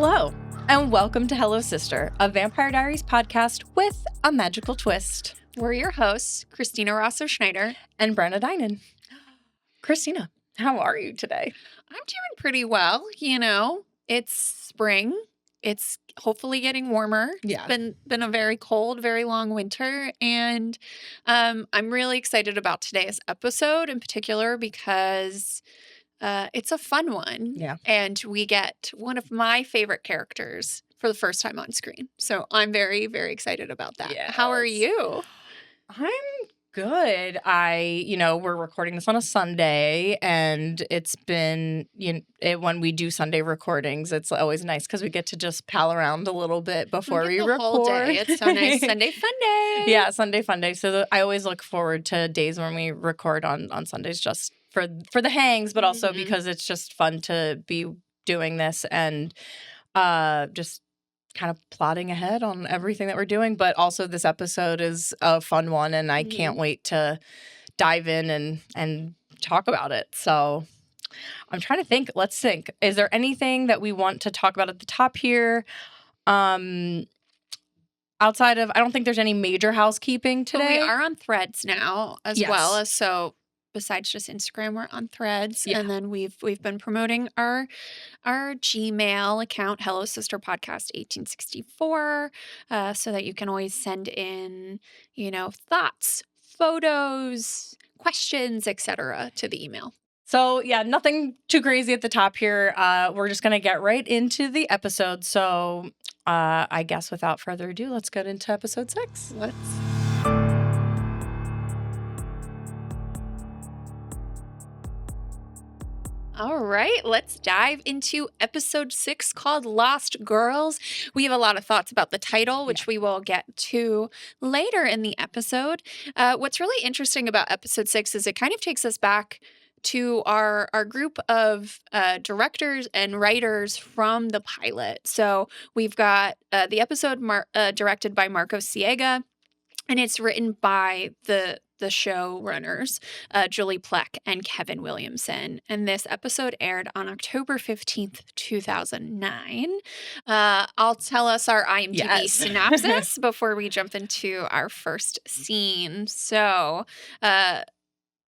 Hello, and welcome to Hello Sister, a Vampire Diaries podcast with a magical twist. We're your hosts, Christina Rosso-Schneider and Brenna Dinon. Christina, how are you today? I'm doing pretty well. You know, it's spring. It's hopefully getting warmer. Yeah. It's been a very cold, very long winter. And I'm really excited about today's episode in particular because it's a fun one. Yeah. And we get one of my favorite characters for the first time on screen. So I'm very, very excited about that. Yes. How are you? I'm good. We're recording this on a Sunday, and it's been, when we do Sunday recordings, it's always nice because we get to just pal around a little bit before we record. Whole day. It's so nice. Sunday fun day. Yeah, Sunday fun day. So I always look forward to days when we record on Sundays just for the hangs, but also because it's just fun to be doing this and just kind of plotting ahead on everything that we're doing. But also this episode is a fun one, and I can't wait to dive in and talk about it. So I'm trying to think. Let's think. Is there anything that we want to talk about at the top here? Outside of, I don't think there's any major housekeeping today. But we are on Threads now as well. So besides just Instagram, we're on Threads. Yeah. And then we've been promoting our Gmail account, Hello Sister Podcast 1864, so that you can always send in, thoughts, photos, questions, etc. to the email. So, yeah, nothing too crazy at the top here. We're just going to get right into the episode. So, I guess without further ado, let's get into episode 6. Let's. All right, let's dive into episode 6 called Lost Girls. We have a lot of thoughts about the title, which we will get to later in the episode. What's really interesting about episode 6 is it kind of takes us back to our group of directors and writers from the pilot. So we've got the episode directed by Marco Siega, and it's written by the showrunners, Julie Plec and Kevin Williamson. And this episode aired on October 15th, 2009. I'll tell us our IMDb synopsis before we jump into our first scene. So,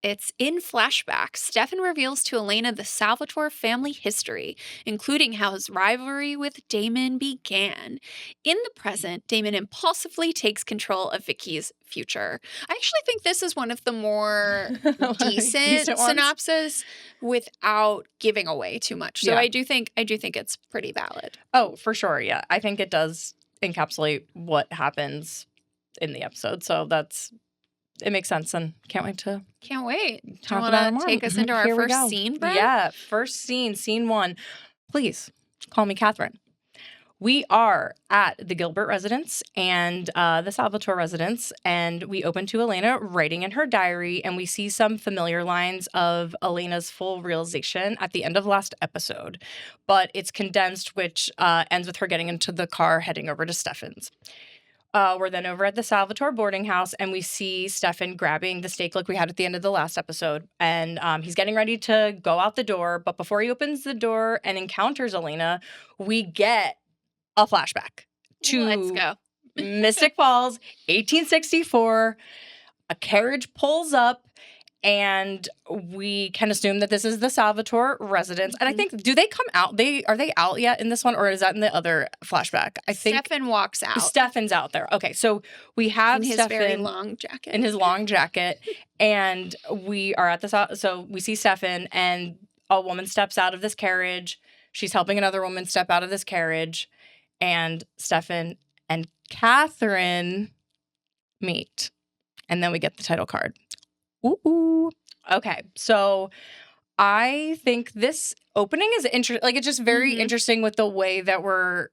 it's in flashback. Stefan reveals to Elena the Salvatore family history, including how his rivalry with Damon began. In the present, Damon impulsively takes control of Vicki's future. I actually think this is one of the more decent synopses without giving away too much. So I do think it's pretty valid. Oh, for sure. Yeah. I think it does encapsulate what happens in the episode. So it makes sense, and can't wait to talk about it more. Take us into our first scene, Brett? Yeah, first scene 1. Please call me Katherine. We are at the Gilbert residence and the Salvatore residence, and we open to Elena writing in her diary, and we see some familiar lines of Elena's full realization at the end of last episode, but it's condensed, which ends with her getting into the car heading over to Stefan's. We're then over at the Salvatore boarding house, and we see Stefan grabbing the steak like we had at the end of the last episode. And he's getting ready to go out the door. But before he opens the door and encounters Elena, we get a flashback to Let's go. Mystic Falls, 1864. A carriage pulls up, and we can assume that this is the Salvatore residence. And I think, do they come out? Are they out yet in this one, or is that in the other flashback? I think Stefan walks out. Stefan's out there. Okay, so we have in his Stefan very long jacket. In his long jacket, and we are at the so we see Stefan, and a woman steps out of this carriage. She's helping another woman step out of this carriage, and Stefan and Katherine meet, and then we get the title card. Ooh. Okay, so I think this opening is interesting. Like, it's just very interesting with the way that we're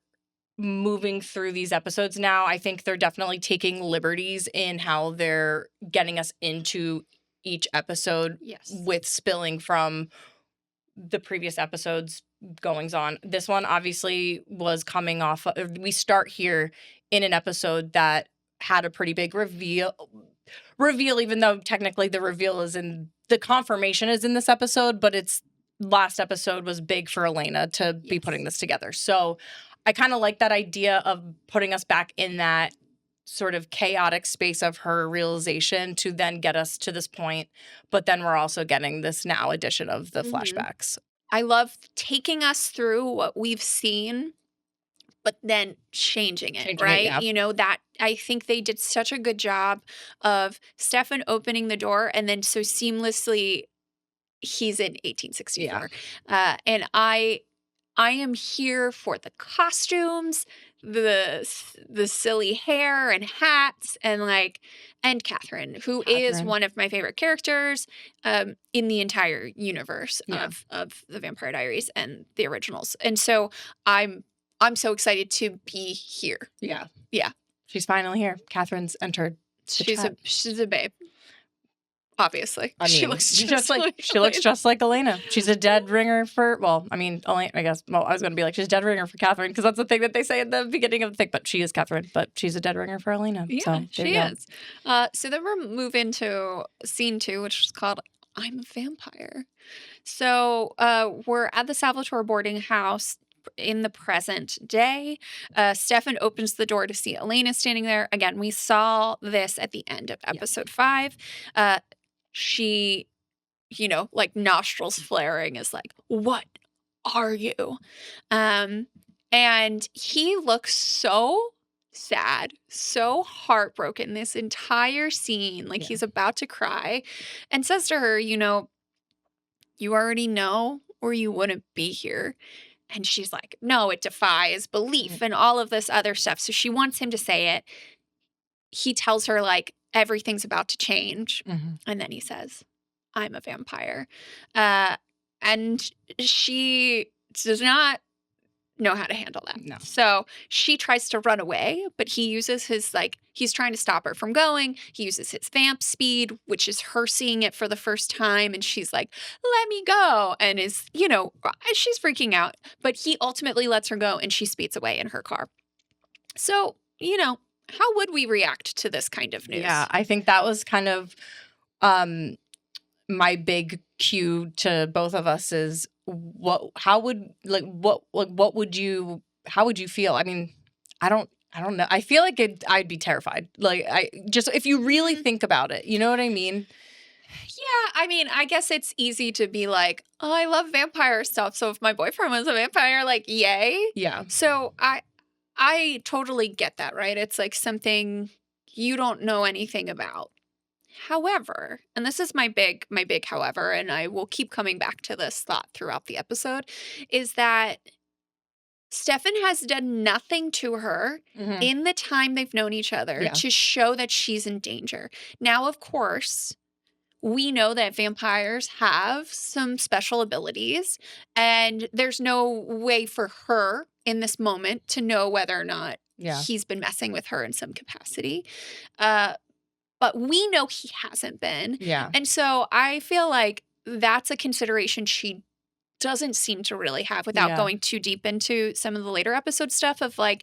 moving through these episodes now. I think they're definitely taking liberties in how they're getting us into each episode with spilling from the previous episodes goings on. This one obviously was coming off of, we start here in an episode that had a pretty big reveal, even though technically the reveal is in, the confirmation is in this episode, but it's last episode was big for Elena to be putting this together. So I kind of like that idea of putting us back in that sort of chaotic space of her realization to then get us to this point. But then we're also getting this now addition of the flashbacks. I love taking us through what we've seen, but then changing it, right? Yeah. You know, that I think they did such a good job of Stefan opening the door and then so seamlessly he's in 1864. And I am here for the costumes, the silly hair and hats, and Katherine, who is one of my favorite characters in the entire universe of the Vampire Diaries and the originals. And so I'm so excited to be here. Yeah. Yeah. She's finally here. Katherine's entered. She's a babe. Obviously. I mean, she looks just like Elena. She's a dead ringer for, Elena, I guess, I was going to be like, she's a dead ringer for Katherine because that's the thing that they say at the beginning of the thing, but she is Katherine, but she's a dead ringer for Elena. Yeah, so she is. So then we're moving to scene 2, which is called I'm a Vampire. So we're at the Salvatore boarding house in the present day. Stefan opens the door to see Elena standing there. Again, we saw this at the end of episode 5. She, like nostrils flaring is like, what are you? And he looks so sad, so heartbroken this entire scene, like he's about to cry, and says to her, you already know or you wouldn't be here. And she's like, no, it defies belief and all of this other stuff. So she wants him to say it. He tells her, like, everything's about to change. And then he says, I'm a vampire. And she does not know how to handle that. No. So she tries to run away, but he uses his, he's trying to stop her from going. He uses his vamp speed, which is her seeing it for the first time. And she's like, let me go. And is, she's freaking out. But he ultimately lets her go and she speeds away in her car. So, how would we react to this kind of news? Yeah, I think that was kind of my big cue to both of us is how would you feel? I mean, I don't know. I feel like I'd be terrified. Like, if you really think about it, you know what I mean? Yeah, I mean, I guess it's easy to be like, oh, I love vampire stuff. So if my boyfriend was a vampire, like, yay. Yeah. So I totally get that, right? It's like something you don't know anything about. However, and this is my big however, and I will keep coming back to this thought throughout the episode, is that Stefan has done nothing to her in the time they've known each other to show that she's in danger. Now, of course, we know that vampires have some special abilities, and there's no way for her in this moment to know whether or not he's been messing with her in some capacity. But we know he hasn't been. Yeah. And so I feel like that's a consideration she doesn't seem to really have without going too deep into some of the later episode stuff of like,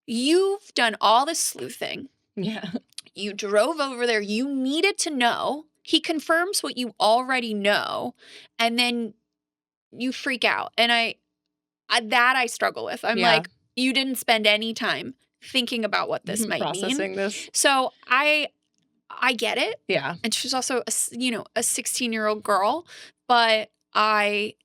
you've done all this sleuthing. Yeah. You drove over there. You needed to know. He confirms what you already know. And then you freak out. And I struggle with. I'm like, you didn't spend any time thinking about what this might processing mean. This. So I get it. Yeah. And she's also a 16-year-old girl, but I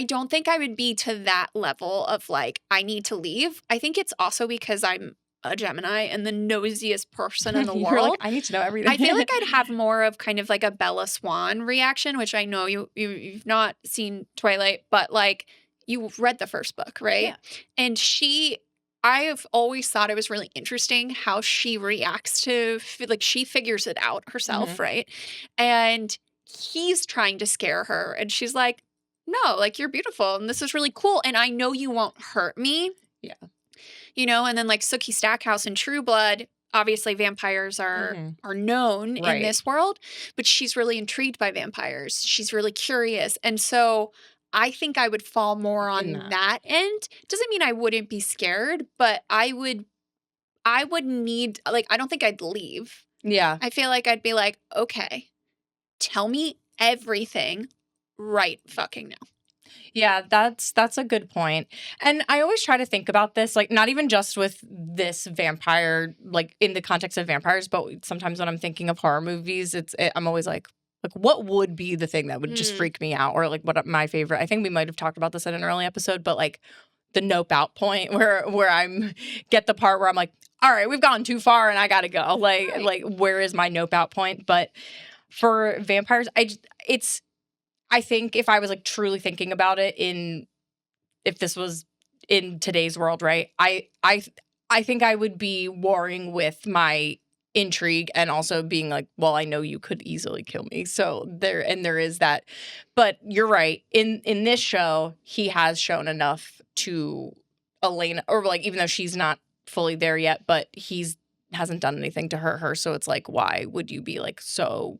don't think I would be to that level of like, I need to leave. I think it's also because I'm a Gemini and the nosiest person in the world. Like, I need to know everything. I feel like I'd have more of kind of like a Bella Swan reaction, which I know you've not seen Twilight, but like you've read the first book, right? Yeah. And I have always thought it was really interesting how she reacts to, like, she figures it out herself, right? And he's trying to scare her. And she's like, no, like, you're beautiful. And this is really cool. And I know you won't hurt me. Yeah. And then like Sookie Stackhouse in True Blood, obviously vampires are known in this world. But she's really intrigued by vampires. She's really curious. And so I think I would fall more on that end. Doesn't mean I wouldn't be scared, but I would need, like, I don't think I'd leave. Yeah. I feel like I'd be like, okay, tell me everything right fucking now. Yeah, that's a good point. And I always try to think about this, like, not even just with this vampire, like, in the context of vampires, but sometimes when I'm thinking of horror movies, I'm always like, what would be the thing that would just freak me out? Or, like, what my favorite, I think we might have talked about this in an early episode, but, like, the nope out point where I'm, get the part where I'm like, all right, we've gone too far and I gotta go. Like, where is my nope out point? But for vampires, I think if I was like truly thinking about it if this was in today's world, right? I think I would be warring with my intrigue and also being like, well, I know you could easily kill me. So there is that. But you're right. In this show, he has shown enough to Elena, or like, even though she's not fully there yet, but hasn't done anything to hurt her. So it's like, why would you be like so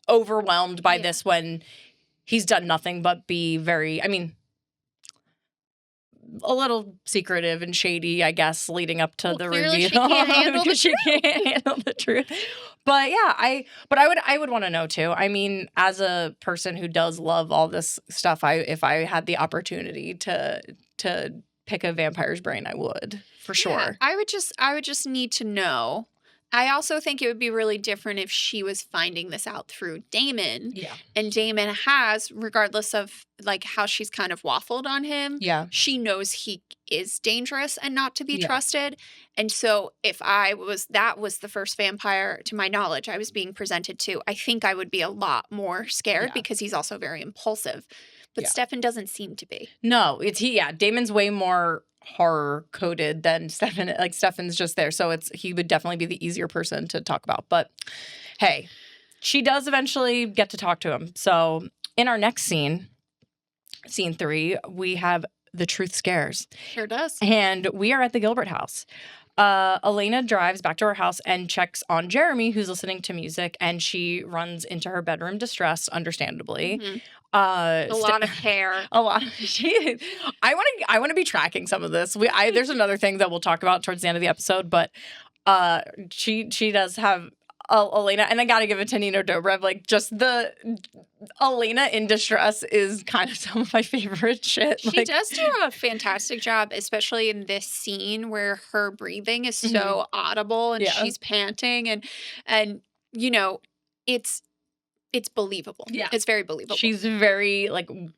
overwhelmed by this when he's done nothing but be very, I mean, a little secretive and shady, I guess, leading up to the reveal. She can't handle the truth. She can't handle the truth. But yeah, I would want to know too. I mean, as a person who does love all this stuff, if I had the opportunity to pick a vampire's brain, I would, for sure. Yeah, I would just need to know. I also think it would be really different if she was finding this out through Damon. Yeah. And Damon has, regardless of like how she's kind of waffled on him, she knows he is dangerous and not to be trusted. And so if that was the first vampire, to my knowledge, I was being presented to, I think I would be a lot more scared because he's also very impulsive. But Stefan doesn't seem to be. No, Damon's way more horror coded than Stefan. Like, Stefan's just there, so he would definitely be the easier person to talk about. But hey, she does eventually get to talk to him. So in our next scene 3, we have the truth scares. Sure does. And we are at the Gilbert house. Elena drives back to her house and checks on Jeremy, who's listening to music, and she runs into her bedroom distressed, understandably. Mm-hmm. A lot of hair. A lot. I want to be tracking some of this. There's another thing that we'll talk about towards the end of the episode, but she does have Elena, and I gotta give it to Nino Dobrev. Like, just the Elena in distress is kind of some of my favorite shit. She does do a fantastic job, especially in this scene where her breathing is so audible and she's panting, and you know, it's believable. Yeah, it's very believable. She's very,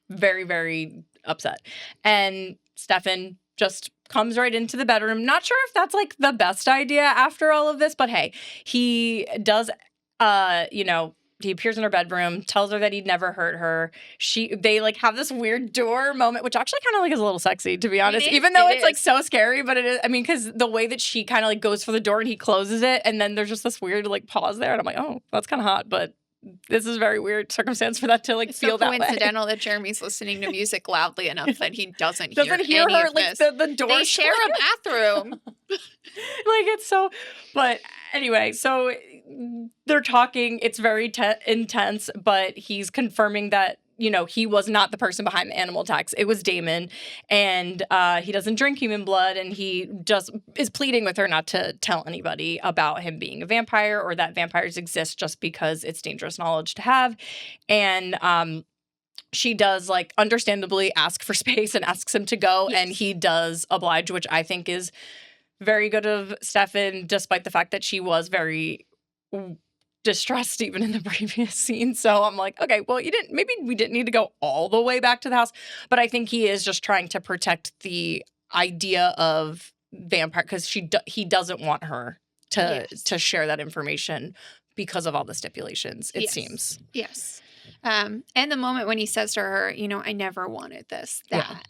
very, very upset, and Stefan just comes right into the bedroom. Not sure if that's like the best idea after all of this, but hey, he does, he appears in her bedroom, tells her that he'd never hurt her. They like have this weird door moment, which actually kind of like is a little sexy, to be honest, even though it's like so scary, but it is, I mean, because the way that she kind of like goes for the door and he closes it, and then there's just this weird like pause there, and I'm like, oh, that's kind of hot, but this is a very weird circumstance for that to like feel that way. It's coincidental that Jeremy's listening to music loudly enough that he doesn't hear her like the door. They share a bathroom. Like, it's so. But anyway, so they're talking. It's very intense, but he's confirming that, you know, he was not the person behind the animal attacks. It was Damon, and he doesn't drink human blood, and he just is pleading with her not to tell anybody about him being a vampire or that vampires exist, just because it's dangerous knowledge to have. And she does, like, understandably ask for space and asks him to go, and he does oblige, which I think is very good of Stefan, despite the fact that she was very distressed even in the previous scene. So I'm like, okay, well, maybe we didn't need to go all the way back to the house, but I think he is just trying to protect the idea of vampire, because he doesn't want her to share that information because of all the stipulations, it seems. Yes. And the moment when he says to her, you know, I never wanted this, that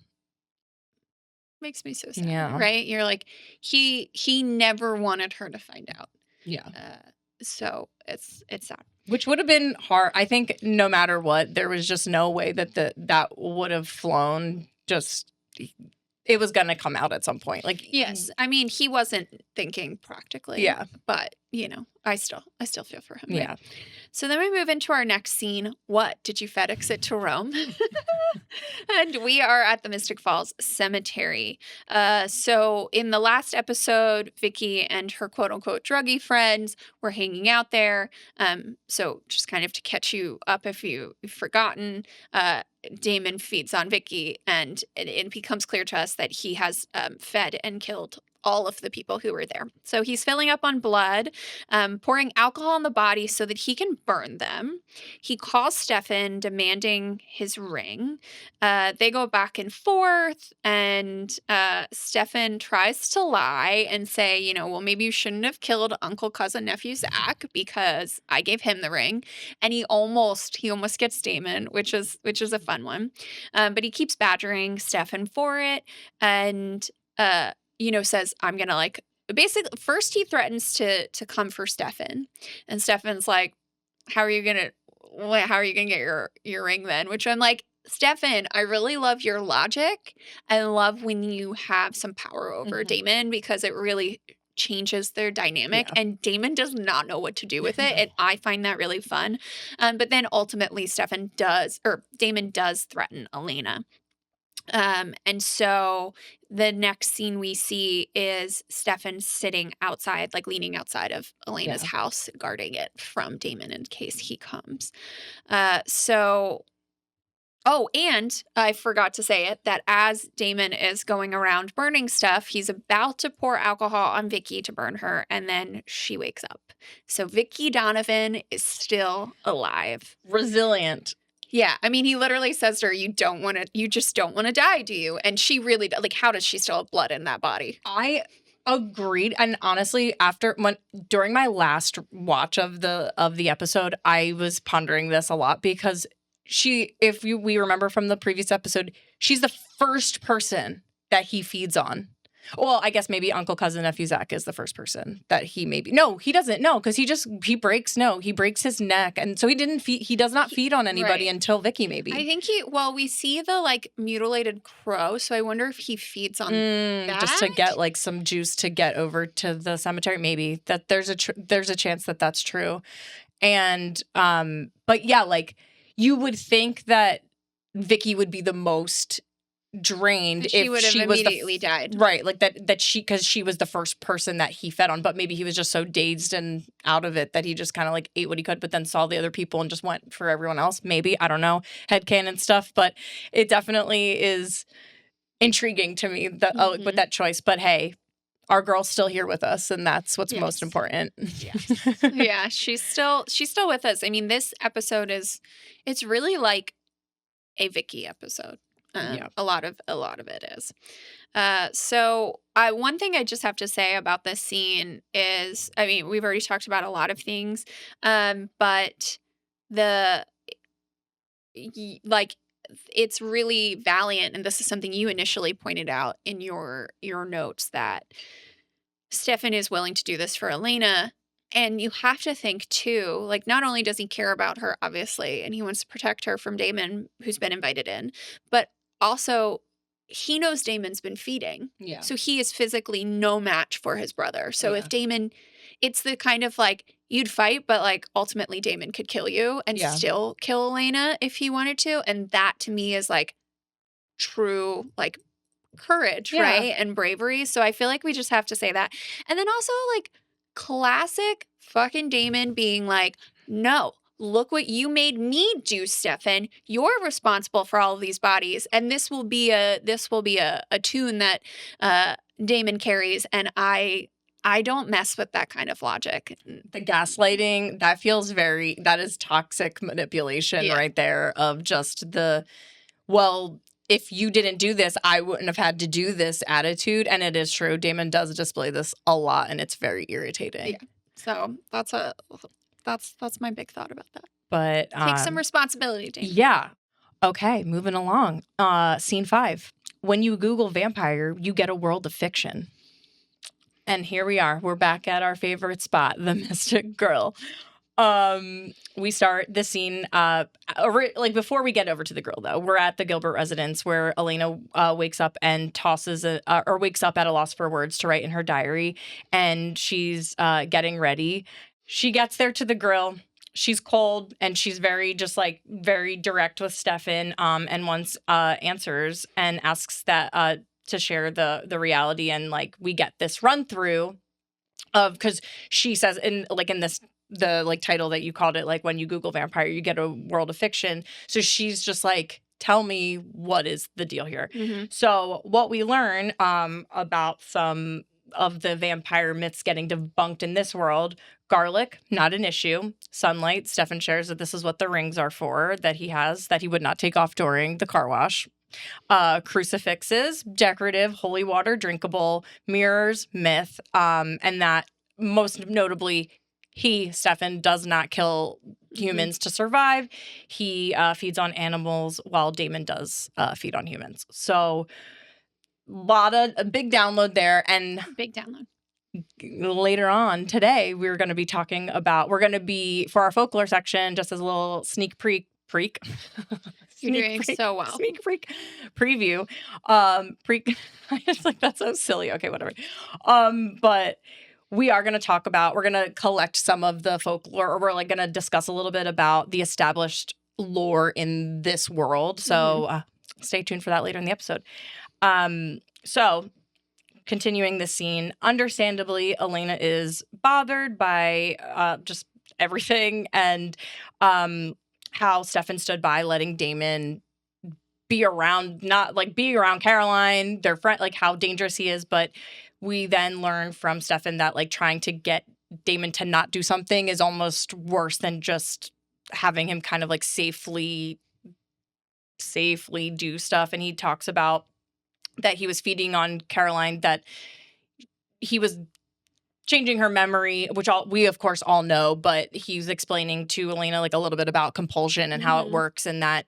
makes me so sad, right? You're like, he never wanted her to find out. Yeah. So it's sad. Which would have been hard. I think no matter what, there was just no way that would have flown. Just, it was going to come out at some point. Like, yes. I mean, he wasn't thinking practically. Yeah. But I still feel for him. Yeah. Right? So then we move into our next scene. What? Did you FedEx it to Rome? And we are at the Mystic Falls Cemetery. So in the last episode, Vicki and her quote-unquote druggie friends were hanging out there. So just kind of to catch you up if you've forgotten, Damon feeds on Vicki, and it becomes clear to us that he has fed and killed all of the people who were there. So he's filling up on blood, pouring alcohol on the body so that he can burn them. He calls Stefan, demanding his ring. They go back and forth, and Stefan tries to lie and say, well, maybe you shouldn't have killed uncle, cousin, nephew Zach because I gave him the ring. And he almost gets Damon, which is a fun one. But he keeps badgering Stefan for it, and says, I'm gonna basically first he threatens to come for Stefan, and Stefan's like, how are you gonna get your ring then? Which I'm like, Stefan, I really love your logic. I love when you have some power over Damon, because it really changes their dynamic, and Damon does not know what to do with it, and I find that really fun. But then ultimately Damon does threaten Elena. And so the next scene we see is Stefan sitting outside, leaning outside of Elena's house, guarding it from Damon in case he comes. And I forgot to say it, that as Damon is going around burning stuff, he's about to pour alcohol on Vicki to burn her, and then she wakes up. So Vicki Donovan is still alive. Resilient. Yeah, I mean, he literally says to her, you just don't want to die, do you? And she really, how does she still have blood in that body? I agreed. And honestly, during my last watch of the episode, I was pondering this a lot, because we remember from the previous episode, she's the first person that he feeds on. Well, I guess maybe uncle, cousin, nephew Zach is the first person that he maybe. No, he doesn't. No, because he breaks his neck, and so he does not feed on anybody until Vicki maybe. I think we see the mutilated crow, so I wonder if he feeds on that, just to get some juice to get over to the cemetery. Maybe that there's a chance that that's true, and but yeah, you would think that Vicki would be the most drained if she would have immediately died, right? Because she was the first person that he fed on, but maybe he was just so dazed and out of it that he just kind of ate what he could, but then saw the other people and just went for everyone else. Maybe, I don't know, headcanon stuff, but it definitely is intriguing to me with that choice. But hey, our girl's still here with us, and that's what's most important. Yes. Yeah, she's still with us. I mean, this episode it's really like a Vicki episode. A lot of it is. So one thing I just have to say about this scene is, I mean, we've already talked about a lot of things, but it's really valiant, and this is something you initially pointed out in your notes, that Stefan is willing to do this for Elena. And you have to think, too, not only does he care about her, obviously, and he wants to protect her from Damon, who's been invited in, but also he knows Damon's been feeding. Yeah. So he is physically no match for his brother. So if Damon, it's the kind of you'd fight, but ultimately Damon could kill you and still kill Elena if he wanted to. And that to me is true, courage, right? And bravery. So I feel we just have to say that. And then also classic fucking Damon being no, look what you made me do, Stefan. You're responsible for all of these bodies, and this will be a tune that Damon carries, and I don't mess with that kind of logic. The gaslighting, that is toxic manipulation right there, of just if you didn't do this, I wouldn't have had to do this attitude. And it is true. Damon does display this a lot, and it's very irritating. Yeah. So that's my big thought about that. But take some responsibility, Damon. Yeah. Okay, moving along. Scene 5. When you Google vampire, you get a world of fiction. And here we are. We're back at our favorite spot, the Mystic Girl. We start the scene, like before we get over to the grill, though. We're at the Gilbert residence where Elena wakes up and or wakes up at a loss for words to write in her diary, and she's getting ready. She gets there to the grill. She's cold and she's very direct with Stefan, and once answers and asks that to share the reality, and like we get this run through of, because she says in this the like title that you called it, like when you Google vampire you get a world of fiction, so she's just like, tell me what is the deal here. So what we learn about some of the vampire myths getting debunked in this world: garlic, not an issue. Sunlight, Stefan shares that this is what the rings are for, that he has, that he would not take off during the car wash. Crucifixes, decorative. Holy water, drinkable. Mirrors, myth. And that most notably, Stefan, does not kill humans to survive. He feeds on animals, while Damon does feed on humans. So a big download there. And Big download. Later on today, we're going to be, for our folklore section, just as a little sneak peek. You're doing so well. Sneak freak preview. I just like, that's so silly. Okay, whatever. But we are going to we're going to collect some of the folklore, or we're like going to discuss a little bit about the established lore in this world. So stay tuned for that later in the episode. So continuing the scene, understandably, Elena is bothered by just everything, and how Stefan stood by letting Damon be around Caroline, their friend, like how dangerous he is. But we then learn from Stefan that like trying to get Damon to not do something is almost worse than just having him kind of like safely do stuff. And he talks about that he was feeding on Caroline, that he was changing her memory, which we of course all know, but he's explaining to Elena like a little bit about compulsion and how it works, and that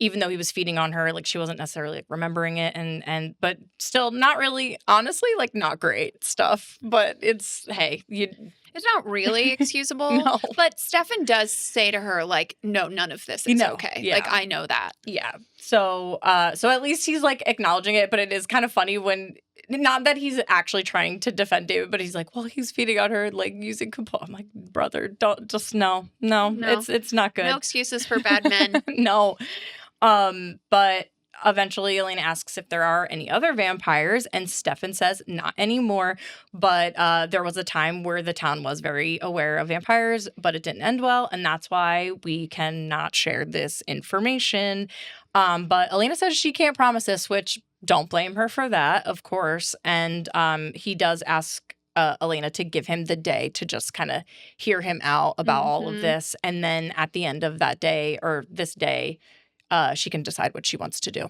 even though he was feeding on her, like she wasn't necessarily like remembering it, and but still not really, honestly, like not great stuff. But it's not really excusable. No. But Stefan does say to her, like, no, none of this is okay. Yeah. Like, I know that. Yeah. So at least he's like acknowledging it, but it is kind of funny when, not that he's actually trying to defend David, but he's like, well, he's feeding on her, like using compulsion. I'm like, brother, don't just no. It's not good. No excuses for bad men. No. But eventually Elena asks if there are any other vampires, and Stefan says not anymore. But there was a time where the town was very aware of vampires, but it didn't end well, and that's why we cannot share this information. But Elena says she can't promise this, which don't blame her for that, of course. And he does ask Elena to give him the day to just kind of hear him out about all of this. And then at the end of that day, or this day, she can decide what she wants to do.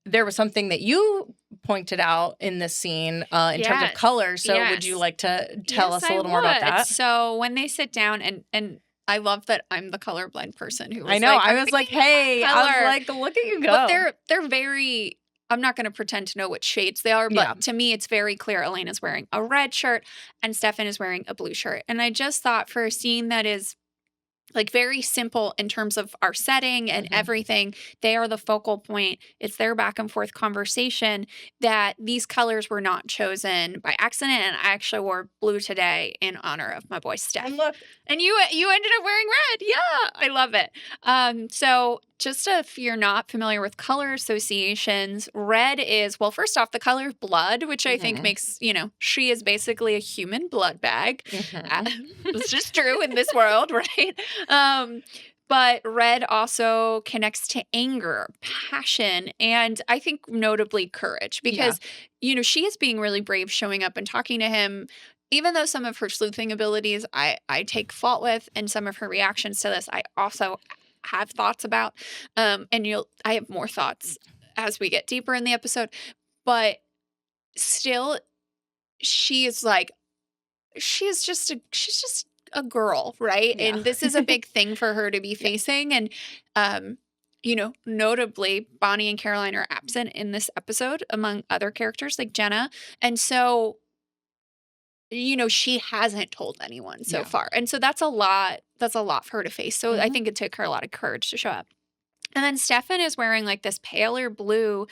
There was something that you pointed out in this scene in terms of color. So would you like to tell us a little more about that? So when they sit down, and I love that I'm the colorblind person who was I know. like, I was like, hey, I was like, look at you go. But they're very, I'm not going to pretend to know what shades they are, but to me, it's very clear Elena's wearing a red shirt and Stefan is wearing a blue shirt. And I just thought, for a scene that is like very simple in terms of our setting and everything, they are the focal point. It's their back and forth conversation, that these colors were not chosen by accident. And I actually wore blue today in honor of my boy Steph. And look, and you ended up wearing red. Yeah, I love it. So just if you're not familiar with color associations, red is, well, first off, the color of blood, which I think makes, she is basically a human blood bag. It's just true in this world, right? But red also connects to anger, passion, and I think notably courage, because, she is being really brave showing up and talking to him, even though some of her sleuthing abilities I take fault with, and some of her reactions to this I also have thoughts about. And I have more thoughts as we get deeper in the episode, but still she's just a girl, right? Yeah. And this is a big thing for her to be facing. And, notably Bonnie and Caroline are absent in this episode among other characters like Jenna. And so she hasn't told anyone so Yeah. far. And so that's a lot for her to face. So I Mhm. think it took her a lot of courage to show up. And then Stefan is wearing like this paler blue,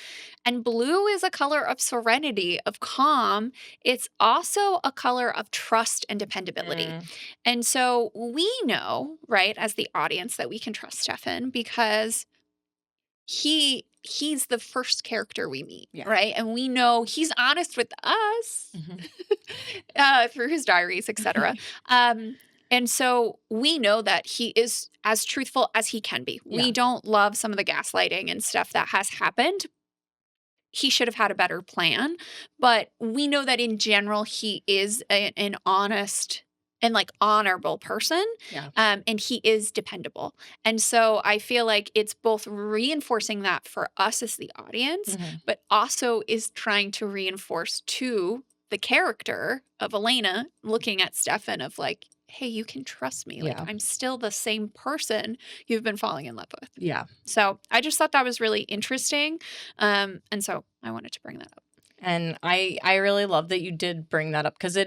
and blue is a color of serenity, of calm. It's also a color of trust and dependability. Mm. And so we know, right, as the audience, that we can trust Stefan because he's the first character we meet, Yeah. right? And we know he's honest with us through his diaries, etc. And so we know that he is as truthful as he can be. Yeah. We don't love some of the gaslighting and stuff that has happened. He should have had a better plan, but we know that in general, he is an honest and like honorable person. Yeah. And he is dependable. And so I feel like it's both reinforcing that for us as the audience, but also is trying to reinforce to the character of Elena looking at Stefan of like, hey, you can trust me. Like, Yeah. I'm still the same person you've been falling in love with. Yeah. So I just thought that was really interesting. And so I wanted to bring that up. And I really love that you did bring that up because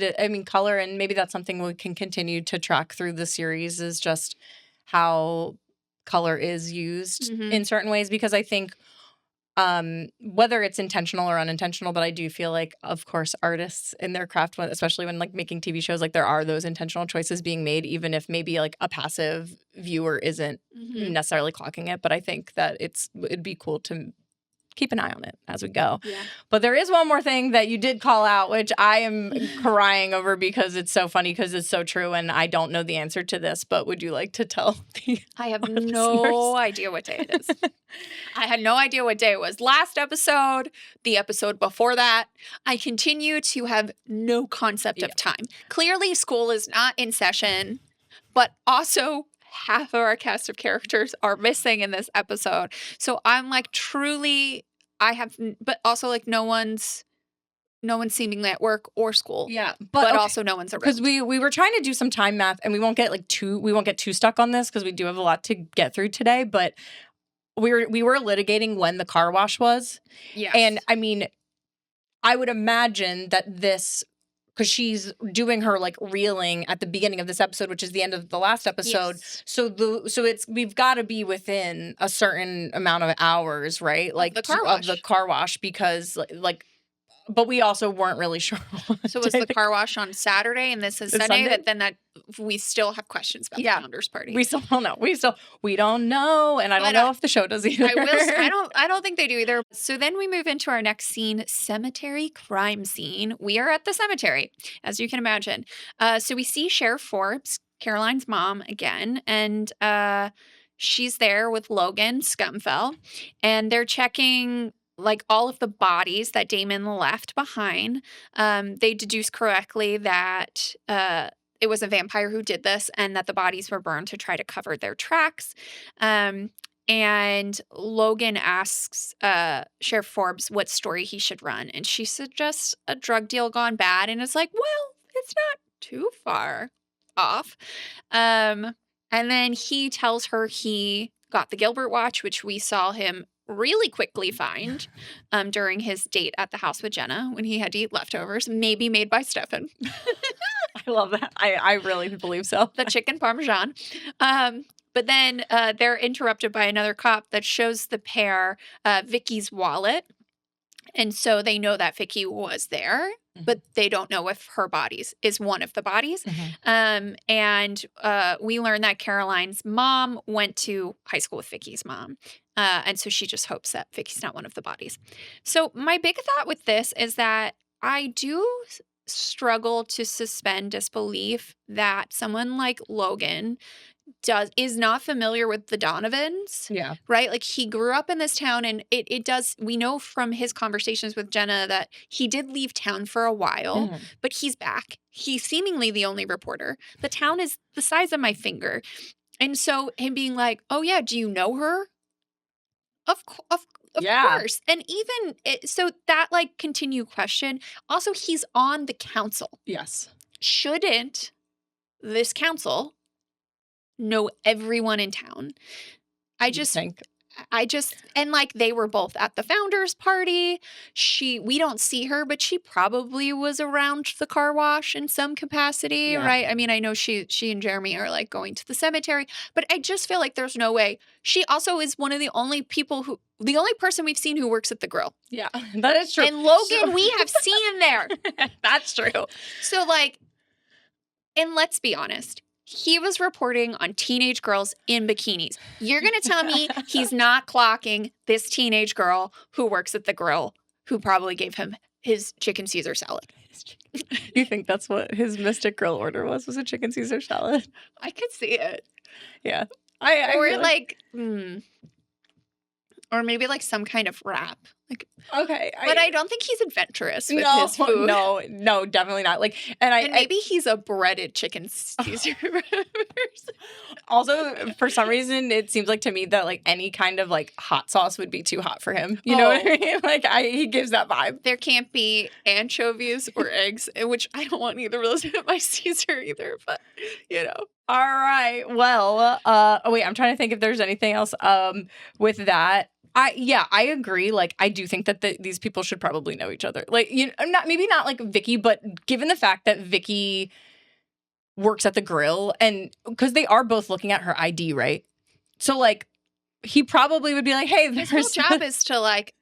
color, and maybe that's something we can continue to track through the series, is just how color is used in certain ways, because I think whether it's intentional or unintentional, but I do feel like, of course, artists in their craft, especially when like making TV shows, like there are those intentional choices being made, even if maybe like a passive viewer isn't necessarily clocking it. But I think that it'd be cool to keep an eye on it as we go. Yeah. But there is one more thing that you did call out, which I am crying over because it's so funny, because it's so true, and I don't know the answer to this, but would you like to tell I have no idea what day it is. I had no idea what day it was. Last episode, the episode before that, I continue to have no concept of time. Clearly, school is not in session, but also half of our cast of characters are missing in this episode. So I'm like, truly, but also like no one's seemingly at work or school. Yeah, but okay. Also no one's around. Because we were trying to do some time math, and we won't get too stuck on this because we do have a lot to get through today. But we were litigating when the car wash was. Yeah, and I mean, I would imagine that this, because she's doing her like reeling at the beginning of this episode, which is the end of the last episode. Yes. So we've got to be within a certain amount of hours, right? Like of the car wash, because like. But we also weren't really sure. So was the car wash on Saturday and this is Sunday? But then that we still have questions about the founders party. We still don't know. We don't know, and I don't know if the show does either. I don't think they do either. So then we move into our next scene, cemetery crime scene. We are at the cemetery, as you can imagine. So we see Sheriff Forbes, Caroline's mom, again, and she's there with Logan Scumfell, and they're checking like all of the bodies that Damon left behind. They deduce correctly that it was a vampire who did this, and that the bodies were burned to try to cover their tracks. And Logan asks Sheriff Forbes what story he should run, and she suggests a drug deal gone bad, and it's like, well, it's not too far off. And then he tells her he got the Gilbert watch, which we saw him really quickly find during his date at the house with Jenna when he had to eat leftovers, maybe made by Stefan. I love that. I really believe so. The chicken parmesan. But then they're interrupted by another cop that shows the pair Vicki's wallet. And so they know that Vicki was there, but they don't know if her body is one of the bodies. And we learn that Caroline's mom went to high school with Vicki's mom. And so she just hopes that Vicki's not one of the bodies. So my big thought with this is that I do struggle to suspend disbelief that someone like Logan is not familiar with the Donovans. Yeah. Right? Like he grew up in this town, and we know from his conversations with Jenna that he did leave town for a while, but he's back. He's seemingly the only reporter. The town is the size of my finger. And so him being like, oh yeah, do you know her? Of course. And even so that like continued question. Also, he's on the council. Yes. Shouldn't this council know everyone in town? I just think and like they were both at the founders party. We don't see her, but she probably was around the car wash in some capacity, Yeah. right? I mean, I know she and Jeremy are like going to the cemetery, but I just feel like there's no way. She also is one of the only person we've seen who works at the grill. Yeah, that is true. And Logan, we have seen there. That's true. So like, and let's be honest. He was reporting on teenage girls in bikinis. You're going to tell me he's not clocking this teenage girl who works at the grill who probably gave him his chicken Caesar salad. You think that's what his Mystic Grill order was a chicken Caesar salad? I could see it. Yeah. Or like, or maybe like some kind of wrap. Like, okay. But I don't think he's adventurous with his food. No, definitely not. Like, and maybe he's a breaded chicken Caesar. Also, for some reason, it seems like to me that like any kind of like hot sauce would be too hot for him. You know what I mean? Like he gives that vibe. There can't be anchovies or eggs, which I don't want either of those in my Caesar either. But you know. All right. Well, wait. I'm trying to think if there's anything else with that. I agree. Like, I do think that these people should probably know each other. Like, maybe not like Vicki, but given the fact that Vicki works at the grill, and because they are both looking at her ID, right? So, like, he probably would be like, "Hey, his whole job is to like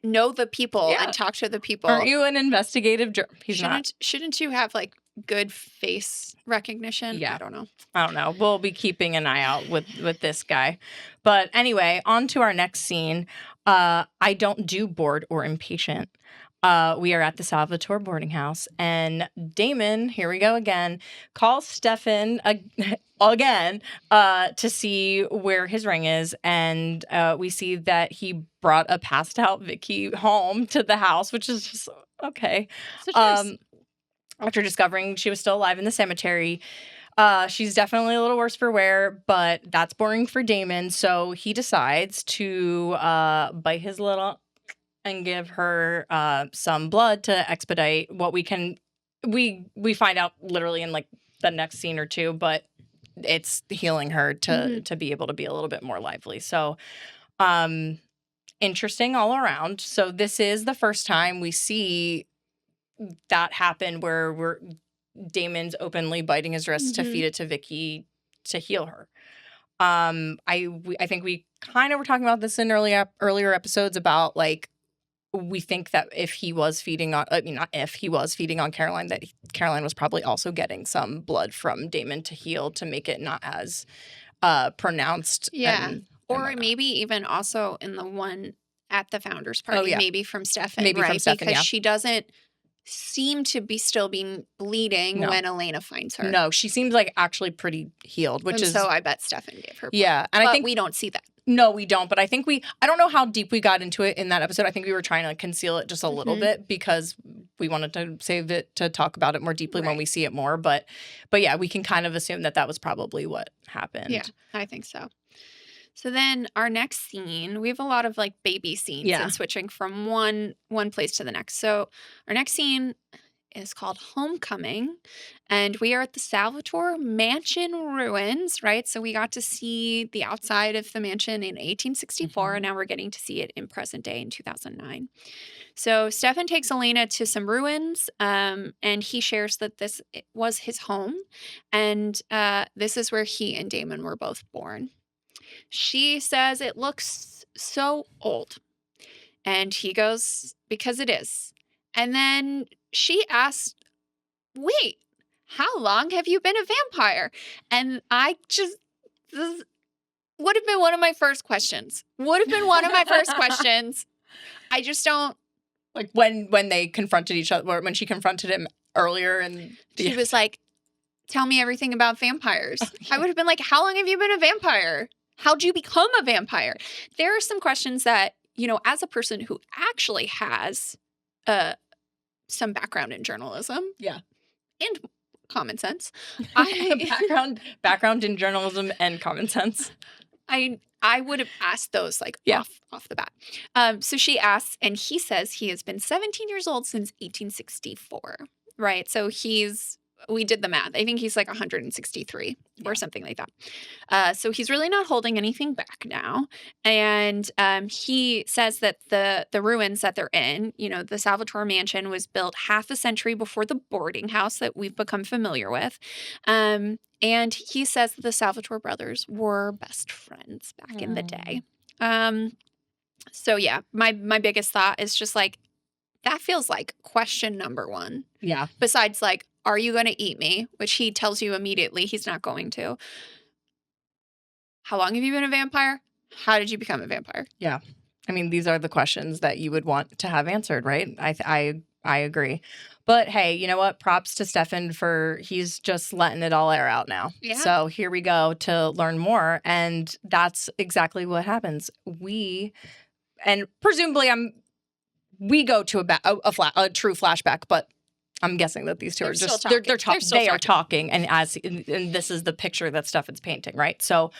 know the people and talk to the people." Aren't you an investigative He's not. Shouldn't you have like good face recognition? Yeah. I don't know. We'll be keeping an eye out with this guy. But anyway, on to our next scene. I don't do bored or impatient. We are at the Salvatore boarding house, and Damon, here we go again, calls Stefan again to see where his ring is, and we see that he brought a passed out Vicki home to the house, which is just okay. After discovering she was still alive in the cemetery. She's definitely a little worse for wear, but that's boring for Damon, so he decides to bite his little and give her some blood to expedite what we can. We find out literally in like the next scene or two, but it's healing her to be able to be a little bit more lively. So interesting all around. So this is the first time we see that happen where Damon's openly biting his wrist to feed it to Vicki to heal her. I think we kind of were talking about this in earlier episodes about like we think that if he was feeding on, not if he was feeding on Caroline, that Caroline was probably also getting some blood from Damon to heal to make it not as pronounced. Yeah, or maybe even also in the one at the founders party, maybe from Stefan, because she doesn't seem to be still being bleeding when Elena finds her. No, she seems like actually pretty healed, so I bet Stefan gave her blood. Yeah, and but I think we don't see that. No, we don't, but I think I don't know how deep we got into it in that episode. I think we were trying to conceal it just a little bit because we wanted to save it to talk about it more deeply when we see it more, but yeah, we can kind of assume that was probably what happened. Yeah, I think so. So then our next scene, we have a lot of like baby scenes and switching from one place to the next. So our next scene is called Homecoming, and we are at the Salvatore Mansion ruins, right? So we got to see the outside of the mansion in 1864, and now we're getting to see it in present day in 2009. So Stefan takes Elena to some ruins, and he shares that this was his home, and this is where he and Damon were both born. She says it looks so old. And he goes, because it is. And then she asks, wait, how long have you been a vampire? And this would have been one of my first questions. I just don't. Like when they confronted each other, or when she confronted him earlier. And she was like, tell me everything about vampires. I would have been like, how long have you been a vampire? How'd you become a vampire? There are some questions that, as a person who actually has some background in journalism. Yeah. And common sense. Background in journalism and common sense. I would have asked those off the bat. So she asks, and he says he has been 17 years old since 1864. Right. So he's we did the math. I think he's like 163 or something like that. So he's really not holding anything back now. And he says that the ruins that they're in, the Salvatore mansion was built half a century before the boarding house that we've become familiar with. And he says that the Salvatore brothers were best friends back in the day. So yeah, my biggest thought is just like, that feels like question number one. Yeah. Besides, like, are you going to eat me? Which he tells you immediately he's not going to. How long have you been a vampire? How did you become a vampire? Yeah. I mean, these are the questions that you would want to have answered, right? I agree. But hey, you know what? Props to Stefan he's just letting it all air out now. Yeah. So here we go to learn more. And that's exactly what happens. And presumably we go to a true flashback, but I'm guessing that these two are just they are talking, and this is the picture that Stefan's painting, right? So,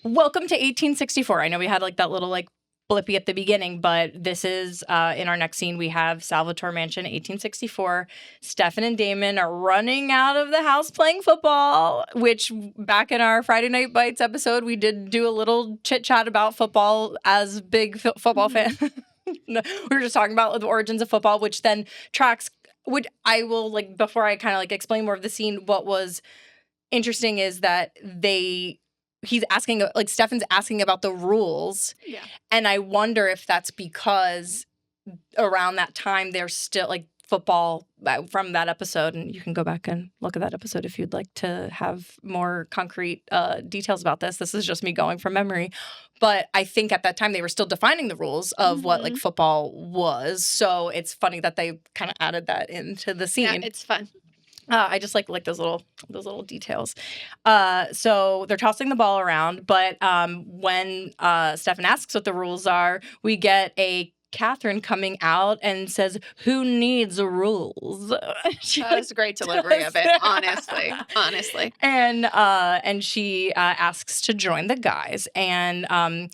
welcome to 1864. I know we had like that little like blippy at the beginning, but this is in our next scene we have Salvatore Mansion, 1864. Stefan and Damon are running out of the house playing football, which back in our Friday Night Bites episode we did do a little chit chat about football as big football fans. We were just talking about the origins of football, which then tracks. Which I will like before I kind of like explain more of the scene. What was interesting is that he's asking, like Stefan's asking about the rules, and I wonder if that's because around that time there's still like football from that episode, and you can go back and look at that episode if you'd like to have more concrete details about this. This is just me going from memory. But I think at that time they were still defining the rules of what like football was. So it's funny that they kind of added that into the scene. Yeah, it's fun. I just like those little details. So they're tossing the ball around, but when Stefan asks what the rules are, we get a Katherine coming out and says, "Who needs rules?" That was a great delivery of it, honestly. And she asks to join the guys. And I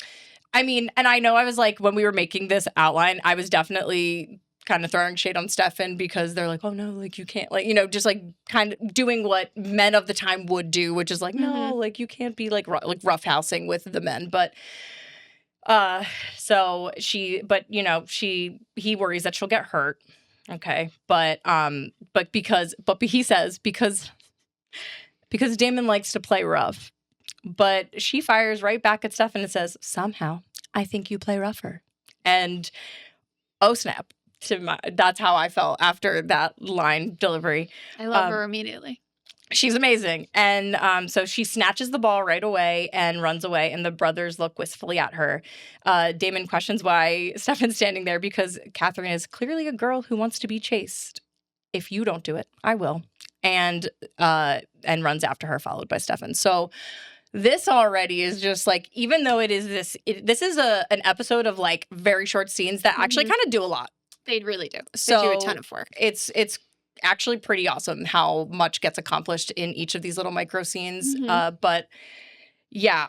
mean, and I know I was like, when we were making this outline, I was definitely kind of throwing shade on Stefan because they're like, oh no, like you can't, like, just like kind of doing what men of the time would do, which is like, no, like you can't be like roughhousing with the men. But he worries that she'll get hurt. Okay. But he says because Damon likes to play rough, but she fires right back at Stefan and says, somehow I think you play rougher. And oh snap. That's how I felt after that line delivery. I love her immediately. She's amazing. And so she snatches the ball right away and runs away, and the brothers look wistfully at her. Damon questions why Stefan's standing there because Katherine is clearly a girl who wants to be chased. If you don't do it, I will. And runs after her, followed by Stefan. So this already is just like, even though this is an episode of like very short scenes that actually kind of do a lot. They really do. So they do a ton of work. It's actually pretty awesome how much gets accomplished in each of these little micro scenes. But yeah,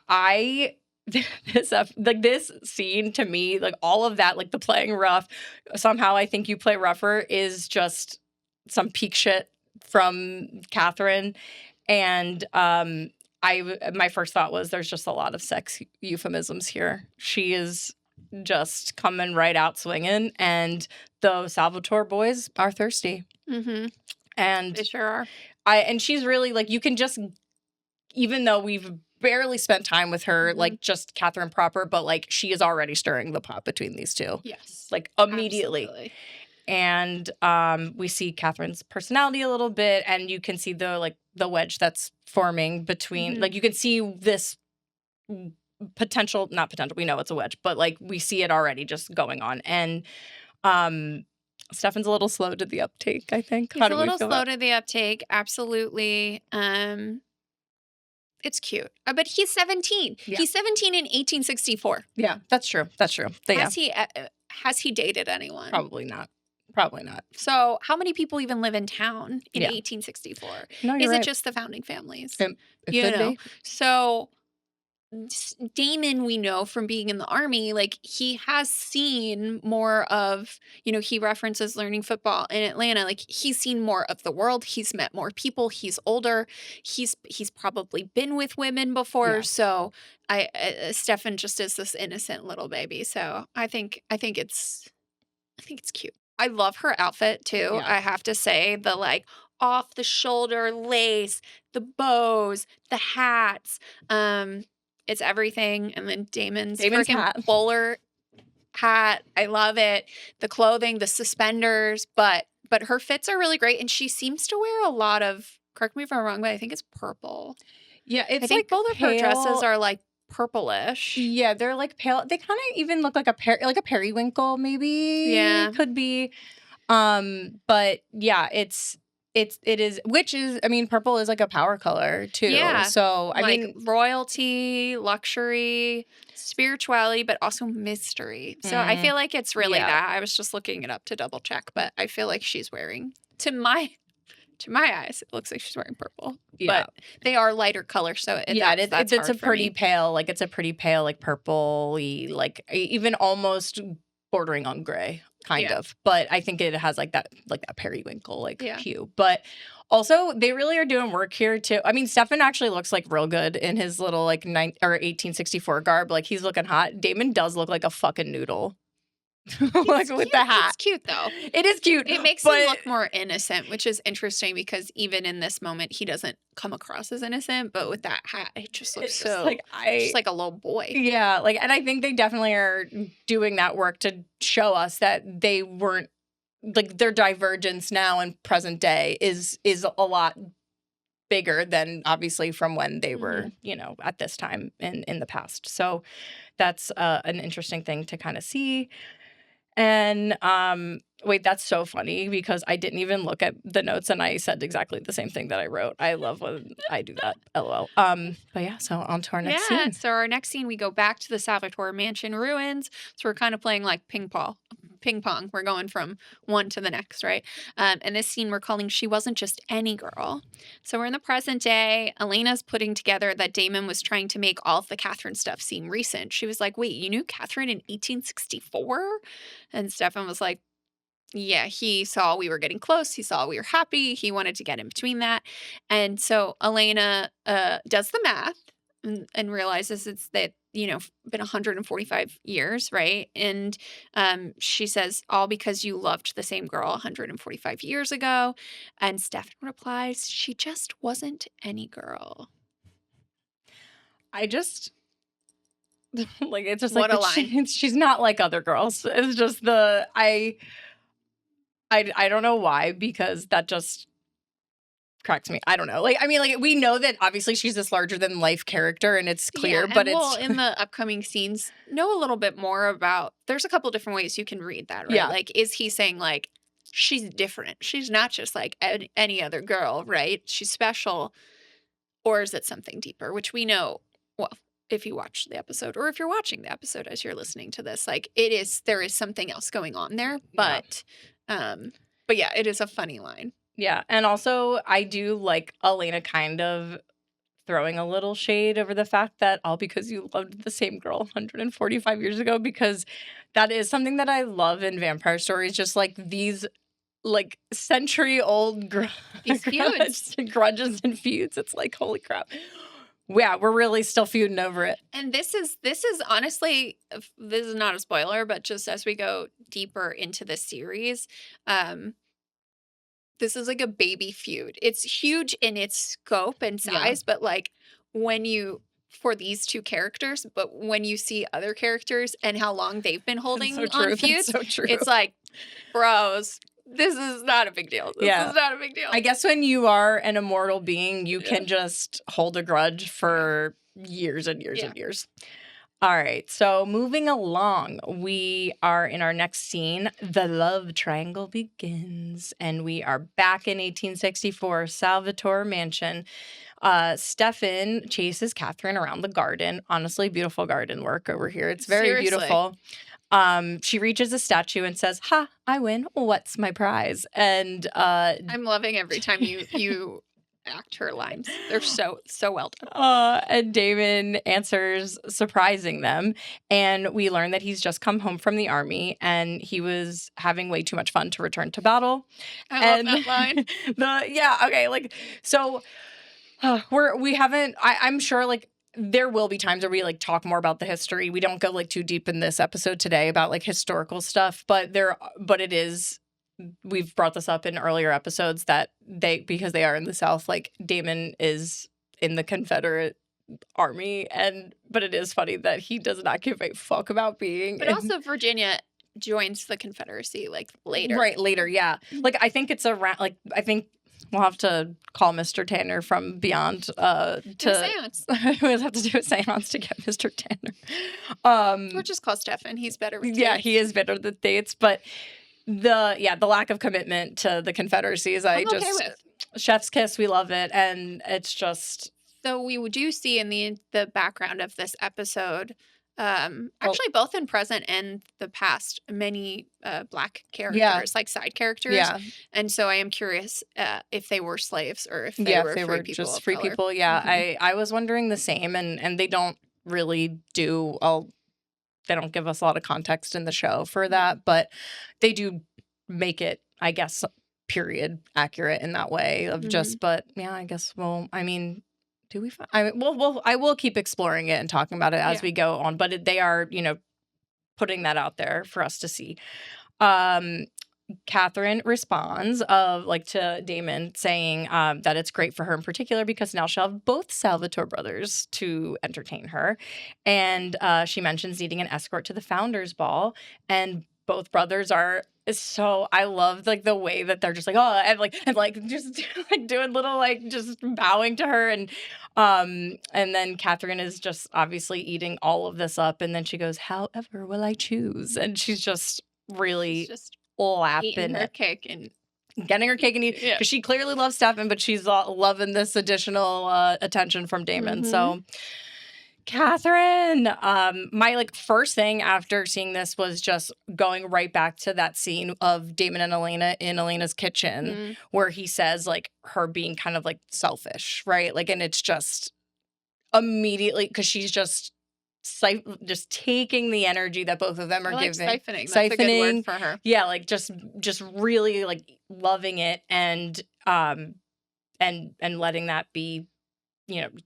this scene to me, like all of that, like the playing rough, somehow I think you play rougher is just some peak shit from Katherine. And my first thought was there's just a lot of sex euphemisms here. She is just coming right out swinging, and the Salvatore boys are thirsty. And they sure are. And she's really like, you can just, even though we've barely spent time with her, like just Katherine proper, but like she is already stirring the pot between these two. Yes. Like immediately. Absolutely. And we see Katherine's personality a little bit, and you can see the wedge that's forming between, like you can see this not potential, we know it's a wedge, but like we see it already just going on. And Stefan's a little slow to the uptake, I think. He's a little slow to the uptake, absolutely. It's cute. But he's 17. Yeah. He's 17 in 1864. Yeah, that's true. Has he dated anyone? Probably not. So how many people even live in town in 1864? No, Is right. it just the founding families? It could be. So Damon, we know from being in the army, like he has seen more of, he references learning football in Atlanta. Like he's seen more of the world. He's met more people. He's older. He's probably been with women before. Yeah. So Stefan just is this innocent little baby. So I think it's cute. I love her outfit too. Yeah. I have to say the like off the shoulder lace, the bows, the hats. It's everything. And then Damon's freaking hat. bowler hat. I love it. The clothing, the suspenders, but her fits are really great. And she seems to wear a lot of, correct me if I'm wrong, but I think it's purple. Yeah, it's I think like both of her dresses are like purplish. Yeah, they're like pale. They kind of even look like a periwinkle, maybe. Yeah. Could be. But yeah, it is, which is, I mean, purple is like a power color too. Yeah. So I like mean, royalty, luxury, spirituality, but also mystery. So I feel like it's really that. I was just looking it up to double check, but I feel like she's wearing, to my eyes, it looks like she's wearing purple. Yeah. But they are lighter colors, so it's a pretty me. pale, like it's a pretty pale, like purple-y, like even almost bordering on gray, kind of. But I think it has like that periwinkle hue. But also, they really are doing work here too. I mean, Stefan actually looks like real good in his little like 1864 garb. Like he's looking hot. Damon does look like a fucking noodle. Like with the hat. It's cute though. It is cute. It makes him look more innocent, which is interesting because even in this moment, he doesn't come across as innocent. But with that hat, it just looks just like a little boy. Yeah, and I think they definitely are doing that work to show us that they weren't their divergence now in present day is a lot bigger than obviously from when they were, at this time in the past. So that's an interesting thing to kind of see. And wait, that's so funny because I didn't even look at the notes and I said exactly the same thing that I wrote. I love when I do that. LOL. But yeah, so on to our next scene. So our next scene, we go back to the Salvatore Mansion ruins. So we're kind of playing like ping pong. We're going from one to the next, right? And this scene we're calling She Wasn't Just Any Girl. So we're in the present day. Elena's putting together that Damon was trying to make all of the Katherine stuff seem recent. She was like, wait, you knew Katherine in 1864? And Stefan was like, yeah, he saw we were getting close. He saw we were happy. He wanted to get in between that. And so Elena does the math and realizes it's that, been 145 years, right? And she says, all because you loved the same girl 145 years ago. And Stefan replies, she just wasn't any girl. I just... it's just what a line. She's not like other girls. It's just I don't know why, because that just cracks me. I don't know. We know that obviously she's this larger than life character and it's clear, but we'll, in the upcoming scenes, know a little bit more about, there's a couple different ways you can read that, right? Yeah. Is he saying she's different? She's not just like any other girl, right? She's special. Or is it something deeper, which we know, well, if you watch the episode or if you're watching the episode as you're listening to this, there is something else going on there, but yeah, it is a funny line. Yeah. And also I do like Elena kind of throwing a little shade over the fact that all because you loved the same girl 145 years ago, because that is something that I love in vampire stories, just these century-old grudges and feuds. It's holy crap. Yeah, we're really still feuding over it. And this is honestly, this is not a spoiler, but just as we go deeper into the series, this is a baby feud. It's huge in its scope and size, but for these two characters, but when you see other characters and how long they've been holding on feuds, it's bros, this is not a big deal. This is not a big deal. I guess when you are an immortal being, you can just hold a grudge for years and years and years. All right, so moving along, we are in our next scene. The love triangle begins, and we are back in 1864 Salvatore Mansion. Stefan chases Katherine around the garden. Honestly, beautiful garden work over here. It's very beautiful. She reaches a statue and says, "Ha, I win. What's my prize?" And I'm loving every time you act her lines. They're so well done. And Damon answers, surprising them. And we learn that he's just come home from the army and he was having way too much fun to return to battle. I love that line. I'm sure like there will be times where we like talk more about the history. We don't go like too deep in this episode today about like historical stuff, but it is, we've brought this up in earlier episodes that because they are in the South, like Damon is in the Confederate army, but it is funny that he does not give a fuck about being. But also Virginia joins the Confederacy like later. Right, later, yeah. Like I think it's around, like I think we'll have to call Mr. Tanner from Beyond to seance. We'll have to do a seance to get Mr. Tanner. Or just call Stefan. He's better with dates. Yeah, he is better with dates, but the lack of commitment to the Confederacy is I'm okay with. Chef's kiss, we love it, and it's just. So we do see in the background of this episode, actually both in present and the past, many Black characters, like side characters. Yeah. And so I am curious if they were slaves or if they were people just of free color. people. Yeah, I was wondering the same, and they don't really do. They don't give us a lot of context in the show for that, but they do make it, I guess, period accurate in that way of just. But yeah, I guess. Well, I mean. Do we? I will keep exploring it and talking about it as we go on. But they are, putting that out there for us to see. Katherine responds to Damon saying that it's great for her in particular because now she'll have both Salvatore brothers to entertain her, and she mentions needing an escort to the Founders Ball, and both brothers are. So I love like the way that they're just like and just like doing little like just bowing to her, and then Katherine is just obviously eating all of this up, and then she goes, "However will I choose?" And she's just really laughing eating her cake and getting her cake and eating because she clearly loves Stefan, but she's loving this additional attention from Damon. So. Katherine, my first thing after seeing this was just going right back to that scene of Damon and Elena in Elena's kitchen where he says her being kind of selfish, right? And it's just immediately because she's just taking the energy that both of them are giving. Siphoning. That's a good word for her. Yeah, just really loving it and letting that be.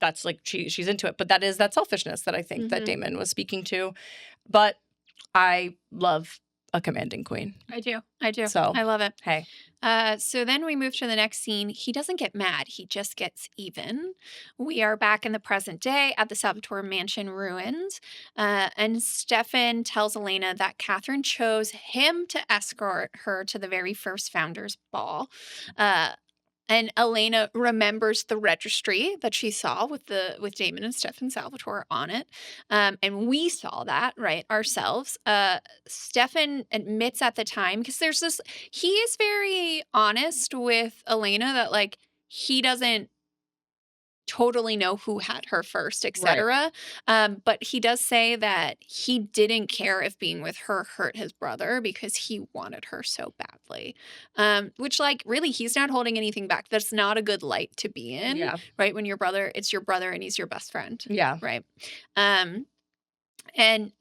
That's she's into it. But that is that selfishness that I think that Damon was speaking to. But I love a commanding queen. I do. So I love it. Hey. So then we move to the next scene. He doesn't get mad. He just gets even. We are back in the present day at the Salvatore Mansion ruins. And Stefan tells Elena that Katherine chose him to escort her to the very first Founders Ball. And Elena remembers the registry that she saw with Damon and Stefan Salvatore on it. And we saw that, right, ourselves. Stefan admits at the time, because he is very honest with Elena that, he doesn't totally know who had her first, etc. Right. But he does say that he didn't care if being with her hurt his brother because he wanted her so badly. Which really he's not holding anything back. That's not a good light to be in, right? When it's your brother and he's your best friend. Yeah. Right. And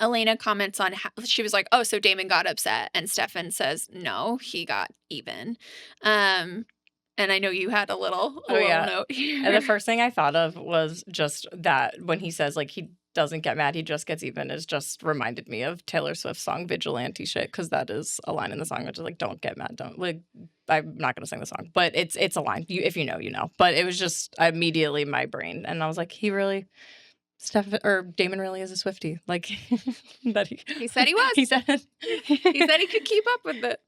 Elena comments on how she was like, oh, so Damon got upset. And Stefan says, no, he got even. And I know you had a little note here. And the first thing I thought of was just that when he says he doesn't get mad, he just gets even, is just reminded me of Taylor Swift's song Vigilante Shit, because that is a line in the song which is don't get mad, don't I'm not going to sing the song, but it's a line. If you know, you know. But it was just immediately my brain, and I was like, Damon really is a Swiftie. That he said he was. He said he could keep up with it.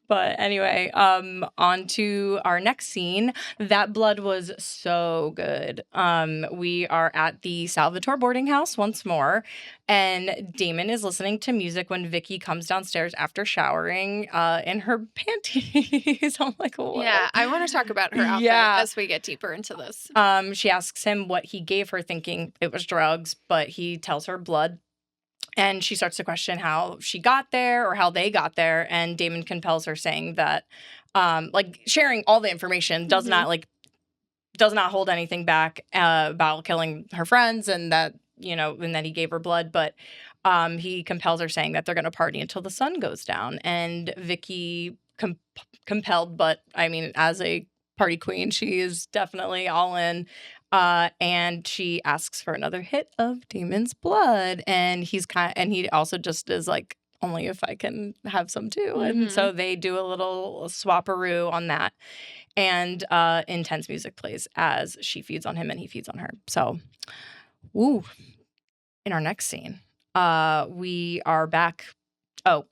But anyway, on to our next scene. That blood was so good. We are at the Salvatore boarding house once more, and Damon is listening to music when Vicki comes downstairs after showering in her panties. I'm like, what? Yeah, I want to talk about her outfit as we get deeper into this. She asks him what he gave her, thinking it was drugs, but he tells her blood. And she starts to question how she got there or how they got there. And Damon compels her, saying that, sharing all the information does not, does not hold anything back about killing her friends and that, and that he gave her blood. But he compels her, saying that they're going to party until the sun goes down. And Vicki, compelled, but I mean, as a party queen, she is definitely all in. And she asks for another hit of Damon's blood. And he also just is like, only if I can have some too. And so they do a little swapperoo on that. And intense music plays as she feeds on him and he feeds on her. So, woo. In our next scene, we are back. Oh,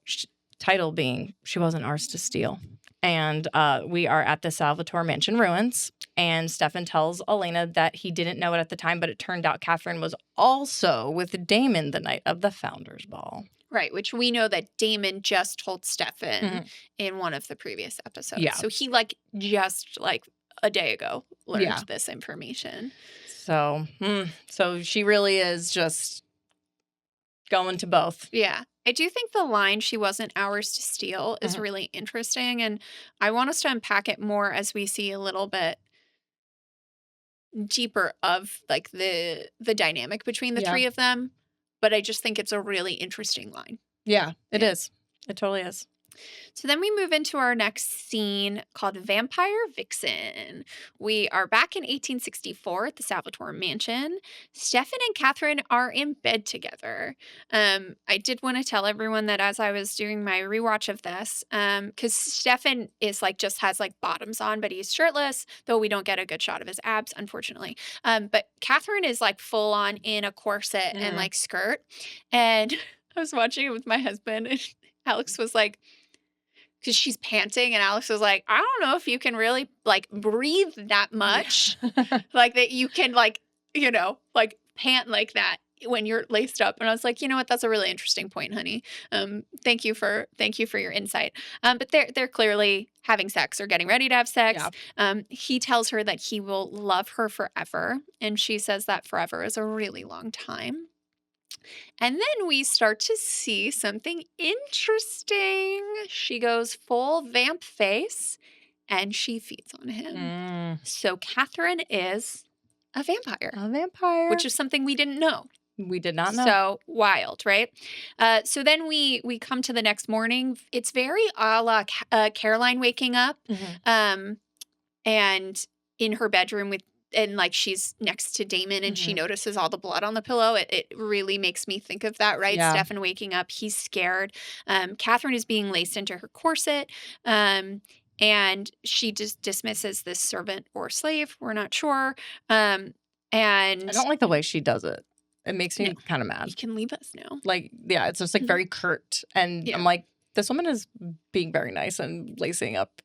title being She Wasn't Ours to Steal. And we are at the Salvatore Mansion ruins. And Stefan tells Elena that he didn't know it at the time, but it turned out Katherine was also with Damon the night of the Founders Ball. Right, which we know that Damon just told Stefan in one of the previous episodes. Yeah. So he just a day ago learned this information. So, so she really is just going to both. Yeah. I do think the line, "She wasn't ours to steal," is really interesting. And I want us to unpack it more as we see a little bit deeper of the dynamic between the three of them. But I just think it's a really interesting line. Yeah, it is. It totally is. So then we move into our next scene called Vampire Vixen. We are back in 1864 at the Salvatore Mansion. Stefan and Katherine are in bed together. I did want to tell everyone that as I was doing my rewatch of this, because Stefan is just has bottoms on, but he's shirtless, though we don't get a good shot of his abs, unfortunately. But Katherine is full on in a corset and skirt. And I was watching it with my husband, and Alex was like, because she's panting, and Alex was like, I don't know if you can really breathe that much, that you can pant like that when you're laced up. And I was like, you know what? That's a really interesting point, honey. Thank you for your insight. But they're clearly having sex or getting ready to have sex. Yeah. He tells her that he will love her forever, and she says that forever is a really long time. And then we start to see something interesting. She goes full vamp face and she feeds on him. So Katherine is a vampire. A vampire. Which is something we didn't know. We did not know. So wild, right? So then we come to the next morning. It's very a la Caroline waking up and in her bedroom she's next to Damon and she notices all the blood on the pillow. It really makes me think of that, right? Yeah. Stefan waking up, he's scared. Katherine is being laced into her corset. And she just dismisses this servant or slave. We're not sure. And I don't like the way she does it. It makes me kind of mad. You can leave us now. It's just very curt. And I'm like, this woman is being very nice and lacing up.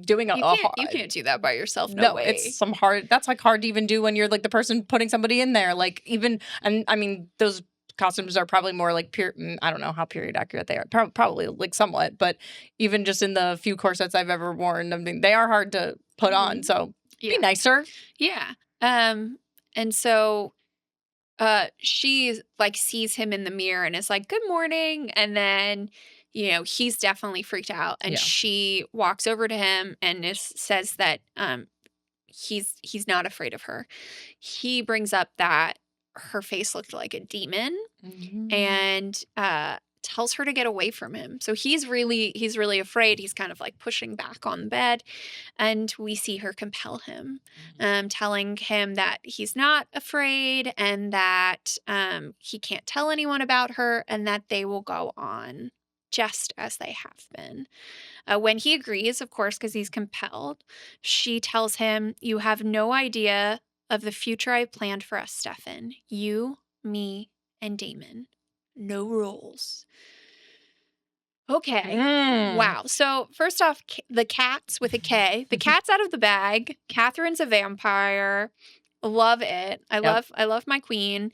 Doing you can't do that by yourself. No way. It's that's hard to even do when you're the person putting somebody in there. And I mean, those costumes are probably more I don't know how period accurate they are. Probably somewhat, but even just in the few corsets I've ever worn, I mean, they are hard to put on. So be nicer. Yeah. And so she sees him in the mirror and is like, good morning. And then he's definitely freaked out, and she walks over to him and says that he's not afraid of her. He brings up that her face looked like a demon and tells her to get away from him. So he's really afraid. He's kind of pushing back on the bed, and we see her compel him, telling him that he's not afraid and that he can't tell anyone about her and that they will go on just as they have been. When he agrees, of course, because he's compelled, she tells him, you have no idea of the future I planned for us, Stefan. You, me, and Damon. No rules. Okay. Wow. So first off, the cat's with a K. The cat's out of the bag. Katherine's a vampire. Love it. I love my queen.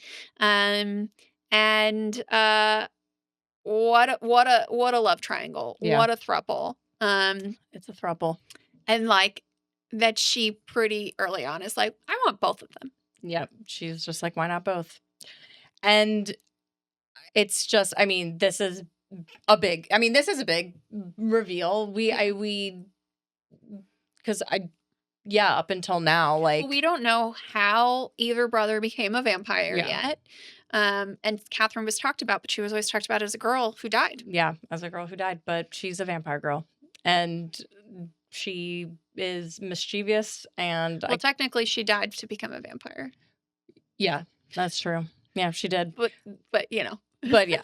What a love triangle. Yeah. What a throuple. It's a throuple. And that she pretty early on is I want both of them. Yep. She's just why not both? And it's just, I mean, this is a big reveal. Because up until now, like, We don't know how either brother became a vampire yet. And Katherine was talked about, but she was always talked about as a girl who died. Yeah, as a girl who died, but she's a vampire girl, and she is mischievous, and Well, technically, she died to become a vampire. yeah, that's true. Yeah, she did. But you know. But yeah.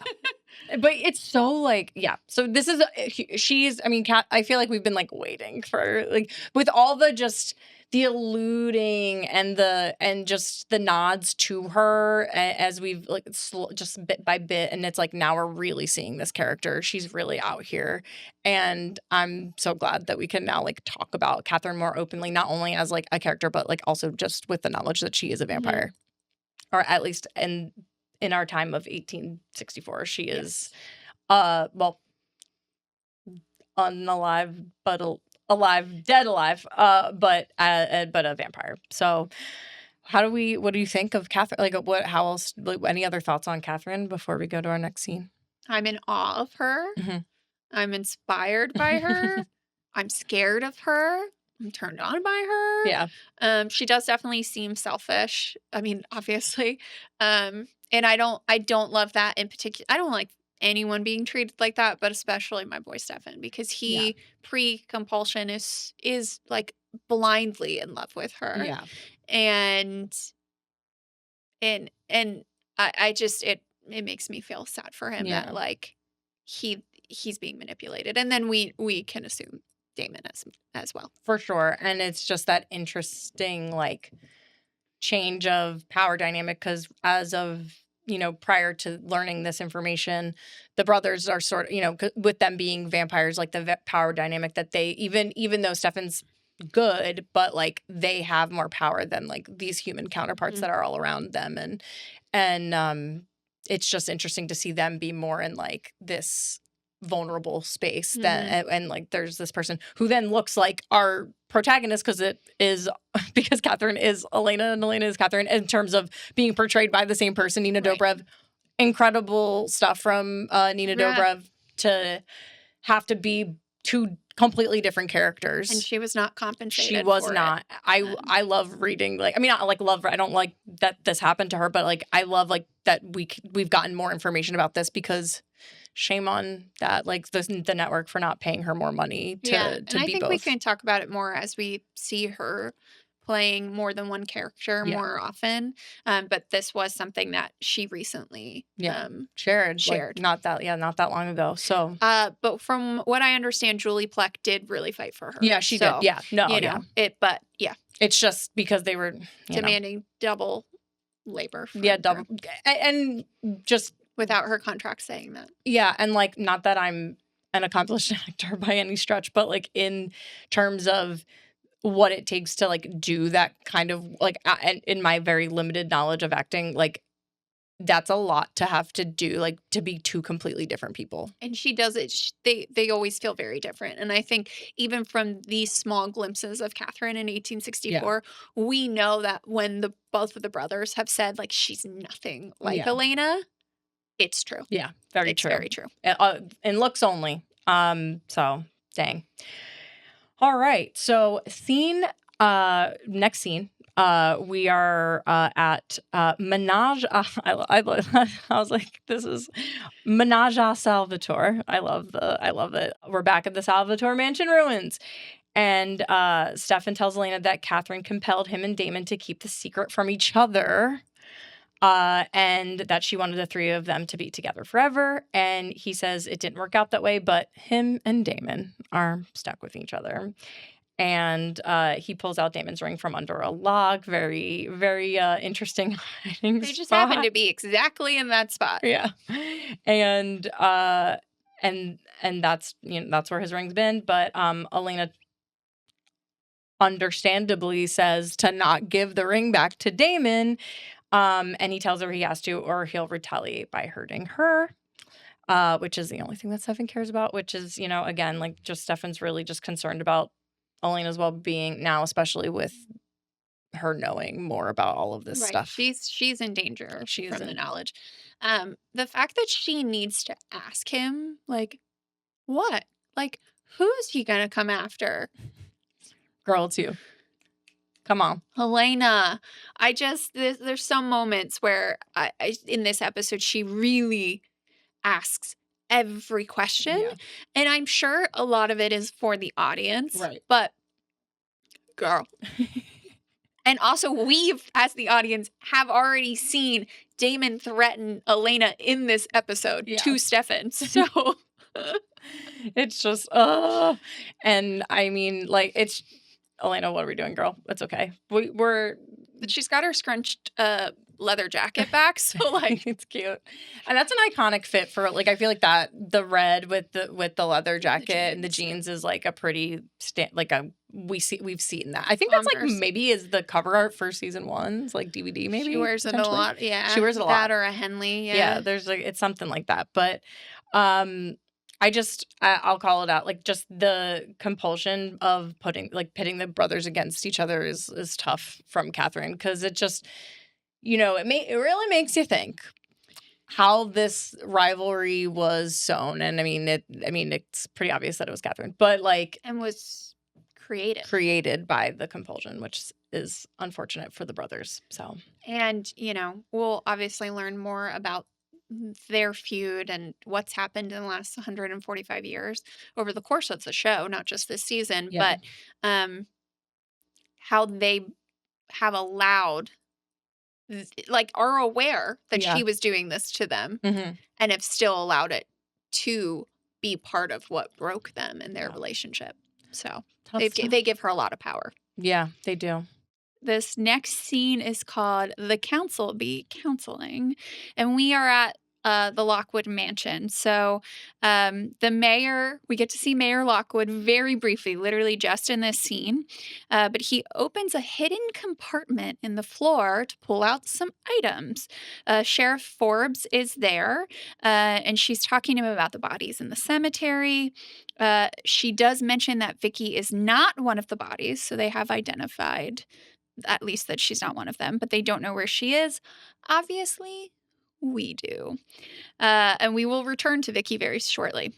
But it's so like, yeah. So this is, she's, I mean, Kat, I feel like we've been like waiting for like, with all the just the alluding and just the nods to her as we've like just bit by bit. And it's like, now we're really seeing this character. She's really out here. And I'm so glad that we can now like talk about Katherine more openly, not only as like a character, but like also just with the knowledge that she is a vampire. Or at least in our time of 1864, she is, well, unalive, but alive, dead alive, but a vampire. So, what do you think of Katherine? Like, how else? Like, any other thoughts on Katherine before we go to our next scene? I'm in awe of her. Mhm. I'm inspired by her. I'm scared of her. I'm turned on by her. Yeah. She does definitely seem selfish. I mean, obviously. And I don't love that in particular. I don't like anyone being treated like that, but especially my boy Stefan, because he pre-compulsion is like blindly in love with her. Yeah. And I just it makes me feel sad for him that like he's being manipulated. And then we can assume Damon as well. For sure. And it's just that interesting like change of power dynamic, because as of prior to learning this information, the brothers are sort of, with them being vampires, like the power dynamic that they, even though Stefan's good, but like they have more power than like these human counterparts that are all around them. And it's just interesting to see them be more in like this vulnerable space and like there's this person who then looks like our protagonist, because Katherine is Elena and Elena is Katherine in terms of being portrayed by the same person, Nina Dobrev. Incredible stuff from Nina Dobrev to have to be two completely different characters. And she was not compensated. She was not. I love reading, like, I mean, not like love, I don't like that this happened to her, but like I love like that we've gotten more information about this, because shame on that, like the network for not paying her more money to and I be think both. We can talk about it more as we see her playing more than one character more often. But this was something that she recently shared. Like, not that long ago. So but from what I understand, Julie Plec did really fight for her. Yeah, she did. Yeah. No, it's just because they were demanding double labor. Double, and just without her contract saying that. Yeah, and like, not that I'm an accomplished actor by any stretch, but like in terms of what it takes to like do that kind of like, and in my very limited knowledge of acting, like that's a lot to have to do, like to be two completely different people. And she does it. They always feel very different. And I think even from these small glimpses of Katherine in 1864, we know that when both of the brothers have said like she's nothing like Elena, it's true. Yeah, very true. Very true. In looks only. So dang. All right. So next scene. We are at Menage. I was like, this is Menage a Salvatore. I love it. We're back at the Salvatore Mansion ruins. And Stefan tells Elena that Katherine compelled him and Damon to keep the secret from each other. And that she wanted the three of them to be together forever. And he says it didn't work out that way, but him and Damon are stuck with each other. And he pulls out Damon's ring from under a log. Very, very interesting hiding They just happen to be exactly in that spot. Yeah. And that's that's where his ring's been. But Elena understandably says to not give the ring back to Damon. And he tells her he has to, or he'll retaliate by hurting her. Which is the only thing that Stefan cares about, which is, again, like just Stefan's really just concerned about Elena's well-being now, especially with her knowing more about all of this stuff. She's in danger from the knowledge. The fact that she needs to ask him, like, what? Like, who is he going to come after? Girl, it's you. Come on. Elena. There's some moments where in this episode, she really asks every question. Yeah. And I'm sure a lot of it is for the audience. Right. But, girl. And also, we, as the audience, have already seen Damon threaten Elena in this episode to Stefan. So it's just, and I mean, like, it's, Elena, what are we doing, girl? It's okay. We're she's got her scrunched leather jacket back, so like it's cute, and that's an iconic fit for, like, I feel like that the red with the leather jacket and the jeans is like a pretty we've seen that. I think that's like maybe is the cover art for season 1's like DVD maybe. She wears it a lot, yeah. She wears it a lot. That or a Henley, yeah. Yeah, there's like it's something like that, but I'll call it out. Like, just the compulsion of pitting the brothers against each other is tough from Katherine, because it just, it really makes you think how this rivalry was sown. And I mean, it's pretty obvious that it was Katherine, but and was created by the compulsion, which is unfortunate for the brothers. So, and we'll obviously learn more about their feud and what's happened in the last 145 years over the course of the show, not just this season, but how they have allowed, are aware that she was doing this to them, and have still allowed it to be part of what broke them in their relationship. So they give her a lot of power. Yeah, they do. This next scene is called The Council Be Counseling, and we are at the Lockwood mansion. So the mayor, we get to see Mayor Lockwood very briefly, literally just in this scene, but he opens a hidden compartment in the floor to pull out some items. Sheriff Forbes is there, and she's talking to him about the bodies in the cemetery. She does mention that Vicki is not one of the bodies, so they have identified at least that she's not one of them, but they don't know where she is. Obviously, we do. And we will return to Vicki very shortly.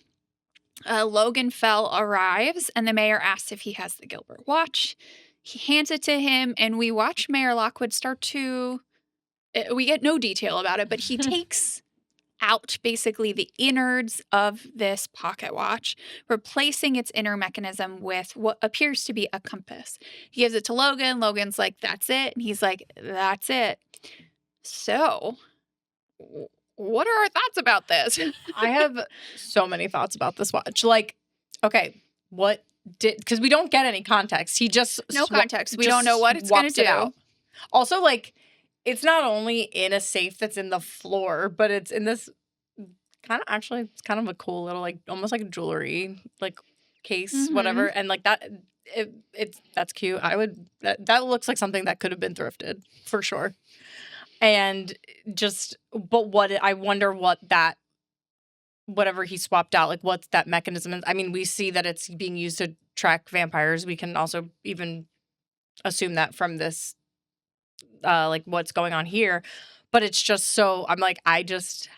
Logan Fell arrives, and the mayor asks if he has the Gilbert watch. He hands it to him, and we watch Mayor Lockwood start to... we get no detail about it, but he takes out basically the innards of this pocket watch, replacing its inner mechanism with what appears to be a compass. He gives it to Logan. Logan's like, that's it. And he's like, that's it. So, what are our thoughts about this? I have so many thoughts about this watch. Like, okay, because we don't get any context. He just... No context. We don't know what it's going to do. Also, like, it's not only in a safe that's in the floor, but it's in this it's kind of a cool little, like, almost like a jewelry, like, case, whatever. And, like, that's cute. That looks like something that could have been thrifted, for sure. And I wonder whatever he swapped out, like, what's that mechanism? I mean, we see that it's being used to track vampires. We can also even assume that from this, like, what's going on here. But it's just so, I'm like, how does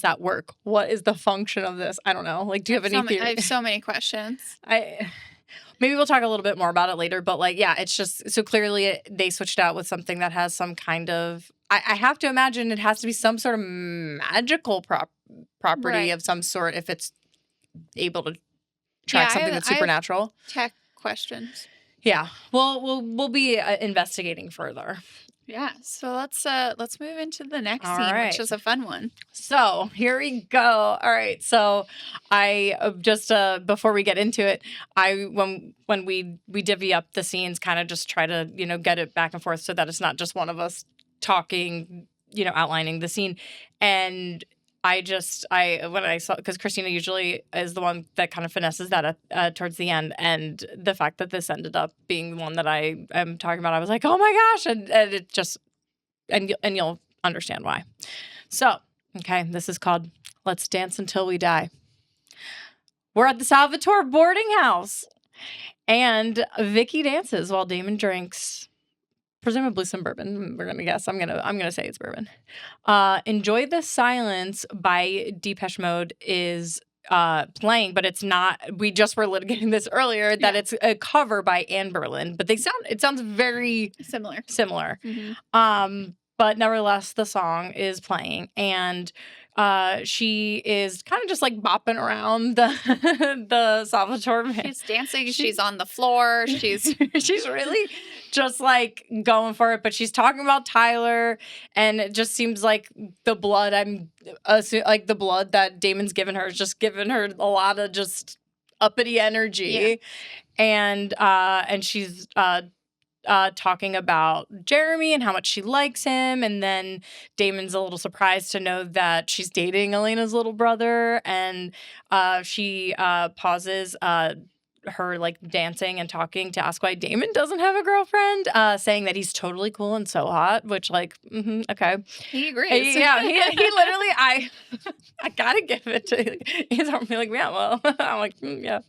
that work? What is the function of this? I don't know. Like, do you have any theory? I have so many questions. Maybe we'll talk a little bit more about it later. But, like, yeah, it's just, so clearly they switched out with something that has some kind of, I have to imagine it has to be some sort of magical property of some sort if it's able to track something that's supernatural. Tech questions. Yeah. Well, we'll be investigating further. Yeah, so let's move into the next scene, which is a fun one. So here we go. All right, so I just before we get into it, when we divvy up the scenes, kind of just try to get it back and forth so that it's not just one of us talking, outlining the scene. And when I saw, because Christina usually is the one that kind of finesses that towards the end, and the fact that this ended up being the one that I am talking about, I was like, oh my gosh, and it just, and you'll understand why. So, okay, this is called Let's Dance Until We Die. We're at the Salvatore boarding house, and Vicki dances while Damon drinks presumably some bourbon. We're gonna guess. I'm gonna say it's bourbon. Enjoy the Silence by Depeche Mode is playing, but it's not. We just were litigating this earlier that it's a cover by Anne Boleyn, but it sounds very Similar. But nevertheless, the song is playing, and she is kind of just like bopping around the Salvatore. She's dancing. She's on the floor. She's really just like going for it. But she's talking about Tyler, and it just seems like the blood. Like the blood that Damon's given her is just giving her a lot of just uppity energy, and she's talking about Jeremy and how much she likes him. And then Damon's a little surprised to know that she's dating Elena's little brother. And she pauses her like dancing and talking to ask why Damon doesn't have a girlfriend, saying that he's totally cool and so hot, which like, okay. He agrees. He literally, I gotta give it to he's like, yeah, well, I'm like, yeah.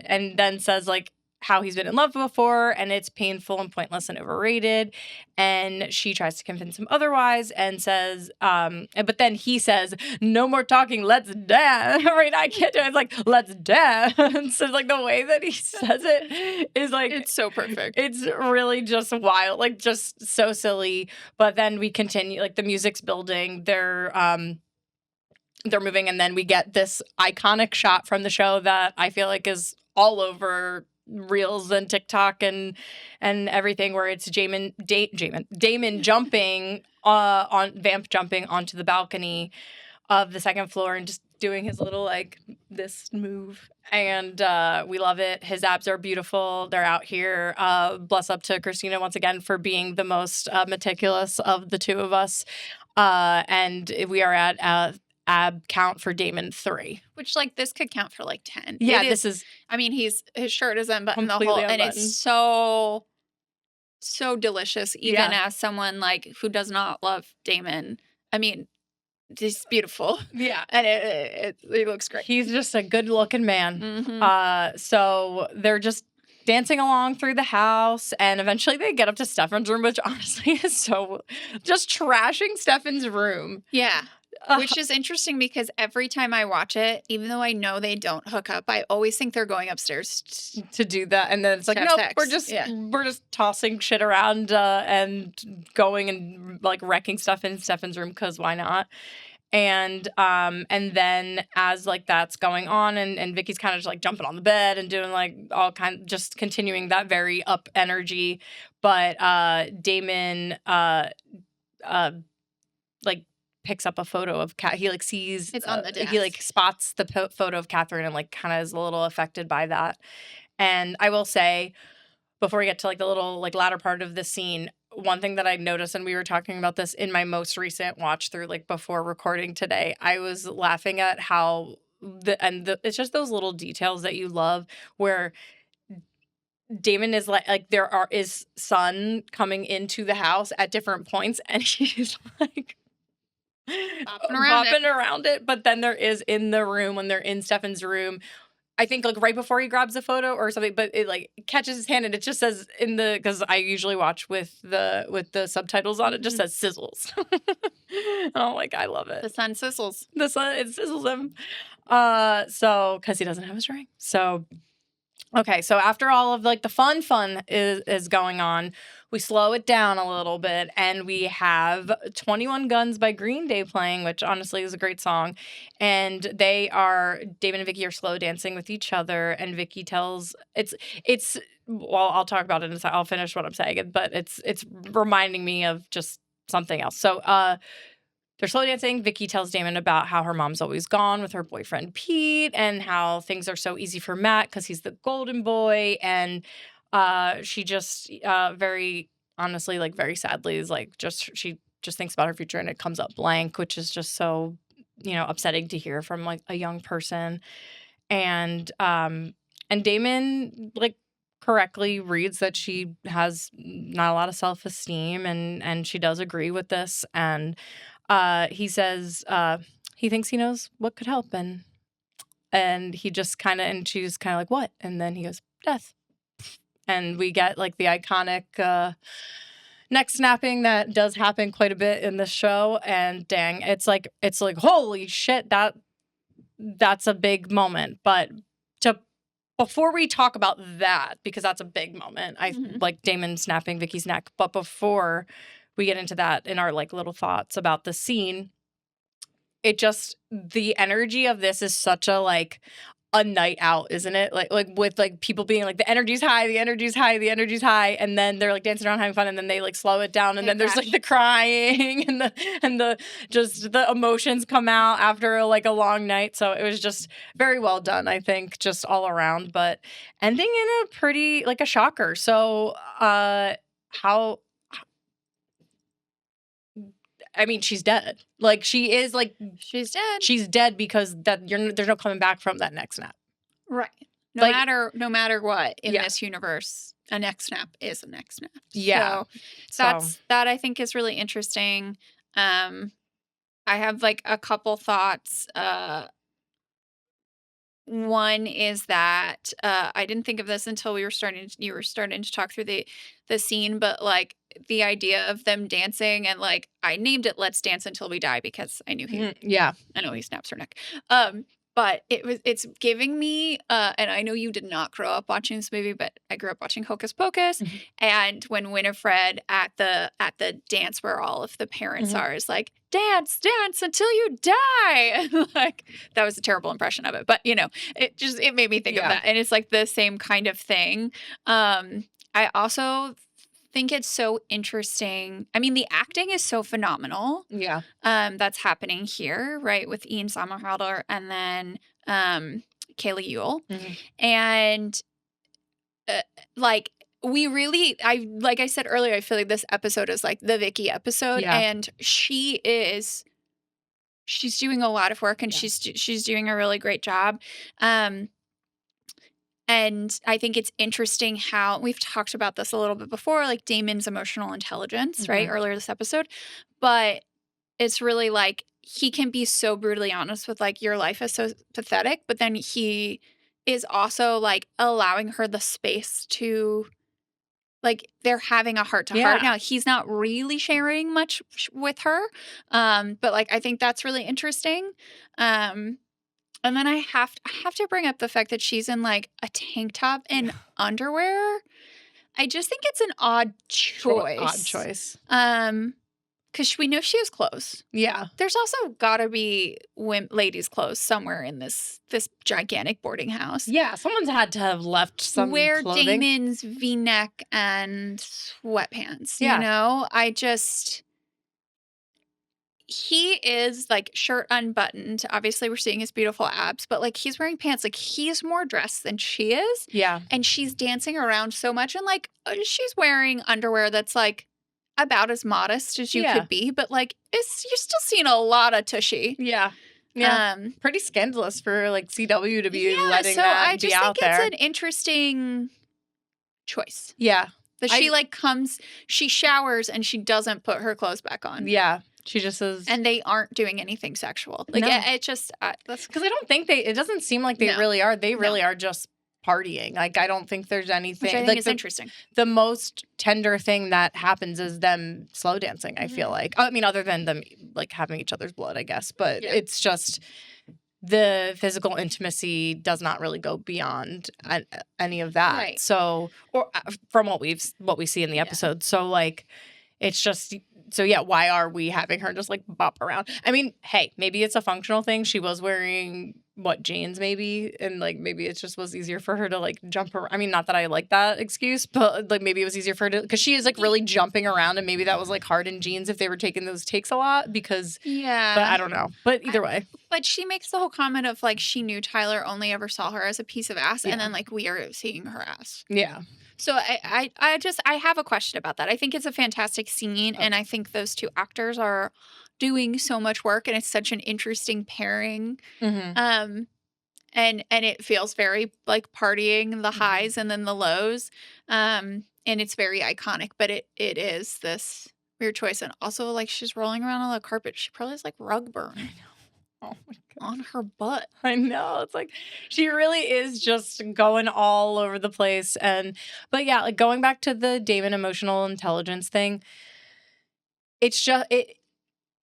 And then says like, how he's been in love before, and it's painful and pointless and overrated. And she tries to convince him otherwise and says, but then he says, no more talking, let's dance. Right? I can't do it. It's like, let's dance. So like the way that he says it is like, it's so perfect. It's really just wild, like just so silly. But then we continue, like the music's building, they're moving, and then we get this iconic shot from the show that I feel like is all over Reels and TikTok and everything, where it's Damon jumping Vamp jumping onto the balcony of the second floor and just doing his little like this move, and we love it. His abs are beautiful. They're out here. Bless up to Christina once again for being the most meticulous of the two of us, and we are at ab count for Damon 3. Which, like, this could count for, like, 10. Yeah, this is... I mean, his shirt is unbuttoned the whole... And it's so delicious, even as someone, like, who does not love Damon. I mean, he's beautiful. Yeah. And it looks great. He's just a good-looking man. Mm-hmm. So they're just dancing along through the house, and eventually they get up to Stefan's room, which honestly is so... Just trashing Stefan's room. Yeah. Which is interesting because every time I watch it, even though I know they don't hook up, I always think they're going upstairs to do that. And then it's like, no, we're just tossing shit around and going and like wrecking stuff in Stefan's room because why not? And then as like that's going on and Vicky's kind of just like jumping on the bed and doing like all kind, just continuing that very up energy. But Damon like picks up a photo of he like sees it's on the desk. He like spots the photo of Katherine and like kind of is a little affected by that. And I will say, before we get to like the little like latter part of the scene, one thing that I noticed, and we were talking about this in my most recent watch through like before recording today, I was laughing at how it's just those little details that you love where Damon is like there is sun coming into the house at different points and he's like bopping around it, but then there is in the room when they're in Stefan's room, I think like right before he grabs the photo or something, but it like catches his hand and it just says in the, because I usually watch with the subtitles on, it just says sizzles. And I'm like, I love it. The sun sizzles. The sun, it sizzles him. So because he doesn't have his ring. So okay, so after all of like the fun is going on, we slow it down a little bit and we have 21 Guns by Green Day playing, which honestly is a great song. And Damon and Vicki are slow dancing with each other, and Vicki tells well, I'll talk about it in a second. I'll finish what I'm saying, but it's reminding me of just something else. So they're slow dancing. Vicki tells Damon about how her mom's always gone with her boyfriend Pete and how things are so easy for Matt because he's the golden boy. And she just very honestly, like very sadly, is like she just thinks about her future and it comes up blank, which is just so, upsetting to hear from like a young person. And Damon like correctly reads that she has not a lot of self-esteem and she does agree with this. And he says he thinks he knows what could help, and he just kind of, and she's kind of like, what? And then he goes, death. And we get like the iconic neck snapping that does happen quite a bit in this show, and dang, it's like holy shit, that's a big moment. But before we talk about that, because that's a big moment, I like Damon snapping Vicki's neck. But before we get into that, in our like little thoughts about the scene, the energy of this is such a like a night out, isn't it? Like with like people being like the energy's high, the energy's high, the energy's high, and then they're like dancing around having fun, and then they like slow it down, and then there's like the crying and the just the emotions come out after like a long night. So it was just very well done, I think, just all around. But ending in a pretty like a shocker. So how I mean, she's dead. Like, she is, like... She's dead. She's dead because there's no coming back from that neck snap. Right. No matter what in this universe, a neck snap is a neck snap. Yeah. So that I think is really interesting. I have, like, a couple thoughts. One is that I didn't think of this until you were starting to talk through the scene, but like the idea of them dancing, and like I named it "Let's Dance Until We Die" because I knew I know he snaps her neck. But it's giving me and I know you did not grow up watching this movie, but I grew up watching Hocus Pocus, and when Winifred at the dance where all of the parents are is like, dance until you die. Like, that was a terrible impression of it, but you know, it made me think of that, and it's like the same kind of thing. I also think it's so interesting. I mean, the acting is so phenomenal. Yeah. That's happening here, right, with Ian Somerhalder and then Kaylee Ewell. And like like I said earlier, I feel like this episode is like the Vicki episode, and she's doing a lot of work, and she's doing a really great job. And I think it's interesting how we've talked about this a little bit before, like Damon's emotional intelligence, right? Earlier this episode. But it's really like he can be so brutally honest with like, your life is so pathetic, but then he is also like allowing her the space to, like, they're having a heart to heart. Now, he's not really sharing much with her. But like, I think that's really interesting. And then I have to bring up the fact that she's in like a tank top and underwear. I just think it's an odd choice. Because we know she has clothes. Yeah. There's also got to be ladies' clothes somewhere in this gigantic boarding house. Yeah, someone's had to have left some clothing. Damon's V-neck and sweatpants. You know, he is like shirt unbuttoned. Obviously, we're seeing his beautiful abs, but like he's wearing pants. Like, he's more dressed than she is. Yeah. And she's dancing around so much. And like, she's wearing underwear that's like about as modest as you could be. But like, you're still seeing a lot of tushy. Yeah. Yeah. Pretty scandalous for like CW to be letting that be out there. I just think it's an interesting choice. Yeah. That she showers and she doesn't put her clothes back on. Yeah. She just is. And they aren't doing anything sexual. Like, it just. That's because I don't think it doesn't seem like they really are. They really are just partying. Like, I don't think there's anything. Which I think is interesting. The most tender thing that happens is them slow dancing, I feel like. I mean, other than them, like, having each other's blood, I guess. But it's just. The physical intimacy does not really go beyond any of that. Right. So, or from what we see in the episode. So, like, it's just. So, yeah, why are we having her just, like, bop around? I mean, hey, maybe it's a functional thing. She was wearing, jeans maybe? And, like, maybe it just was easier for her to, like, jump around. I mean, not that I like that excuse, but, like, maybe it was easier for her to... Because she is, like, really jumping around, and maybe that was, like, hard in jeans if they were taking those takes a lot because... Yeah. But I don't know. But either way. But she makes the whole comment of, like, she knew Tyler only ever saw her as a piece of ass, and then, like, we are seeing her ass. Yeah. So I have a question about that. I think it's a fantastic scene, and I think those two actors are doing so much work, and it's such an interesting pairing. And it feels very like partying, the highs and then the lows. And it's very iconic, but it is this weird choice. And also, like, she's rolling around on the carpet. She probably has like rug burn. I know. Oh my on her butt. I know. It's like she really is just going all over the place. But yeah, like going back to the Damon emotional intelligence thing, it's just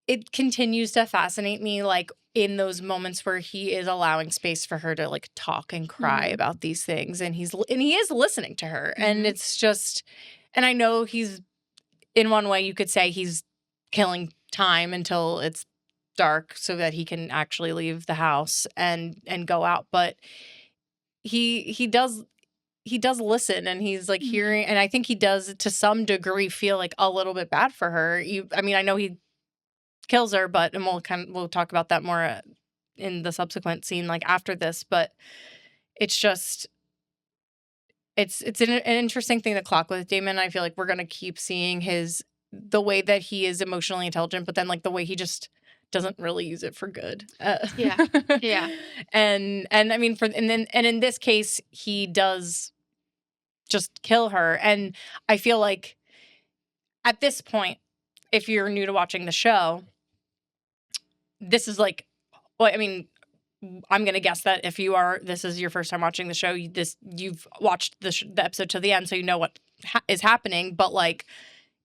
it continues to fascinate me, like in those moments where he is allowing space for her to like talk and cry about these things, and he is listening to her, and it's just, and I know he's, in one way you could say he's killing time until it's dark so that he can actually leave the house and go out, but he does listen, and he's like hearing, and I think he does to some degree feel like a little bit bad for her. I mean, I know he kills her, but, and we'll talk about that more in the subsequent scene, like after this, but it's just, it's an interesting thing to clock with Damon. I feel like we're gonna keep seeing the way that he is emotionally intelligent, but then like the way he just doesn't really use it for good. Yeah. And I mean, and in this case, he does just kill her. And I feel like at this point, if you're new to watching the show, this is like, well, I mean, I'm gonna guess that if this is your first time watching the show, you've watched the episode to the end, so you know what is happening. But like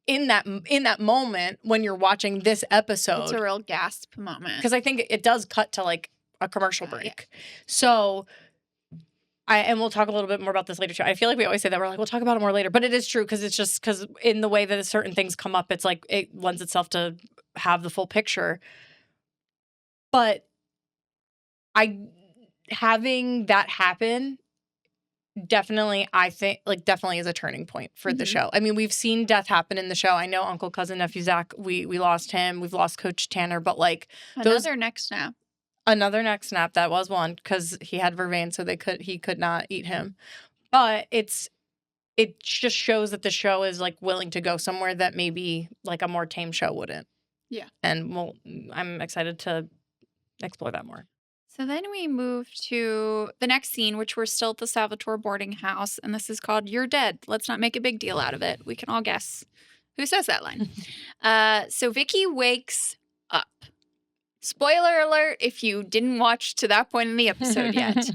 in that moment when you're watching this episode, it's a real gasp moment, because I think it does cut to like a commercial break. Yeah. So and we'll talk a little bit more about this later too. I feel like we always say that, we're like, we'll talk about it more later, but it is true, because it's just, because in the way that certain things come up, it's like it lends itself to have the full picture. But having that happen, definitely, I think, like, definitely is a turning point for the show. I mean, we've seen death happen in the show. I know Uncle, Cousin, Nephew, Zach, we lost him. We've lost Coach Tanner, but like another neck snap. Another neck snap, that was one, because he had vervain, so he could not eat him. But it just shows that the show is like willing to go somewhere that maybe like a more tame show wouldn't. Yeah. And I'm excited to explore that more. So then we move to the next scene, which we're still at the Salvatore boarding house, and this is called "You're Dead. Let's not make a big deal out of it." We can all guess who says that line. So Vicki wakes up. Spoiler alert if you didn't watch to that point in the episode yet.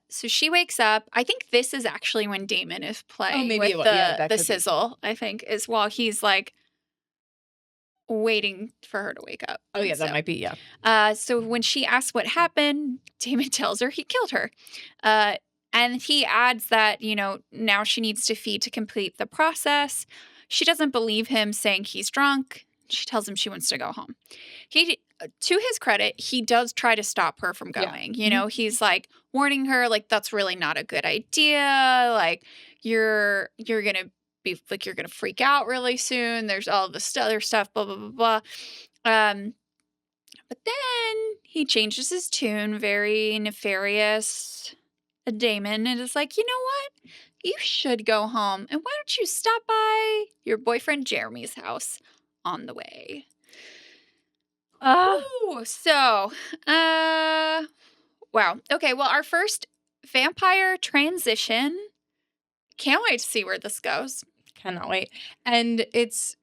So she wakes up. I think this is actually when Damon is playing with the sizzle, I think, is while he's like waiting for her to wake up. Oh, yeah, that might be, yeah. So when she asks what happened, Damon tells her he killed her. And he adds that, now she needs to feed to complete the process. She doesn't believe him, saying he's drunk. She tells him she wants to go home. To his credit, he does try to stop her from going. Yeah. He's like warning her, like, that's really not a good idea. Like, you're going to be like, you're going to freak out really soon. There's all this other stuff, blah, blah, blah, blah. But then he changes his tune, very nefarious Damon, and is like, you know what? You should go home. And why don't you stop by your boyfriend Jeremy's house on the way? Wow. Okay, well, our first vampire transition. Can't wait to see where this goes. Cannot wait. And it's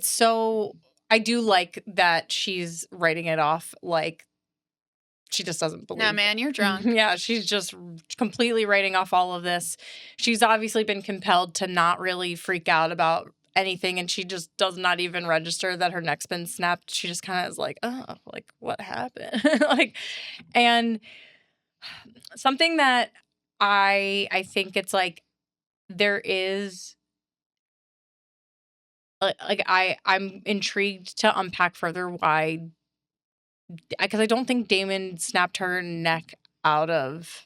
so, I do like that she's writing it off like she just doesn't believe. Nah, man, you're drunk. Yeah, she's just completely writing off all of this. She's obviously been compelled to not really freak out about anything, and she just does not even register that her neck's been snapped. She just kind of is like, oh, like, what happened? Like, and something that I think it's like, there is like I'm intrigued to unpack further why, because I don't think Damon snapped her neck out of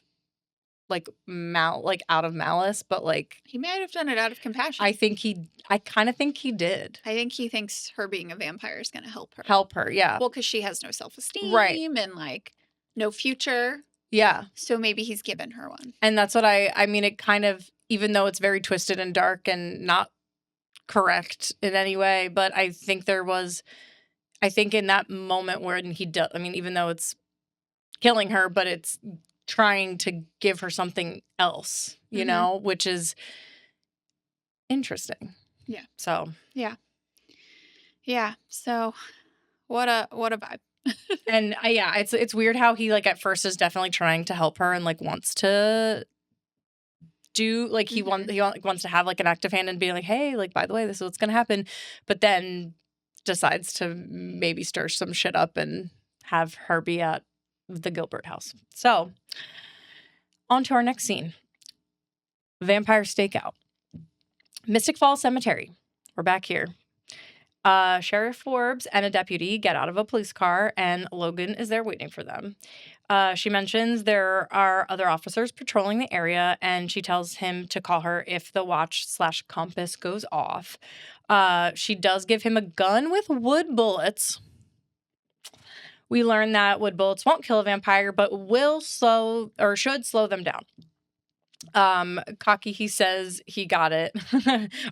out of malice, but like he might have done it out of compassion. I kind of think he did. I think he thinks her being a vampire is going to help her. Yeah. Well, because she has no self-esteem, right, and like no future. Yeah. So maybe he's given her one. And that's what I mean, it kind of, even though it's very twisted and dark and not correct in any way, but I think in that moment where he does, I mean, even though it's killing her, but it's trying to give her something else, you know, which is interesting. Yeah. So. Yeah. Yeah. So what a vibe. And yeah, it's weird how he like at first is definitely trying to help her and like wants to do like he wants to have like an active hand and be like, hey, like by the way, this is what's gonna happen, but then decides to maybe stir some shit up and have her be at the Gilbert house. So on to our next scene. Vampire stakeout. Mystic Falls Cemetery. We're back here. Sheriff Forbes and a deputy get out of a police car, and Logan is there waiting for them. She mentions there are other officers patrolling the area, and she tells him to call her if the watch/compass goes off. She does give him a gun with wood bullets. We learn that wood bullets won't kill a vampire, but will slow or should slow them down. Cocky, he says he got it.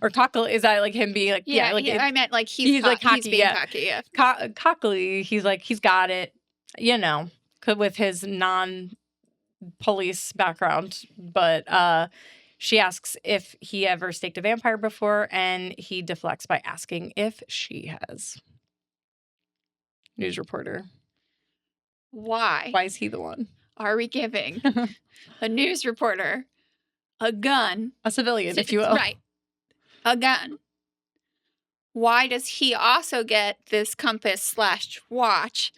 Or cockle, is that like him being like, yeah, like I meant like he's like cocky, he's being cocky, yeah. Cockily, he's like, he's got it, you know, with his non-police background. But she asks if he ever staked a vampire before, and he deflects by asking if she has. News reporter. Why? Why is he the one? Are we giving a news reporter a gun? A civilian, if you will. Right. A gun. Why does he also get this compass/watch?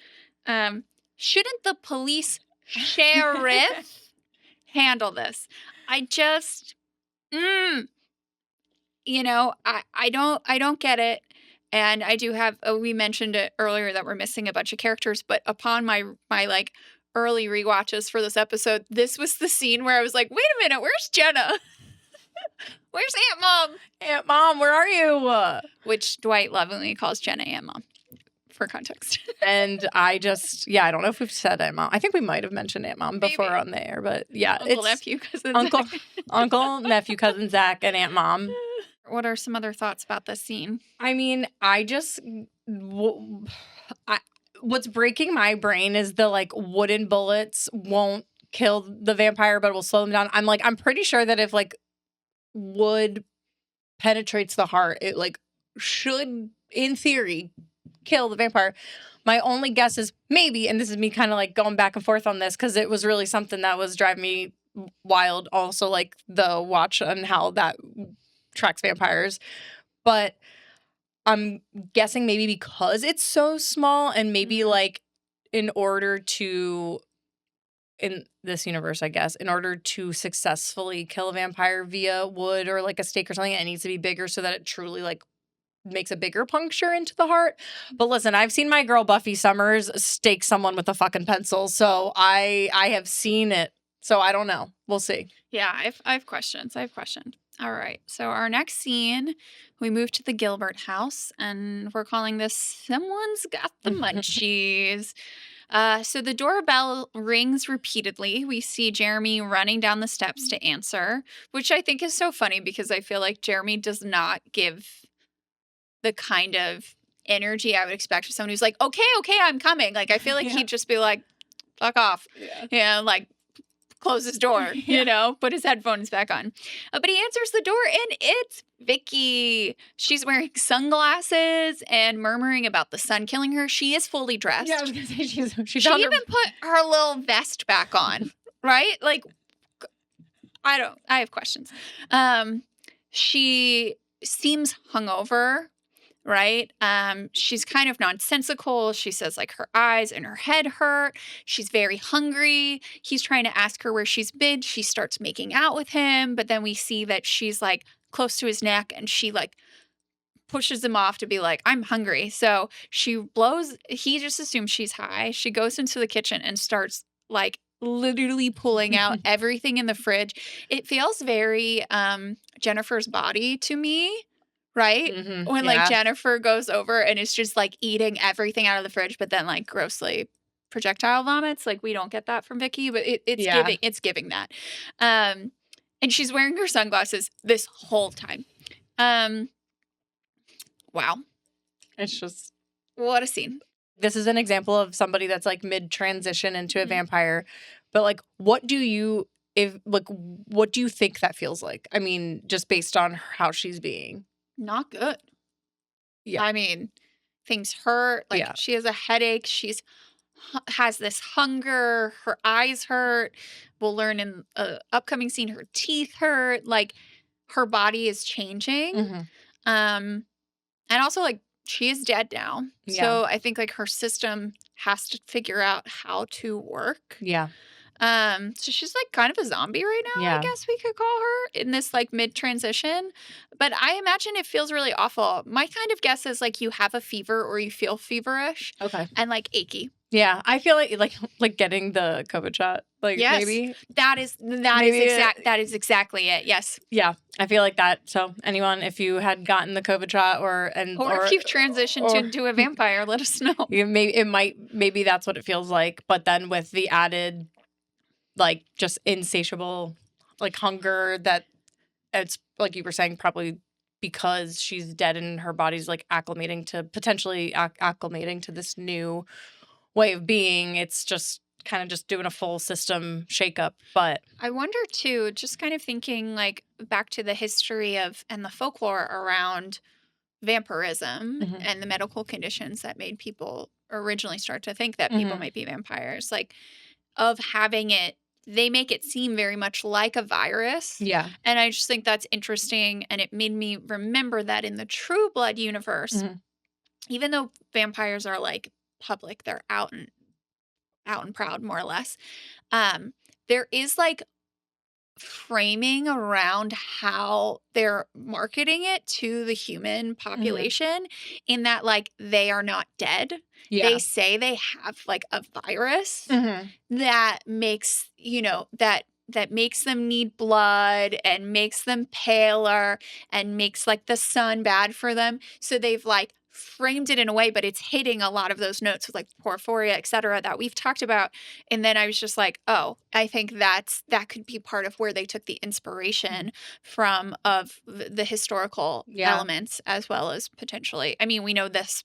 Shouldn't the police sheriff handle this? I just, you know, I don't get it. And I do have, we mentioned it earlier that we're missing a bunch of characters, but upon my like early rewatches for this episode, this was the scene where I was like, wait a minute, where's Jenna? Where's Aunt Mom? Aunt Mom, where are you? Which Dwight lovingly calls Jenna Aunt Mom, for context. And I just, I don't know if we've said Aunt Mom. I think we might have mentioned Aunt Mom before on the air, but yeah. Uncle, nephew, cousin Uncle, nephew, cousin Zach, and Aunt Mom. What are some other thoughts about this scene? I mean, what's breaking my brain is the like wooden bullets won't kill the vampire, but will slow them down. I'm pretty sure that if like wood penetrates the heart, it like should, in theory, kill the vampire. My only guess is maybe, and this is me kind of like going back and forth on this because it was really something that was driving me wild. Also, like the watch and how that tracks vampires, but I'm guessing maybe because it's so small and maybe like in order to, in this universe, I guess, in order to successfully kill a vampire via wood or like a stake or something, it needs to be bigger so that it truly like makes a bigger puncture into the heart. But listen, I've seen my girl Buffy Summers stake someone with a fucking pencil, so I have seen it. So I don't know. We'll see. Yeah, I have questions. All right. So our next scene, we move to the Gilbert house, and we're calling this Someone's Got the Munchies. So the doorbell rings repeatedly. We see Jeremy running down the steps to answer, which I think is so funny because I feel like Jeremy does not give the kind of energy I would expect from someone who's like, okay, I'm coming. Like, I feel like he'd just be like, fuck off. Yeah, like, close his door, you know, put his headphones back on. But he answers the door, and it's Vicki. She's wearing sunglasses and murmuring about the sun killing her. She is fully dressed. Yeah, I was gonna say she even put her little vest back on, right? Like, I have questions. She seems hungover, right? She's kind of nonsensical. She says like her eyes and her head hurt. She's very hungry. He's trying to ask her where she's been. She starts making out with him, but then we see that she's like close to his neck, and she like pushes him off to be like, I'm hungry. So he just assumes she's high. She goes into the kitchen and starts like literally pulling out everything in the fridge. It feels very Jennifer's Body to me. Right? Mm-hmm. When like Jennifer goes over and is just like eating everything out of the fridge, but then like grossly projectile vomits. Like we don't get that from Vicki, but it's giving that. And she's wearing her sunglasses this whole time. Wow. It's just, what a scene. This is an example of somebody that's like mid transition into a vampire, but like what do you think that feels like? I mean, just based on how she's being. Not good. Yeah. I mean, things hurt. Like she has a headache. She's has this hunger. Her eyes hurt. We'll learn in a upcoming scene her teeth hurt. Like, her body is changing. Mhm. Um, and also, like, she is dead now. Yeah. So I think, like, her system has to figure out how to work. Yeah. So she's, like, kind of a zombie right now, I Yeah. guess we could call her, in this, like, mid-transition. But I imagine it feels really awful. My kind of guess is, like, you have a fever or you feel feverish Okay. and, like, achy. Yeah. I feel like getting the COVID shot. Like, Yes. maybe. That is exactly it. Yes. Yeah. I feel like that. So anyone, if you had gotten the COVID shot Or if you've transitioned into a vampire, let us know. maybe that's what it feels like. But then with the added, like, just insatiable, like, hunger, that it's like you were saying, probably because she's dead and her body's, like, potentially acclimating to this new way of being. It's just kind of just doing a full system shakeup. But I wonder too, just kind of thinking, like, back to the history of and the folklore around vampirism Mhm. and the medical conditions that made people originally start to think that people might be vampires, like, of having it, they make it seem very much like a virus. yeah. And I just think that's interesting. And it made me remember that in the True Blood universe, Mhm. even though vampires are, like, public, they're out and proud, more or less. There is, like, framing around how they're marketing it to the human population, in that, like, they are not dead. Yeah. They say they have, like, a virus Mhm. that makes, that makes them need blood and makes them paler and makes, like, the sun bad for them. So they've, like, framed it in a way, but it's hitting a lot of those notes with, like, porphyria, et cetera, that we've talked about. And then I was just like, oh, I think that could be part of where they took the inspiration from, of the historical Yeah. elements, as well as potentially, I mean, we know this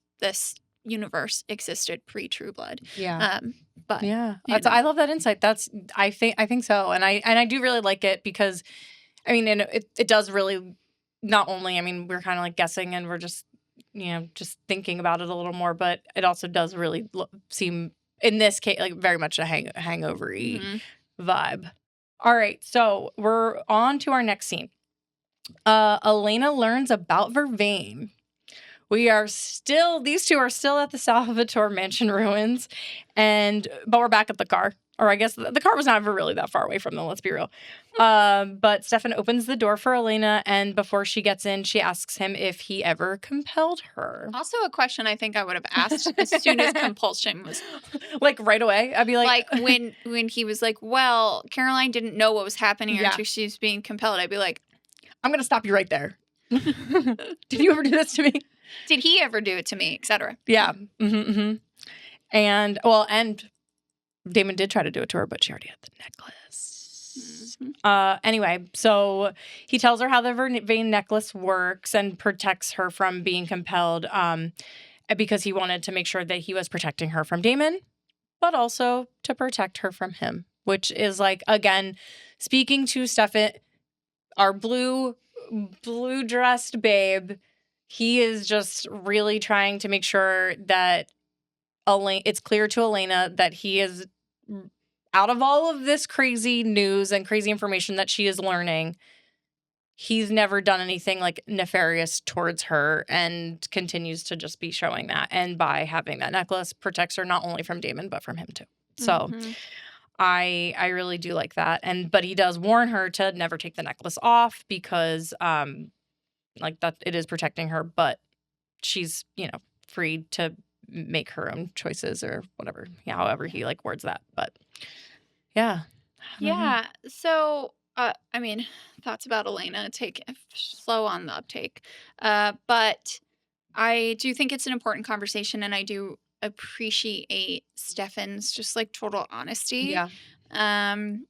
universe existed pre-True Blood. Yeah. But Yeah. you know. I love that insight. I think so. And I do really like it because, I mean, and it does really, not only, I mean, we're kind of like guessing and we're just, just thinking about it a little more, but it also does really seem, in this case, like, very much a hangover-y Mhm. vibe. All right. So we're on to our next scene. Elena learns about Vervain. These two are still at the Salvatore mansion ruins, but we're back at the car. Or I guess the car was never really that far away from them, let's be real. But Stefan opens the door for Elena, and before she gets in, she asks him if he ever compelled her. Also a question I think I would have asked as soon as compulsion was, Like, right away. I'd be like, when he was like, well, Caroline didn't know what was happening Yeah. until she was being compelled. I'd be like, I'm going to stop you right there. Did you ever do this to me? did he ever do it to me, etc. Yeah. And Damon did try to do it to her, but she already had the necklace. Anyway, so he tells her how the Vervain necklace works and protects her from being compelled, because he wanted to make sure that he was protecting her from Damon, but also to protect her from him, which is, like, again, speaking to Stefan, our blue dressed babe. He is just really trying to make sure that it's clear to Elena that he is, out of all of this crazy news and crazy information that she is learning, he's never done anything, like, nefarious towards her, and continues to just be showing that. And by having that necklace, protects her not only from Damon, but from him too. So I really do like that. But he does warn her to never take the necklace off because, like, that it is protecting her, but she's, free to make her own choices or whatever, however he, like, words that. But yeah. Yeah. So, I mean, thoughts about Elena, take slow on the uptake. But I do think it's an important conversation, and I do appreciate Stefan's just, like, total honesty. Yeah. And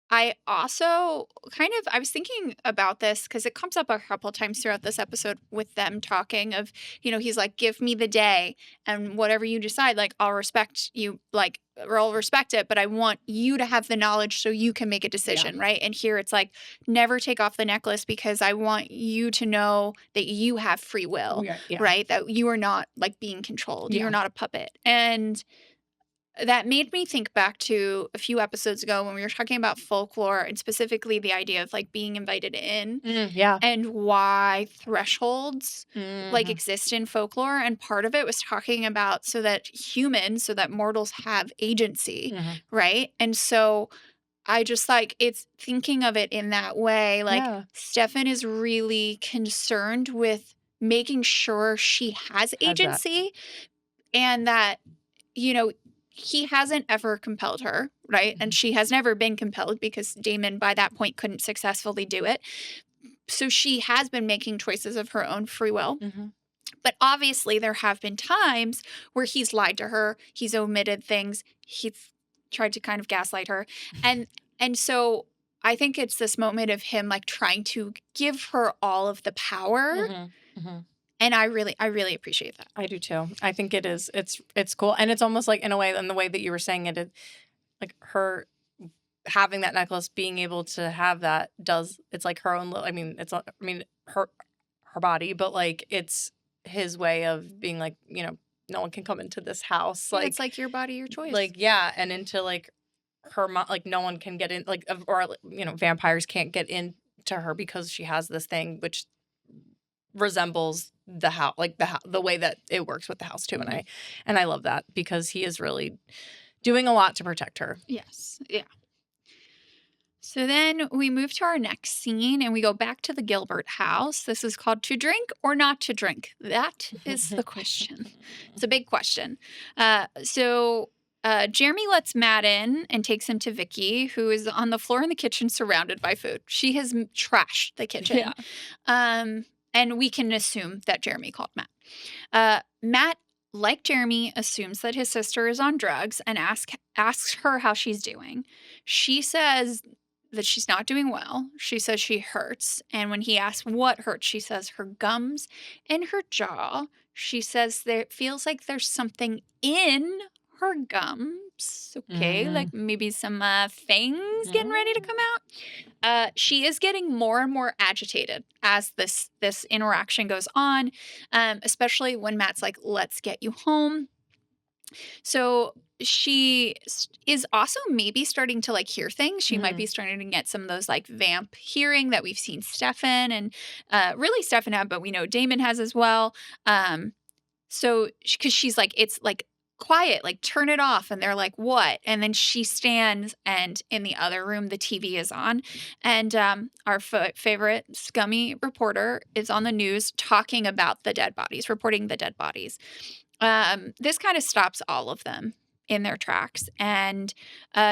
I also I was thinking about this because it comes up a couple times throughout this episode with them talking of, he's like, give me the day and whatever you decide, like, I'll respect you, like, or I'll respect it, but I want you to have the knowledge so you can make a decision, right? And here it's like, never take off the necklace because I want you to know that you have free will, right? That you are not like being controlled. You're not a puppet. And that made me think back to a few episodes ago when we were talking about folklore and specifically the idea of like being invited in and why thresholds like exist in folklore. And part of it was talking about so that mortals have agency, right? And so I just like it's thinking of it in that way. Like Stefan is really concerned with making sure she has agency and that, he hasn't ever compelled her, right? And she has never been compelled because Damon by that point couldn't successfully do it. So she has been making choices of her own free will. But obviously there have been times where he's lied to her, he's omitted things, he's tried to kind of gaslight her. And so I think it's this moment of him like trying to give her all of the power. And I really appreciate that. I do too. I think it is. It's cool. And it's almost like in a way, in the way that you were saying it, like her having that necklace, being able to have that it's like her own, her body, but like it's his way of being like, no one can come into this house. Like it's like your body, your choice. Like, and into like her, like no one can get in, like, or, vampires can't get into her because she has this thing, which resembles the house, like the way that it works with the house too. And I love that because he is really doing a lot to protect her. Yes. Yeah. So then we move to our next scene and we go back to the Gilbert house. This is called To Drink or Not to Drink? That is the question. It's a big question. So Jeremy lets Matt in and takes him to Vicki, who is on the floor in the kitchen surrounded by food. She has trashed the kitchen. And we can assume that Jeremy called Matt. Matt, like Jeremy, assumes that his sister is on drugs and asks her how she's doing. She says that she's not doing well. She says she hurts. And when he asks what hurts, she says her gums and her jaw. She says that it feels like there's something in her gums. Okay, like maybe some fangs getting ready to come out. She is getting more and more agitated as this interaction goes on, especially when Matt's like, let's get you home. So she is also maybe starting to like hear things. She might be starting to get some of those like vamp hearing that we've seen Stefan and really Stefan have, but we know Damon has as well. So because she's like, it's like quiet, like turn it off. And they're like, what? And then she stands and in the other room, the TV is on. And our favorite scummy reporter is on the news talking about the dead bodies, reporting the dead bodies. This kind of stops all of them in their tracks. And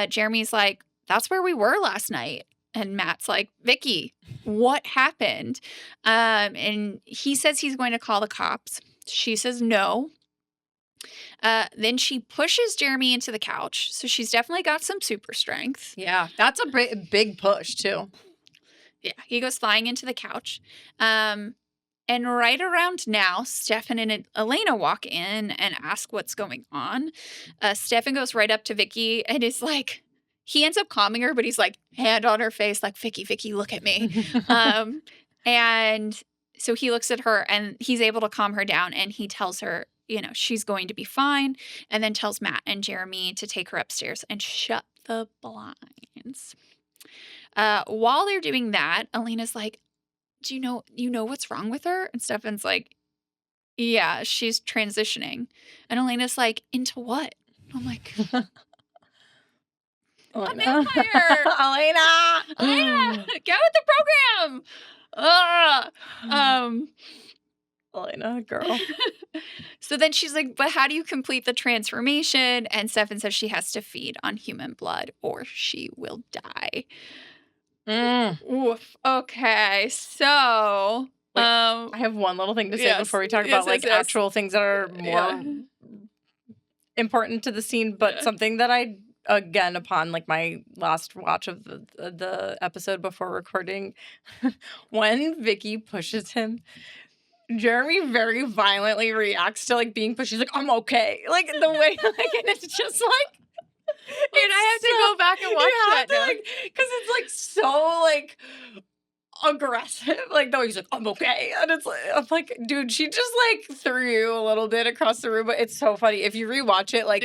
Jeremy's like, that's where we were last night. And Matt's like, Vicki, what happened? And he says he's going to call the cops. She says no. Then she pushes Jeremy into the couch. So she's definitely got some super strength. Yeah, that's a big push too. Yeah, he goes flying into the couch. And right around now, Stefan and Elena walk in and ask what's going on. Stefan goes right up to Vicki and is like, he ends up calming her, but he's like, hand on her face, like, Vicki, look at me. And so he looks at her and he's able to calm her down and he tells her, she's going to be fine, and then tells Matt and Jeremy to take her upstairs and shut the blinds. While they're doing that, Elena's like, do you know what's wrong with her? And Stefan's like, yeah, she's transitioning. And Elena's like, into what? I'm like, a vampire! Elena, get with the program! Elena, girl. So then she's like, but how do you complete the transformation? And Stefan says she has to feed on human blood or she will die. Oof. Okay, so I have one little thing to say before we talk about actual things that are more important to the scene, but something that I again upon like my last watch of the episode before recording, when Vicki pushes him, Jeremy very violently reacts to like being pushed. She's like, "I'm okay," like the way, like, and it's just like. And I have to go back and watch that now. Because it's like so like aggressive, like the way he's like, "I'm okay," and it's like, I'm like, dude, she just like threw you a little bit across the room, but it's so funny if you rewatch it, like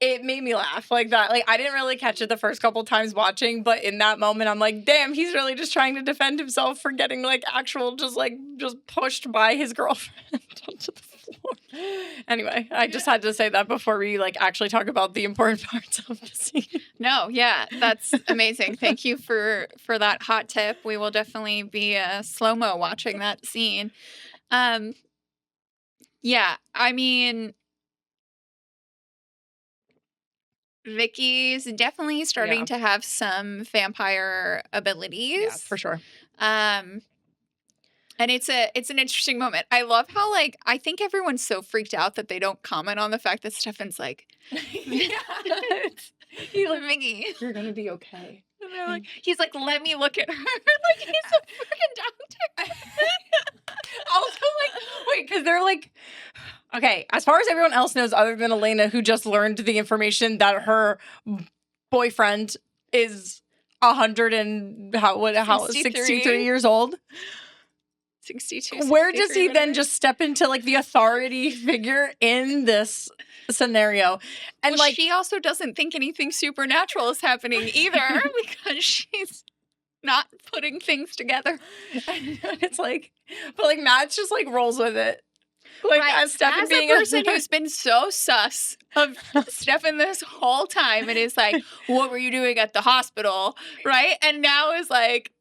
it made me laugh like that. Like I didn't really catch it the first couple times watching, but in that moment, I'm like, damn, he's really just trying to defend himself for getting like actual just pushed by his girlfriend onto the floor. Anyway, I just had to say that before we like actually talk about the important parts of the scene. No, yeah, that's amazing. Thank you for that hot tip. We will definitely be slow-mo watching that scene. Yeah, I mean, Vicky's definitely starting to have some vampire abilities. Yeah, for sure. And it's an interesting moment. I love how like I think everyone's so freaked out that they don't comment on the fact that Stefan's like, Vicki, You're gonna be okay. And they're like, he's like, let me look at her. Like he's a freaking doctor. Also, like, wait, because they're like, okay, as far as everyone else knows, other than Elena, who just learned the information that her boyfriend is 100 and 63 years old. 62. Where does he then just step into like the authority figure in this scenario? And like, she also doesn't think anything supernatural is happening either because she's not putting things together. It's like, but like Matt just like rolls with it. Like as Stefan as being a person who's been so sus of Stefan this whole time and is like, what were you doing at the hospital? Right? And now is like,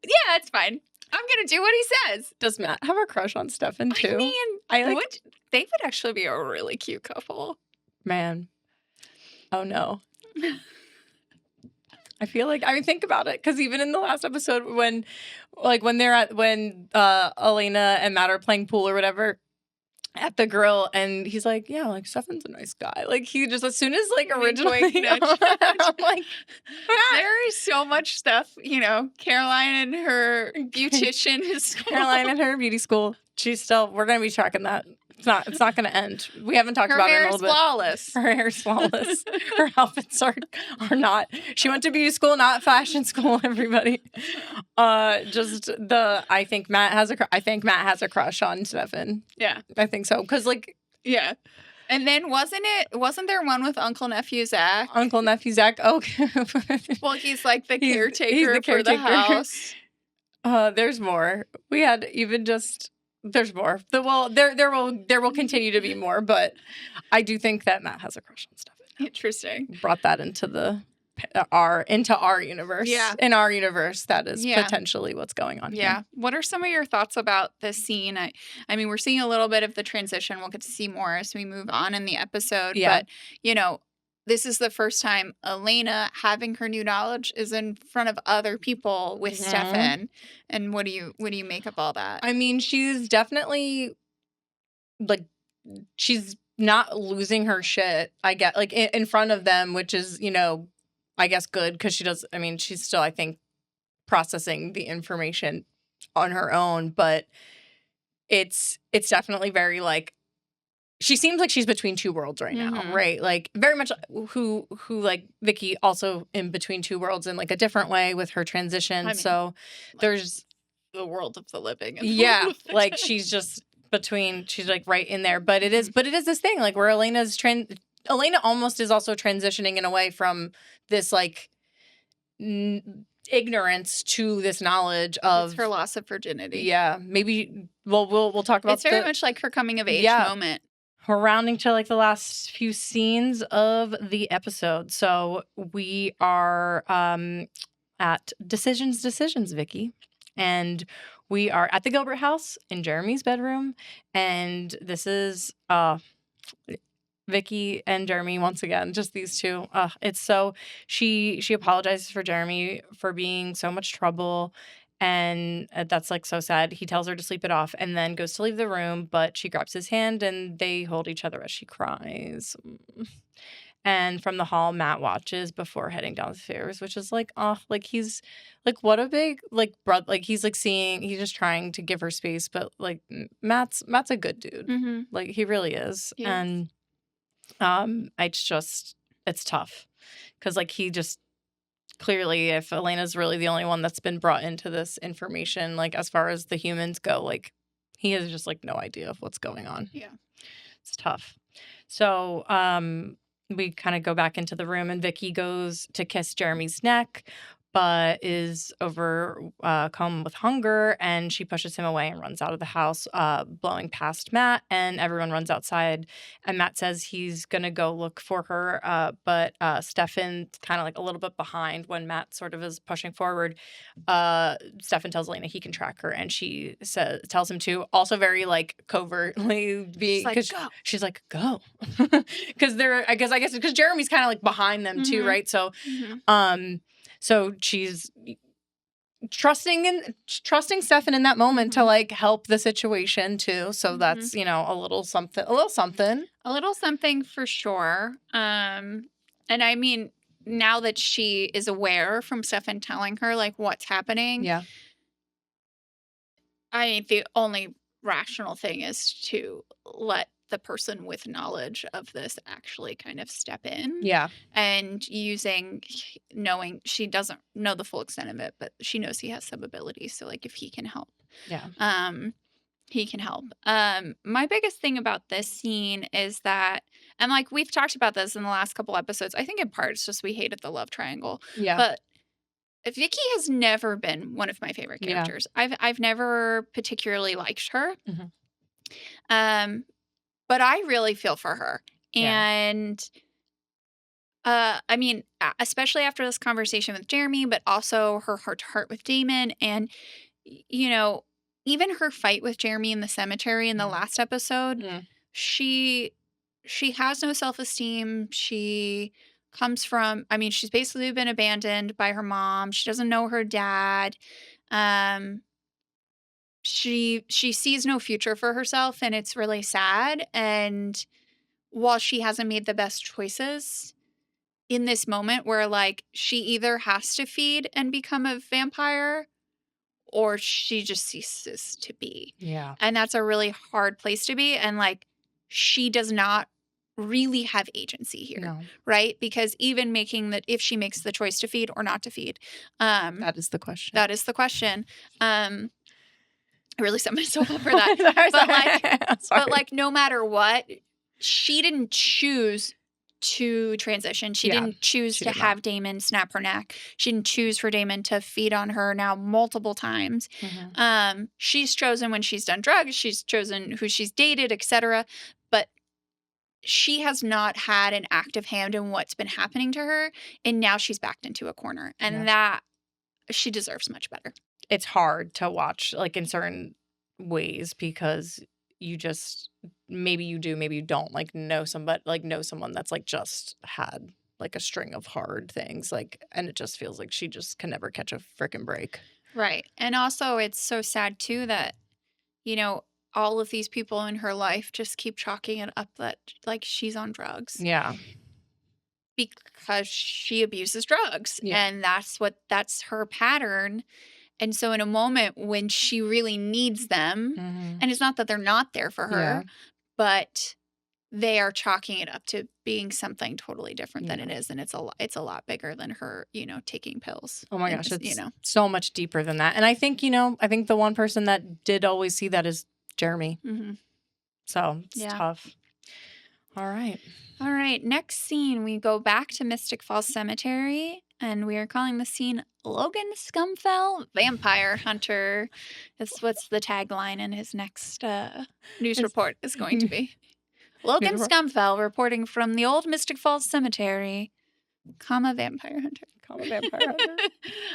yeah, it's fine. I'm going to do what he says. Does Matt have a crush on Stefan too? I mean, they would actually be a really cute couple. Man. Oh no. I feel like, I mean, think about it. Because even in the last episode when Elena and Matt are playing pool or whatever at the grill, and he's like, yeah, like Stefan's a nice guy. Like he just, as soon as like originally, I'm like, there is so much stuff, you know, Caroline and her beautician is Caroline and her beauty school. We're going to be tracking that. It's not going to end. We haven't talked about it in a little bit. Her hair is flawless. Her outfits are not. She went to beauty school, not fashion school, everybody. I think Matt has a crush on Stefan. Yeah. I think so. Cuz like, yeah. And then wasn't there one with Uncle Nephew Zach? Uncle Nephew Zach. Okay. Well, he's like the caretaker for the house. There's more. We had even just There's more. There will continue to be more, but I do think that Matt has a crush on Stefan. Interesting. Brought that into our universe. Yeah. In our universe, that is potentially what's going on here. What are some of your thoughts about this scene? I mean, we're seeing a little bit of the transition. We'll get to see more as we move on in the episode. Yeah. But, you know, this is the first time Elena, having her new knowledge, is in front of other people with Stefan. And what do you make of all that? I mean, she's definitely like, she's not losing her shit. I get like in front of them, which is, you know, I guess good because she's still, I think, processing the information on her own. But it's definitely very like, she seems like she's between two worlds right now, right? Like very much who like Vicki, also in between two worlds in like a different way with her transition. I mean, so like, there's the world of the living. And like she's just she's like right in there. But it is this thing like where Elena almost is also transitioning in a way from this like ignorance to this knowledge of her loss of virginity. Yeah, maybe. Well, we'll talk about. It's very much like her coming of age moment. We're rounding to like the last few scenes of the episode. So we are at Decisions, Vicki. And we are at the Gilbert house in Jeremy's bedroom. And this is Vicki and Jeremy once again, just these two. It's so she apologizes for Jeremy for being so much trouble. And that's like so sad. He tells her to sleep it off and then goes to leave the room, but she grabs his hand and they hold each other as she cries. And from the hall, Matt watches before heading down the stairs, which is like, oh, like he's like, what a big like brother. Like he's like he's just trying to give her space, but like Matt's a good dude. Mm-hmm. Like he really is. Yes. And it's tough because like he just clearly, if Elena's really the only one that's been brought into this information, like as far as the humans go, like he has just like no idea of what's going on. Yeah. It's tough. So we kind of go back into the room, and Vicki goes to kiss Jeremy's neck, but is overcome with hunger, and she pushes him away and runs out of the house, blowing past Matt, and everyone runs outside. And Matt says he's going to go look for her, but Stefan's kind of like a little bit behind when Matt sort of is pushing forward. Stefan tells Elena he can track her, and she tells him to, also very like covertly being, because she's like, go. Because I guess because Jeremy's kind of like behind them too, right? So, so she's trusting Stefan in that moment to like help the situation too. So that's, you know, a little something for sure. And I mean, now that she is aware from Stefan telling her like what's happening, I mean, the only rational thing is to let the person with knowledge of this actually kind of step in. Yeah. And knowing she doesn't know the full extent of it, but she knows he has some abilities. So like if he can help. Yeah. He can help. My biggest thing about this scene is that, and like we've talked about this in the last couple episodes, I think in part it's just we hated the love triangle. Yeah. But Vicki has never been one of my favorite characters. Yeah. I've never particularly liked her. But I really feel for her. And I mean, especially after this conversation with Jeremy, but also her heart-to-heart with Damon. And, you know, even her fight with Jeremy in the cemetery in the last episode, she has no self-esteem. She comes from, I mean, she's basically been abandoned by her mom. She doesn't know her dad. She sees no future for herself, and it's really sad. And while she hasn't made the best choices in this moment where like she either has to feed and become a vampire or she just ceases to be. Yeah. And that's a really hard place to be. And like she does not really have agency here, right? Because even if she makes the choice to feed or not to feed, that is the question. I really set myself up for that. but like no matter what, she didn't choose to transition. She didn't choose to have Damon snap her neck. She didn't choose for Damon to feed on her now multiple times. She's chosen when she's done drugs. She's chosen who she's dated, etc. But she has not had an active hand in what's been happening to her. And now she's backed into a corner. And that she deserves much better. It's hard to watch like in certain ways because you just maybe you do, maybe you don't like know someone that's like just had like a string of hard things like, and it just feels like she just can never catch a freaking break. Right. And also it's so sad too that, you know, all of these people in her life just keep chalking it up that like she's on drugs. Yeah. Because she abuses drugs. Yeah. And that's her pattern. And so in a moment when she really needs them, and it's not that they're not there for her, but they are chalking it up to being something totally different than it is. And it's a lot bigger than her, you know, taking pills. Oh my gosh. It's so much deeper than that. And I think, the one person that did always see that is Jeremy. So it's tough. All right. Next scene, we go back to Mystic Falls Cemetery. And we are calling the scene Logan Scumfell, Vampire Hunter. That's what's the tagline in his next news report is going to be. Logan Scumfell reporting from the old Mystic Falls Cemetery, Vampire Hunter.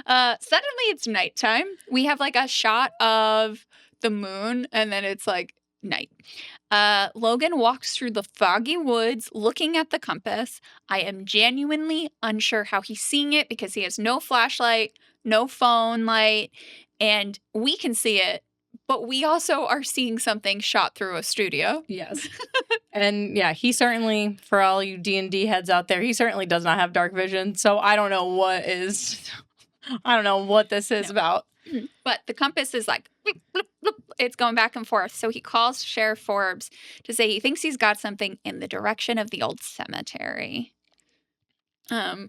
Suddenly it's nighttime. We have like a shot of the moon and then it's like night. Logan walks through the foggy woods looking at the compass. I am genuinely unsure how he's seeing it because he has no flashlight, no phone light, and we can see it, But we also are seeing something shot through a studio. Yes. And yeah, he certainly, for all you D&D heads out there, he certainly does not have dark vision. So I don't know what this is about. But the compass is like, bloop, bloop, bloop. It's going back and forth. So he calls Sheriff Forbes to say he thinks he's got something in the direction of the old cemetery. I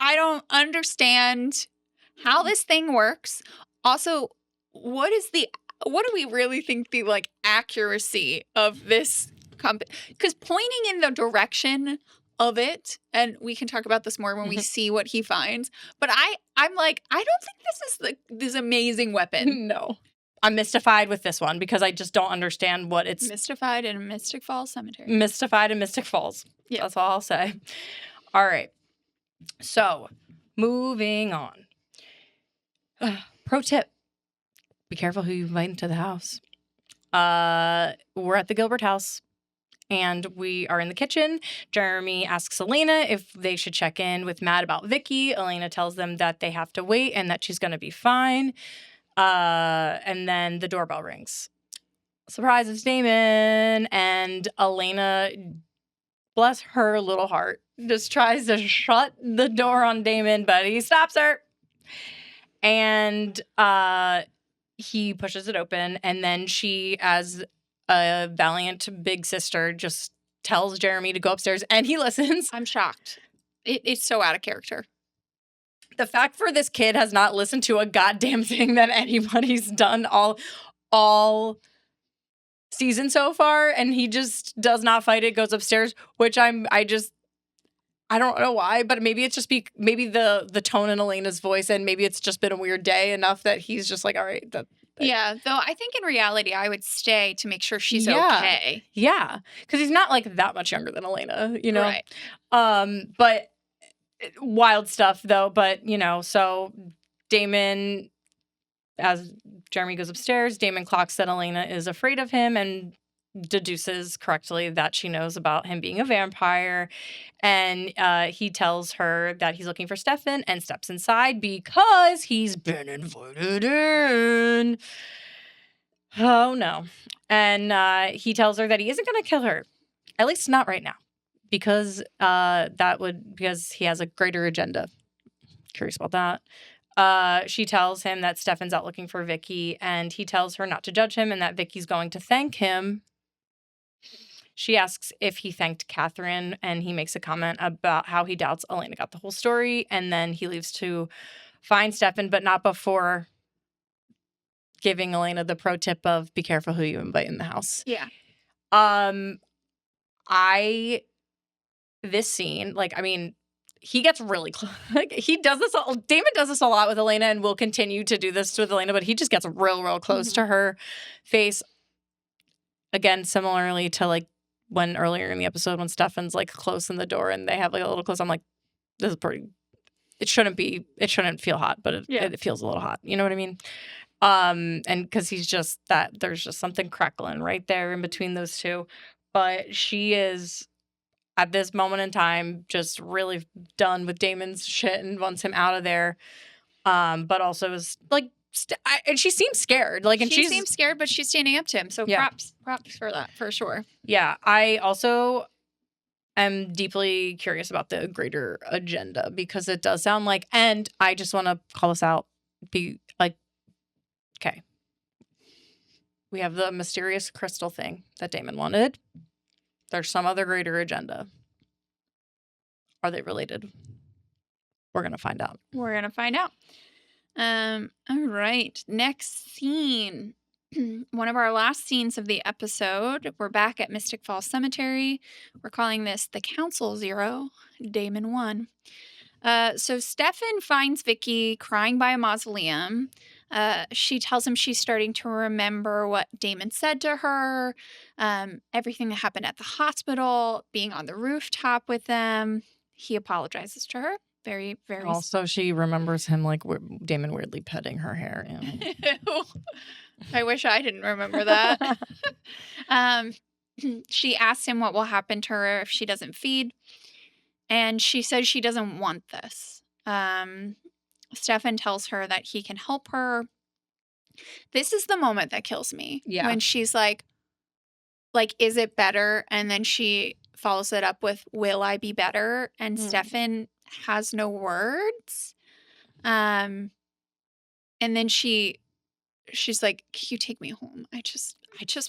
don't understand how this thing works. Also, what do we really think the like accuracy of this compass? Because pointing in the direction of it, and we can talk about this more when we see what he finds. But I'm like, I don't think this is this amazing weapon. No. I'm mystified with this one because I just don't understand what it's... Mystified in Mystic Falls Cemetery. Mystified in Mystic Falls. Yeah. That's all I'll say. All right. So, moving on. Pro tip. Be careful who you invite into the house. We're at the Gilbert house. And we are in the kitchen. Jeremy asks Elena if they should check in with Matt about Vicki. Elena tells them that they have to wait and that she's going to be fine. And then the doorbell rings. Surprise, it's Damon. And Elena, bless her little heart, just tries to shut the door on Damon, but he stops her. And he pushes it open. And then she, as a valiant big sister, just tells Jeremy to go upstairs, and he listens. I'm shocked. It's so out of character. The fact for this kid has not listened to a goddamn thing that anybody's done all season so far, and he just does not fight it, goes upstairs, which I don't know why, but maybe it's just maybe the tone in Elena's voice, and maybe it's just been a weird day enough that he's just like, all right, yeah, though I think in reality, I would stay to make sure she's okay. Yeah, because he's not like that much younger than Elena, you know? Right. But wild stuff, though. But, so Damon, as Jeremy goes upstairs, Damon clocks that Elena is afraid of him and deduces correctly that she knows about him being a vampire. And he tells her that he's looking for Stefan and steps inside because he's been invited in. Oh, no. And he tells her that he isn't going to kill her, at least not right now, because because he has a greater agenda. Curious about that. She tells him that Stefan's out looking for Vicki, and he tells her not to judge him and that Vicki's going to thank him. She asks if he thanked Katherine, and he makes a comment about how he doubts Elena got the whole story, and then he leaves to find Stefan, but not before giving Elena the pro tip of be careful who you invite in the house. Yeah. This scene, he gets really close. He does this. Damon does this a lot with Elena, and will continue to do this with Elena. But he just gets real close to her face. Again, similarly to when earlier in the episode when Stefan's close in the door and they have a little close. I'm like, this is pretty. It shouldn't feel hot, but it feels a little hot. You know what I mean? And because he's just that. There's just something crackling right there in between those two. But she is, at this moment in time, just really done with Damon's shit and wants him out of there. But also is and she seems scared. She seems scared, but she's standing up to him. So props for that, for sure. Yeah, I also am deeply curious about the greater agenda, because it does sound like, and I just want to call this out, okay. We have the mysterious crystal thing that Damon wanted. There's some other greater agenda. Are they related? We're going to find out. All right. Next scene. One of our last scenes of the episode. We're back at Mystic Falls Cemetery. We're calling this the Council 0, Damon 1. So Stefan finds Vicki crying by a mausoleum. She tells him she's starting to remember what Damon said to her, everything that happened at the hospital, being on the rooftop with them. He apologizes to her. Very, very. Also, she remembers him Damon weirdly petting her hair. I wish I didn't remember that. She asks him what will happen to her if she doesn't feed. And she says she doesn't want this. Stefan tells her that he can help her. This is the moment that kills me. Yeah. When she's like, is it better? And then she follows it up with, will I be better? And Stefan has no words. And then she's like, can you take me home? I just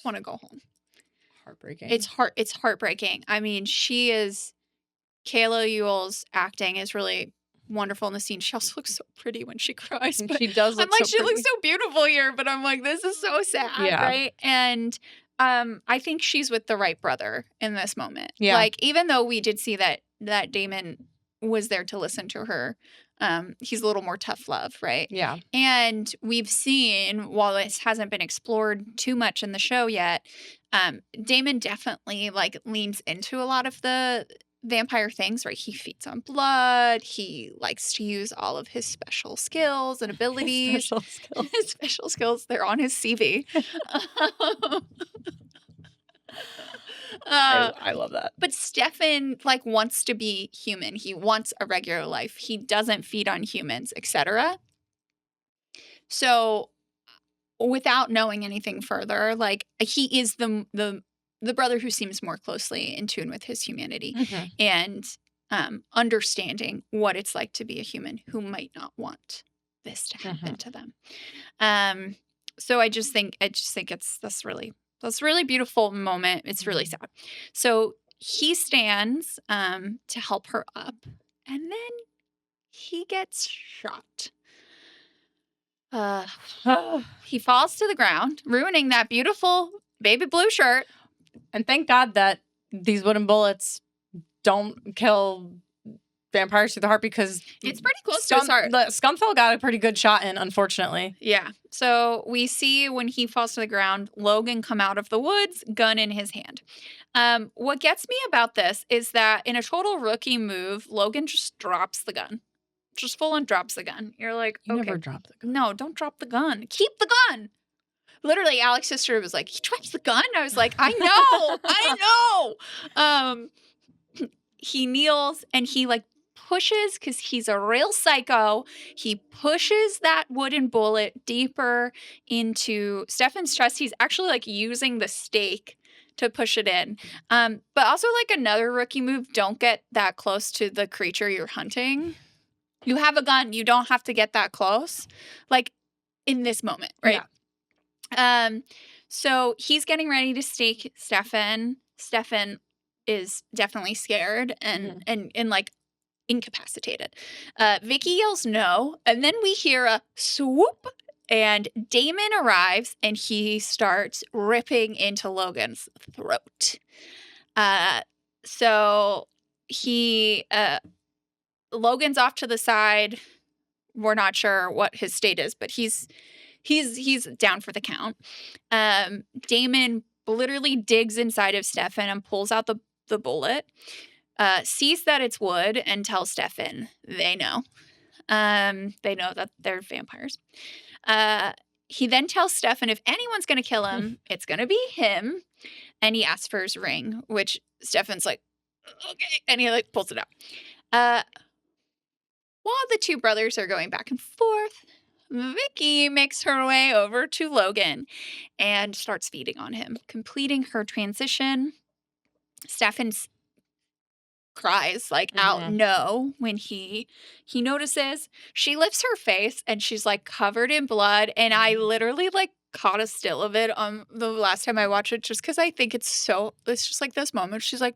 want to go home. Heartbreaking. It's heartbreaking. I mean, Kayla Ewell's acting is really wonderful in the scene. She also looks so pretty when she cries. But She does look I'm like, so she pretty. looks so beautiful here, but I'm like, this is so sad, Yeah. right? And I think she's with the right brother in this moment. Yeah. Like, even though we did see that Damon was there to listen to her, he's a little more tough love, right? Yeah. And we've seen, while this hasn't been explored too much in the show yet, Damon definitely like leans into a lot of the vampire things, right? He feeds on blood. He likes to use all of his special skills and abilities. His special skills. They're on his CV. I love that. But Stefan like wants to be human. He wants a regular life. He doesn't feed on humans, etc. So without knowing anything further, like he is the brother who seems more closely in tune with his humanity and understanding what it's like to be a human who might not want this to happen to them. So I just think it's this really beautiful moment. It's really sad. So he stands to help her up, and then he gets shot. He falls to the ground, ruining that beautiful baby blue shirt. And thank God that these wooden bullets don't kill vampires through the heart, because it's pretty close to his heart. Scumfell got a pretty good shot in, unfortunately. Yeah. So we see when he falls to the ground, Logan come out of the woods, gun in his hand. What gets me about this is that in a total rookie move, Logan just drops the gun. Just full on drops the gun. You're like, okay. Never drop the gun. No, don't drop the gun. Keep the gun. Literally, Alex's sister was like, he drops the gun? I was like, I know. I know. He kneels and he like pushes, because he's a real psycho. He pushes that wooden bullet deeper into Stefan's chest. He's actually like using the stake to push it in. But also like another rookie move, don't get that close to the creature you're hunting. You have a gun. You don't have to get that close. Like in this moment, right? Yeah. So he's getting ready to stake Stefan. Stefan is definitely scared and like incapacitated. Vicki yells no, and then we hear a swoop, and Damon arrives and he starts ripping into Logan's throat. So he Logan's off to the side. We're not sure what his state is, but he's down for the count. Damon literally digs inside of Stefan and pulls out the bullet, sees that it's wood, and tells Stefan they know. They know that they're vampires. He then tells Stefan if anyone's going to kill him, it's going to be him. And he asks for his ring, which Stefan's like, okay. And he like pulls it out. While the two brothers are going back and forth, Vicki makes her way over to Logan and starts feeding on him, completing her transition. Stefan cries like out no when he notices. She lifts her face and she's like covered in blood, and I literally like caught a still of it on the last time I watched it, just because I think it's just like this moment. She's like,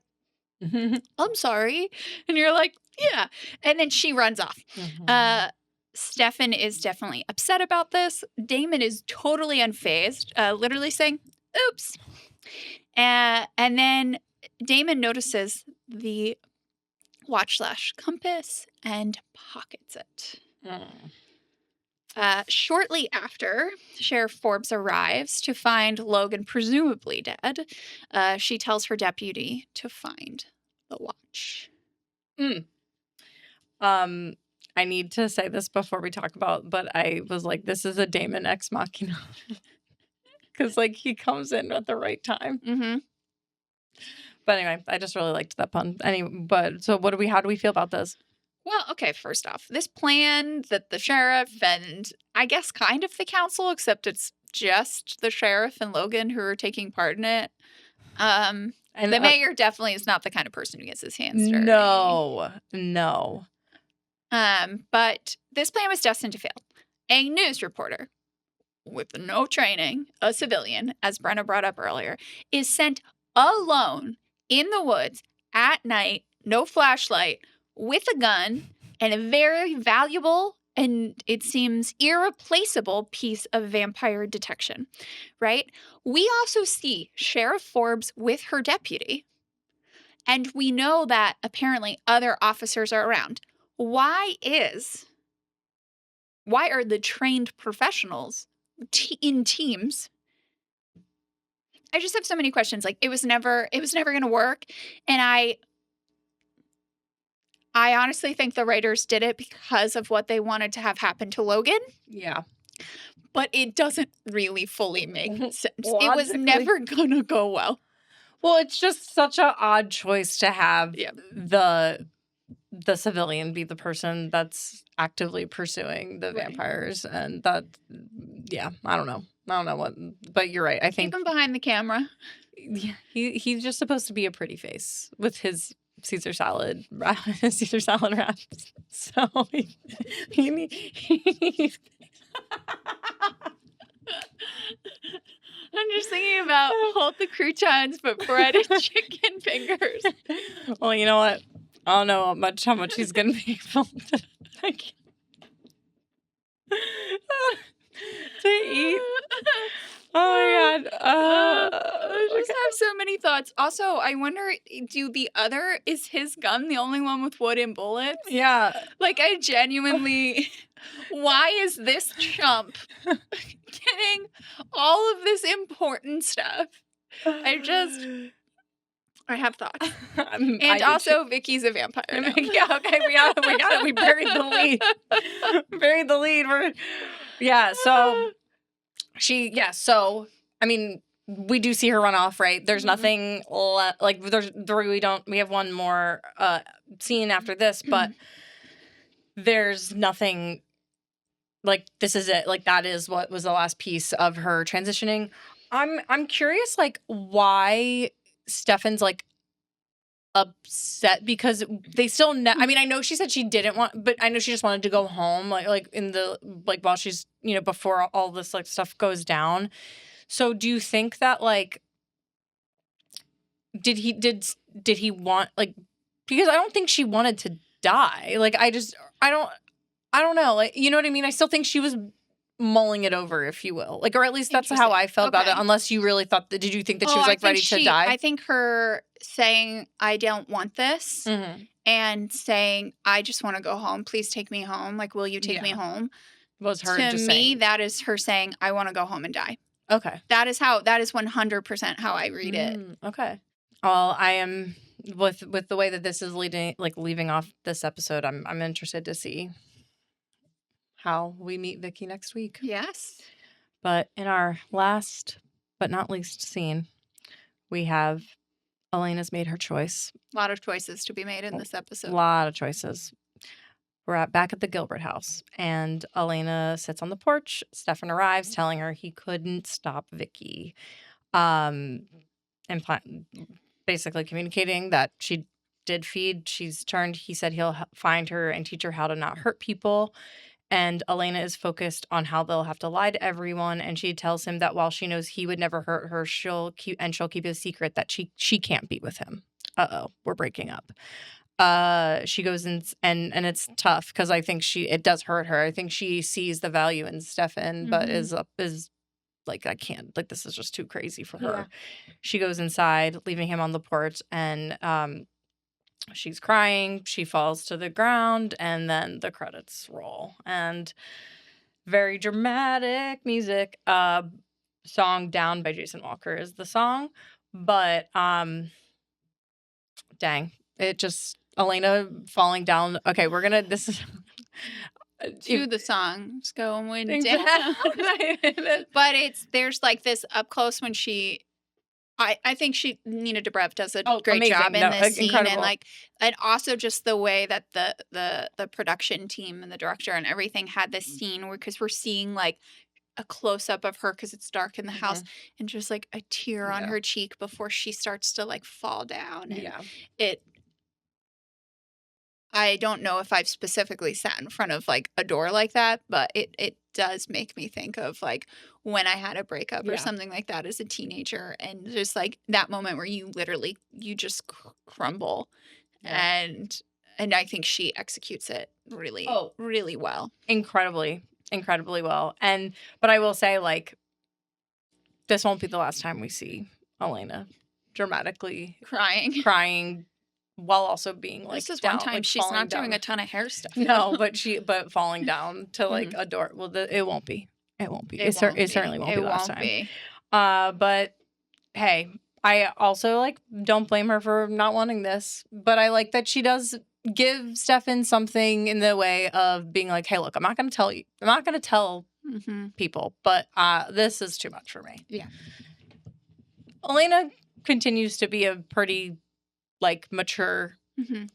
I'm sorry. And you're like, yeah. And then she runs off. Stefan is definitely upset about this. Damon is totally unfazed, literally saying, oops. And then Damon notices the watch/compass and pockets it. Shortly after, Sheriff Forbes arrives to find Logan presumably dead. She tells her deputy to find the watch. I need to say this before we talk about, but I was like, this is a Damon ex machina. Because, like, he comes in at the right time. But anyway, I just really liked that pun. So how do we feel about this? Well, okay, first off, this plan that the sheriff and I guess kind of the council, except it's just the sheriff and Logan who are taking part in it. And The mayor definitely is not the kind of person who gets his hands dirty. No. But this plan was destined to fail. A news reporter with no training, a civilian, as Brenna brought up earlier, is sent alone in the woods at night, no flashlight, with a gun and a very valuable and it seems irreplaceable piece of vampire detection, right? We also see Sheriff Forbes with her deputy, and we know that apparently other officers are around. Why are the trained professionals in teams? I just have so many questions. Like it was never going to work, and I honestly think the writers did it because of what they wanted to have happen to Logan. Yeah. But it doesn't really fully make sense. It was never going to go well. Well, it's just such an odd choice to have the civilian be the person that's actively pursuing the vampires. And that, I don't know what, but you're right. I think keep him behind the camera. Yeah, he's just supposed to be a pretty face with his Caesar salad wraps. So he's I'm just thinking about hold the croutons, but breaded chicken fingers. Well, you know what? I don't know how much he's gonna be able to eat. Oh my god! I just have so many thoughts. Also, I wonder, is his gun the only one with wooden bullets? Yeah. Like, I genuinely, why is this chump getting all of this important stuff? I have thoughts. And also, Vicky's a vampire. Yeah, okay, we got it. We buried the lead. So I mean, we do see her run off, right? There's nothing we have one more scene after this, but there's nothing like this is it. Like that is what was the last piece of her transitioning. I'm curious, like why Stefan's like upset because they still I mean, I know she said she didn't want, but I know she just wanted to go home like in the while she's before all this like stuff goes down. So do you think that like did he want like, because I don't think she wanted to die. Like I don't know, like you know what I mean? I still think she was mulling it over, if you will. Like, or at least that's how I felt about it, unless you really thought that, did you think that she was like ready to die? I think her saying, I don't want this, and saying, I just want to go home. Please take me home. Like, will you take me home? Was her to just me, saying. that is her saying, I want to go home and die. Okay. That is 100% how I read it. Okay. Well, I am with the way that this is leaving off this episode, I'm interested to see how we meet Vicki next week. Yes. But in our last but not least scene, we have Elena's made her choice. A lot of choices to be made in this episode. A lot of choices. We're back at the Gilbert house, and Elena sits on the porch. Stefan arrives, telling her he couldn't stop Vicki, and basically communicating that she did feed. She's turned. He said he'll find her and teach her how to not hurt people. And Elena is focused on how they'll have to lie to everyone. And she tells him that while she knows he would never hurt her, she'll keep a secret that she can't be with him. We're breaking up. She goes in and it's tough because I think it does hurt her. I think she sees the value in Stefan, but is like, I can't, like, this is just too crazy for her. Yeah. She goes inside, leaving him on the porch, and she's crying. She falls to the ground, and then the credits roll. And very dramatic music. Song Down by Jason Walker is the song. But dang. It just, Elena falling down. Okay, this is to the song's going down. But there's like this up close when she I think Nina Dobrev does a Oh, great amazing. job in No, this scene, incredible. and also just the way that the production team and the director and everything had this scene because we're seeing like a close up of her because it's dark in the house and just like a tear on her cheek before she starts to like fall down. And I don't know if I've specifically sat in front of like a door like that, but it does make me think of like when I had a breakup or something like that as a teenager, and just like that moment where you just crumble, and I think she executes it really really well, incredibly well. But I will say, like, this won't be the last time we see Elena dramatically crying while also being like this is down, one time like, she's not down. doing a ton of hair stuff. No, but falling down to like a door. Well, it won't be. It certainly won't be the last time. But hey, I also like don't blame her for not wanting this, but I like that she does give Stefan something in the way of being like, hey, look, I'm not going to tell you. I'm not going to tell people, but this is too much for me. Yeah. Elena continues to be a pretty like mature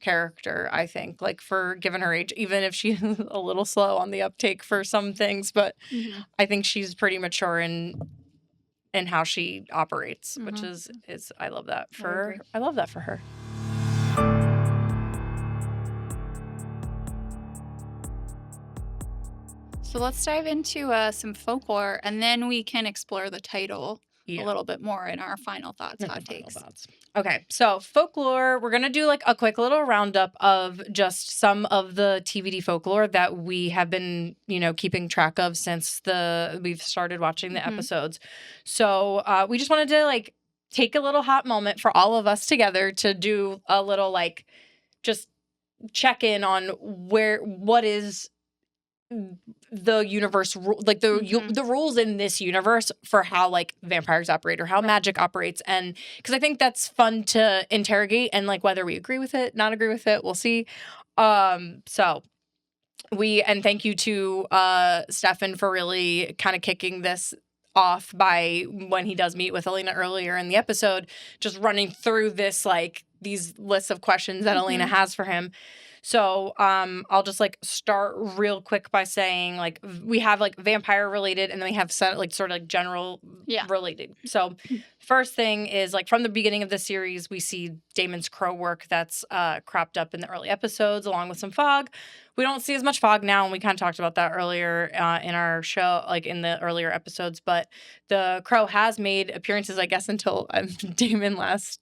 character, I think, like for given her age, even if she's a little slow on the uptake for some things, but I think she's pretty mature in how she operates, which is I love that for her. So let's dive into some folklore, and then we can explore the title a little bit more in our final thoughts, hot takes. Okay, so folklore, we're going to do like a quick little roundup of just some of the TVD folklore that we have been, keeping track of since we've started watching the episodes. So we just wanted to like take a little hot moment for all of us together to do a little like just check in on what is the universe, like the rules in this universe for how like vampires operate or how magic operates, and because I think that's fun to interrogate, and like whether we agree with it, not agree with it, we'll see. So and thank you to Stefan for really kind of kicking this off by when he does meet with Elena earlier in the episode, just running through this like these lists of questions that Elena has for him. So I'll just like start real quick by saying like we have like vampire related, and then we have like sort of like general related. So first thing is like from the beginning of the series, we see Damon's crow work that's cropped up in the early episodes along with some fog. We don't see as much fog now, and we kind of talked about that earlier in our show, like in the earlier episodes. But the crow has made appearances, I guess, until Damon last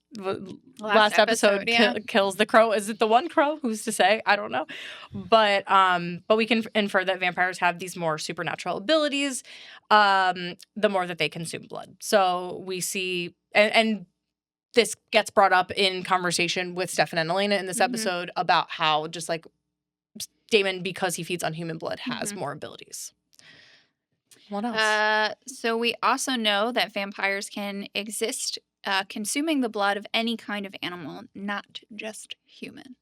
episode kills the crow. Is it the one crow? Who's to say? I don't know. But we can infer that vampires have these more supernatural abilities the more that they consume blood. So we see and this gets brought up in conversation with Stefan and Elena in this episode about how just like Damon, because he feeds on human blood, has more abilities. What else? So we also know that vampires can exist consuming the blood of any kind of animal, not just human.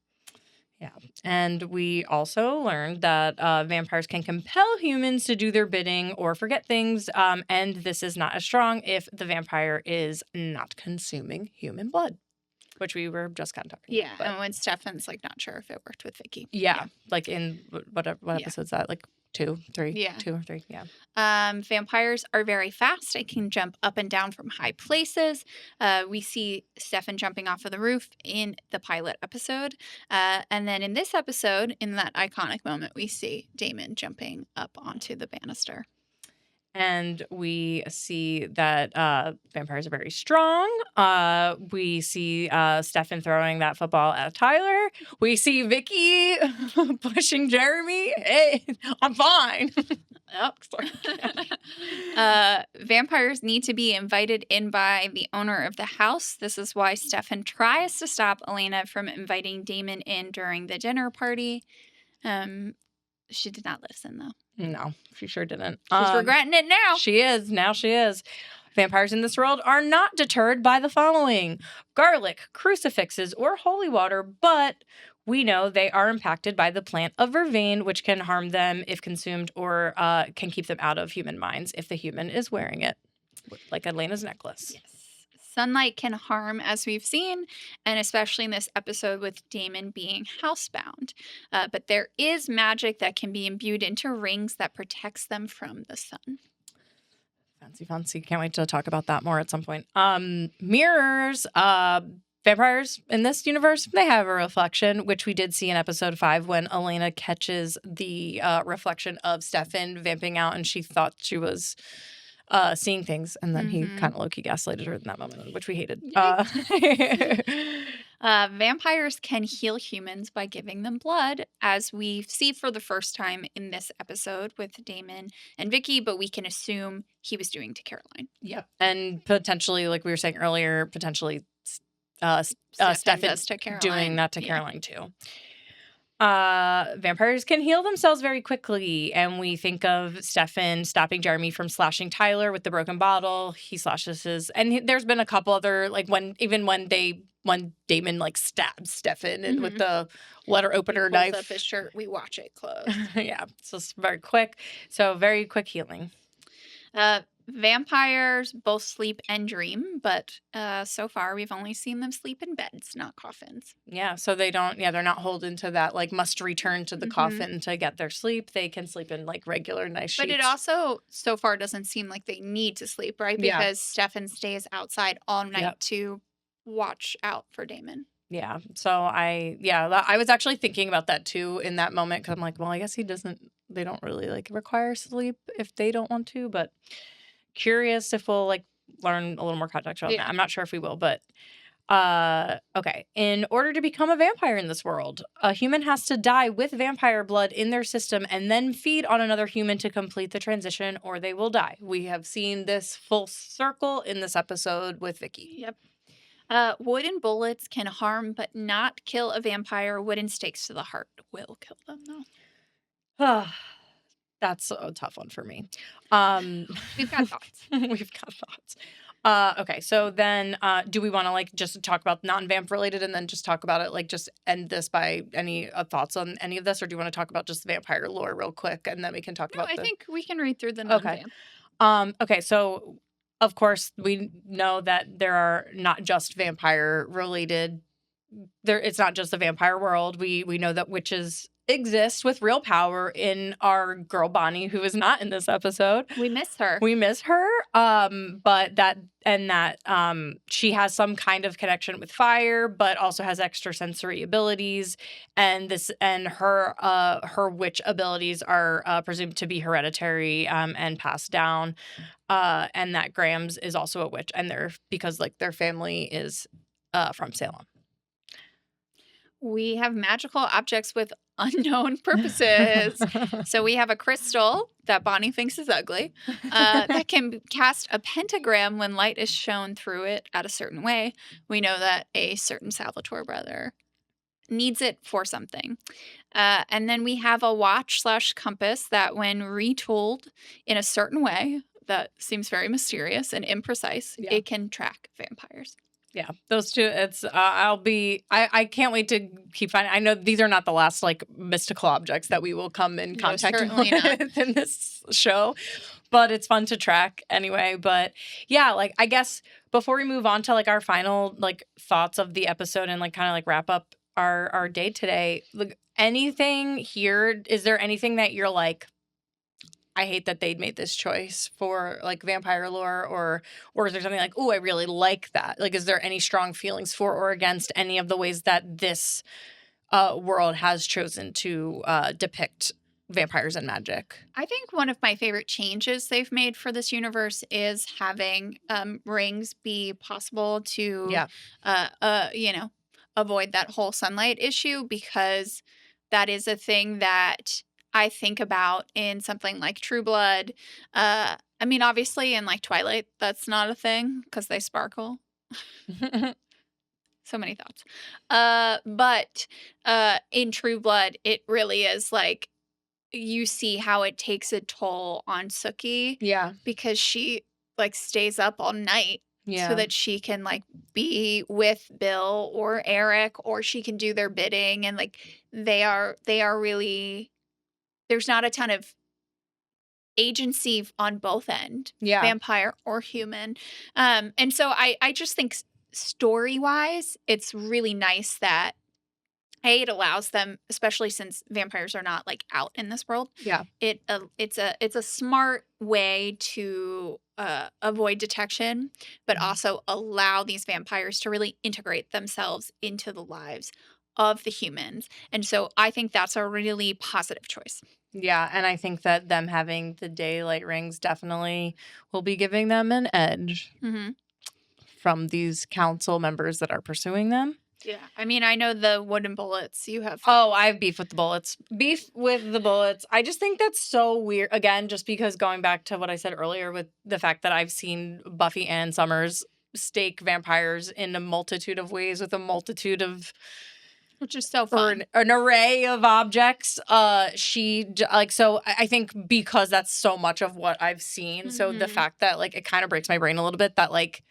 Yeah. And we also learned that vampires can compel humans to do their bidding or forget things. And this is not as strong if the vampire is not consuming human blood, which we were just kind of talking about. And when Stefan's like not sure if it worked with Vicki. Yeah. Like in what episode's that? Like 2, 3? 2 or 3, Vampires are very fast. They can jump up and down from high places. We see Stefan jumping off of the roof in the pilot episode. And then in this episode, in that iconic moment, we see Damon jumping up onto the banister. And we see that vampires are very strong. We see Stefan throwing that football at Tyler. We see Vicki pushing Jeremy. Hey, I'm fine. Vampires need to be invited in by the owner of the house. This is why Stefan tries to stop Elena from inviting Damon in during the dinner party. She did not listen, though. No, she sure didn't. She's regretting it now. She is. Now she is. Vampires in this world are not deterred by the following: garlic, crucifixes, or holy water, but we know they are impacted by the plant of vervain, which can harm them if consumed, or can keep them out of human minds if the human is wearing it, like Elena's necklace. Yes. Sunlight can harm, as we've seen, and especially in this episode with Damon being housebound. But there is magic that can be imbued into rings that protects them from the sun. Fancy. Can't wait to talk about that more at some point. Mirrors. Vampires in this universe, they have a reflection, which we did see in episode 5 when Elena catches the reflection of Stefan vamping out, and she thought she was seeing things, and then he kind of low-key gaslighted her in that moment, which we hated. Vampires can heal humans by giving them blood, as we see for the first time in this episode with Damon and Vicki, but we can assume he was doing to Caroline. Yep. And potentially, like we were saying earlier, potentially Stefan does to Caroline. Doing that to Caroline too. Vampires can heal themselves very quickly, and we think of Stefan stopping Jeremy from slashing Tyler with the broken bottle. He slashes his, and there's been a couple other, like when Damon like stabs Stefan and with the letter opener knife. Pulls up his shirt, we watch it close. Yeah, so it's very quick. So very quick healing. Vampires both sleep and dream, but so far we've only seen them sleep in beds, not coffins. Yeah, so they're not holden to that, like, must return to the coffin to get their sleep. They can sleep in, like, regular nice sheets. But it also, so far, doesn't seem like they need to sleep, right? Because Stefan stays outside all night to watch out for Damon. Yeah, so I was actually thinking about that, too, in that moment, because I'm like, well, I guess they don't really, like, require sleep if they don't want to, but... Curious if we'll like learn a little more context about that. I'm not sure if we will, but okay. In order to become a vampire in this world, a human has to die with vampire blood in their system and then feed on another human to complete the transition, or they will die. We have seen this full circle in this episode with Vicki. Yep. Wooden bullets can harm but not kill a vampire. Wooden stakes to the heart will kill them, though. That's a tough one for me. We've got thoughts. We've got thoughts. Okay, so then do we want to like just talk about non-vamp related and then just talk about it, like just end this by any thoughts on any of this, or do you want to talk about just vampire lore real quick and then we can talk about I think we can read through the non-vamp. Okay, so of course we know that there are not just vampire related. It's not just the vampire world. We know that witches exist with real power in our girl Bonnie, who is not in this episode. We miss her. But she has some kind of connection with fire, but also has extrasensory abilities, and her witch abilities are presumed to be hereditary and passed down. And that Grams is also a witch, and because like their family is from Salem. We have magical objects with unknown purposes. So we have a crystal that Bonnie thinks is ugly that can cast a pentagram when light is shown through it at a certain way. We know that a certain Salvatore brother needs it for something. And then we have a watch/compass that when retooled in a certain way that seems very mysterious and imprecise, it can track vampires. Yeah, those two, it's, I can't wait to keep finding, I know these are not the last, like, mystical objects that we will come in contact with in this show, but it's fun to track anyway. But yeah, like, I guess before we move on to, like, our final, like, thoughts of the episode and, like, kind of, like, wrap up our day today, like, anything here, is there anything that you're, like, I hate that they'd made this choice for like vampire lore, or is there something like, oh, I really like that? Like, is there any strong feelings for or against any of the ways that this world has chosen to depict vampires and magic? I think one of my favorite changes they've made for this universe is having rings be possible to, avoid that whole sunlight issue, because that is a thing that I think about in something like True Blood. I mean, obviously in like Twilight, that's not a thing because they sparkle. So many thoughts. But in True Blood, it really is like you see how it takes a toll on Sookie. Yeah. Because she like stays up all night. Yeah. So that she can like be with Bill or Eric, or she can do their bidding, and like they are really, there's not a ton of agency on both end, Yeah. vampire or human. And so I just think story-wise, it's really nice that it allows them, especially since vampires are not like out in this world. Yeah. It's a smart way to avoid detection, but also allow these vampires to really integrate themselves into the lives of the humans. And so I think that's a really positive choice. Yeah, and I think that them having the daylight rings definitely will be giving them an edge Mm-hmm. from these council members that are pursuing them. Yeah. I mean, I know the wooden bullets you have. Oh, I have beef with the bullets. Beef with the bullets. I just think that's so weird. Again, just because going back to what I said earlier with the fact that I've seen Buffy and Summers stake vampires in a multitude of ways with a multitude of Which is so fun. an array of objects. So I think because that's so much of what I've seen. So the Mhm. fact that like it kind of breaks my brain a little bit that like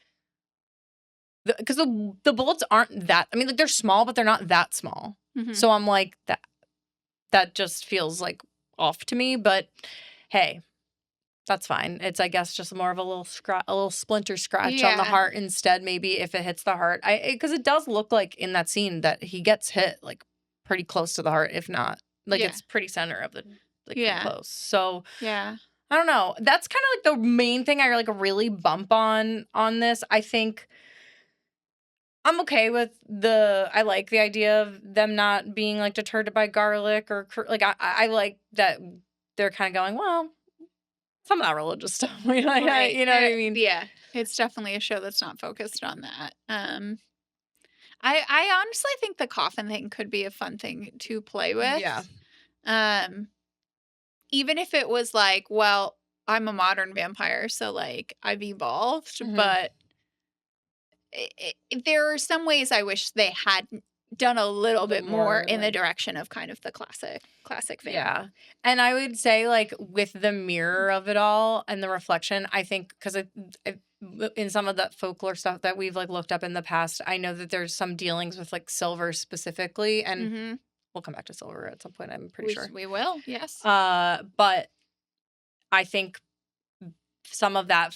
because the bullets aren't that. I mean, like they're small, but they're not that small. Mhm. So I'm like that just feels like off to me. But hey, that's fine. It's I guess just more of a little splinter scratch on the Yeah. heart instead. Maybe if it hits the heart, because it does look like in that scene that he gets hit like pretty close to the heart, if not like Yeah. it's pretty center of the like pretty Yeah. close. So Yeah. I don't know. That's kind of like the main thing I like really bump on this. I think I'm okay with I like the idea of them not being like deterred by garlic or like I like that they're kind of going, well, some of that religious stuff. You know what I mean? Yeah. It's definitely a show that's not focused on that. I honestly think the coffin thing could be a fun thing to play with. Yeah. Even if it was like, well, I'm a modern vampire, so like I've evolved, Mhm. but there are some ways I wish they had done a little bit more in the like- direction of kind of the classic thing. Yeah. And I would say like with the mirror of it all and the reflection, I think because in some of the folklore stuff that we've like looked up in the past, I know that there's some dealings with like silver specifically, and Mm-hmm. we'll come back to silver at some point. I'm pretty sure. We will, yes. But I think some of that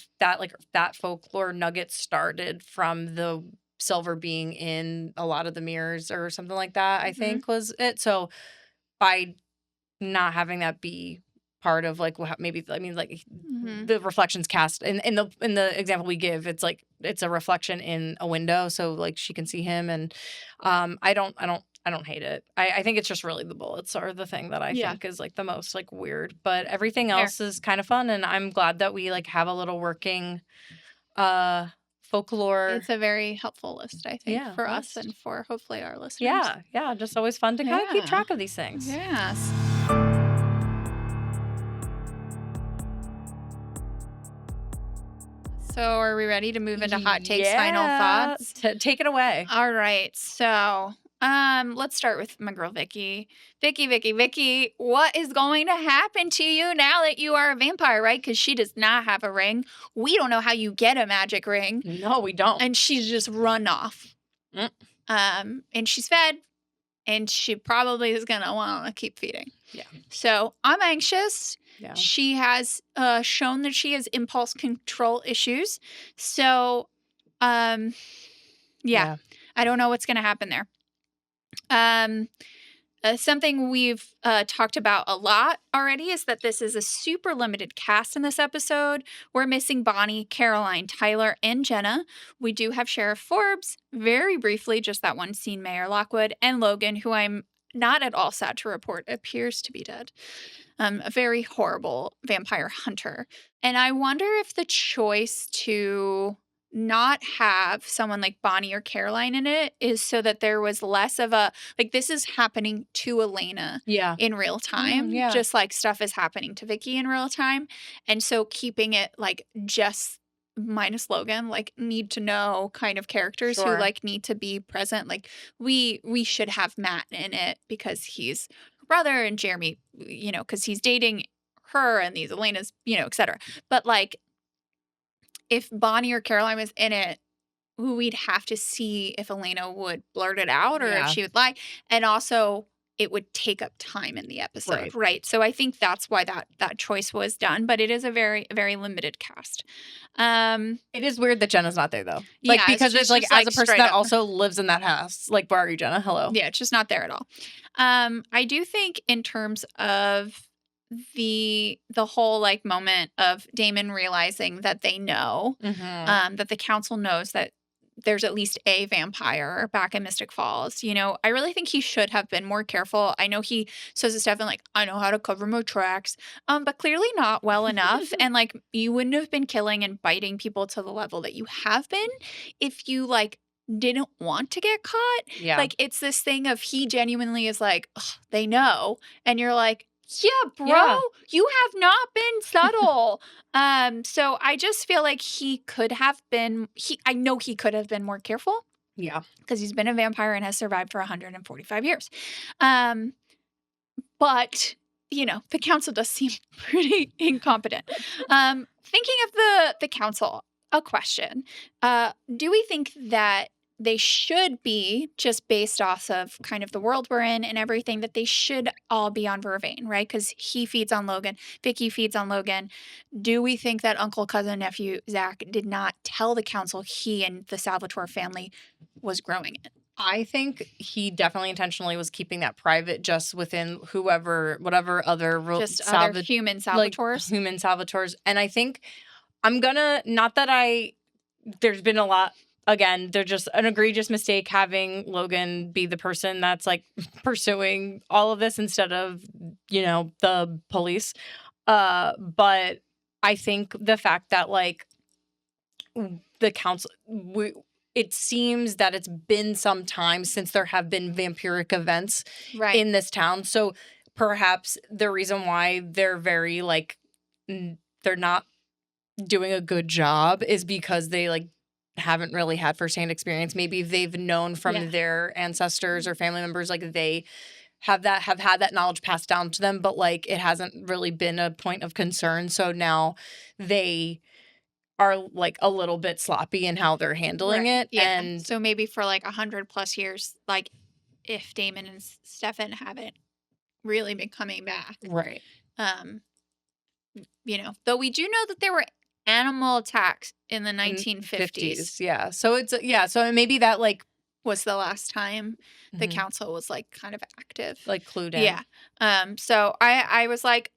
folklore nugget started from the silver being in a lot of the mirrors or something like that. I think was it. So by not having that be part of like maybe I mean like the reflections cast in the example we give, it's like it's a reflection in a window, so like she can see him, and I don't hate it. I think it's just really the bullets are the thing that I think is like the most like weird, but everything else is kind of fun, and I'm glad that we like have a little working folklore. It's a very helpful list, I think, for us and for hopefully our listeners. Yeah, just always fun to kind of keep track of these things. Yes. So are we ready to move into hot takes, final thoughts? Take it away. All right. So let's start with my girl Vicki. Vicki, what is going to happen to you now that you are a vampire, right? Because she does not have a ring. We don't know how you get a magic ring. No, we don't. And she's just run off. And she's fed. And she probably is going to want to keep feeding. Yeah. So I'm anxious. Yeah. She has shown that she has impulse control issues. So, yeah. I don't know what's going to happen there. Something we've talked about a lot already is that this is a super limited cast in this episode. We're missing Bonnie, Caroline, Tyler, and Jenna. We do have Sheriff Forbes, very briefly, just that one scene, Mayor Lockwood, and Logan, who I'm not at all sad to report appears to be dead. A very horrible vampire hunter. And I wonder if the choice to not have someone like Bonnie or Caroline in it is so that there was less of a, like, this is happening to Elena in real time, just like stuff is happening to Vicki in real time. And so keeping it like just minus Logan, like need to know kind of characters who like need to be present. Like we should have Matt in it because he's her brother, and Jeremy, you know, because he's dating her, and these Elena's, you know, etc. But like, if Bonnie or Caroline was in it, we'd have to see if Elena would blurt it out or if she would lie. And also, it would take up time in the episode, right? So I think that's why that choice was done, but it is a very, very limited cast. It is weird that Jenna's not there, though. Yeah, because it's like, just, as a person straight that up. also lives in that house, like, where are you, Jenna? Hello. Yeah, it's just not there at all. I do think in terms of the whole like moment of Damon realizing that they know, that the council knows that there's at least a vampire back in Mystic Falls. You know, I really think he should have been more careful. I know he says to Stefan, like, I know how to cover my tracks, but clearly not well enough. And like, you wouldn't have been killing and biting people to the level that you have been if you like didn't want to get caught. Yeah. Like, it's this thing of he genuinely is like, they know. And you're like, yeah, bro, Yeah. you have not been subtle. So I just feel like he could have been, I know he could have been more careful. Yeah. Because he's been a vampire and has survived for 145 years. But, you know, the council does seem pretty incompetent. Thinking of the council, a question. Do we think that they should be, just based off of kind of the world we're in and everything, that they should all be on Vervain, right? Because he feeds on Logan. Vicki feeds on Logan. Do we think that uncle, cousin, nephew, Zach did not tell the council he and the Salvatore family was growing it? I think he definitely intentionally was keeping that private, just within whatever other other human Salvatores. Like human Salvatores. And I think there's been a lot. Again, they're just an egregious mistake having Logan be the person that's like pursuing all of this instead of, you know, the police. But I think the fact that like the council, it seems that it's been some time since there have been vampiric events in this town. So perhaps the reason why they're very like, they're not doing a good job is because they like haven't really had firsthand experience. Maybe they've known from their ancestors or family members, like they have had that knowledge passed down to them, but like it hasn't really been a point of concern. So now they are like a little bit sloppy in how they're handling it. Yeah. And so maybe for like 100+ years, like if Damon and Stefan haven't really been coming back. Right. You know, though we do know that there were animal attacks in the 1950s. Yeah. So so maybe that like was the last time the council was like kind of active. Like clued in. Yeah. So I was like,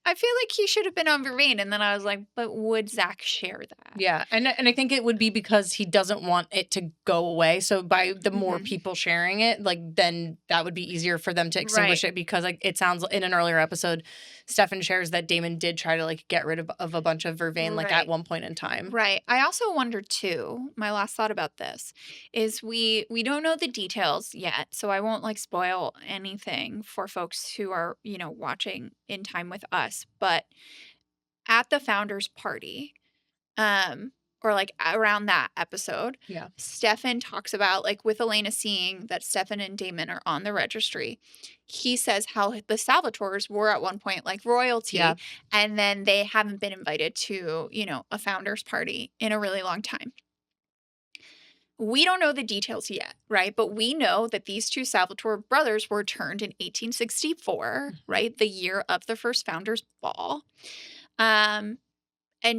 I feel like he should have been on Vervain. And then I was like, but would Zach share that? Yeah. And I think it would be because he doesn't want it to go away. So by the more people sharing it, like then that would be easier for them to extinguish it, because like it sounds in an earlier episode, Stefan shares that Damon did try to like get rid of a bunch of Vervain like at one point in time. Right. I also wonder too, my last thought about this is we don't know the details yet, so I won't like spoil anything for folks who are, you know, watching in time with us, but at the founders party, or like around that episode, Stefan talks about like with Elena seeing that Stefan and Damon are on the registry. He says how the Salvatores were at one point like royalty, and then they haven't been invited to, you know, a founders party in a really long time. We don't know the details yet, right? But we know that these two Salvatore brothers were turned in 1864, right? The year of the first founders ball. And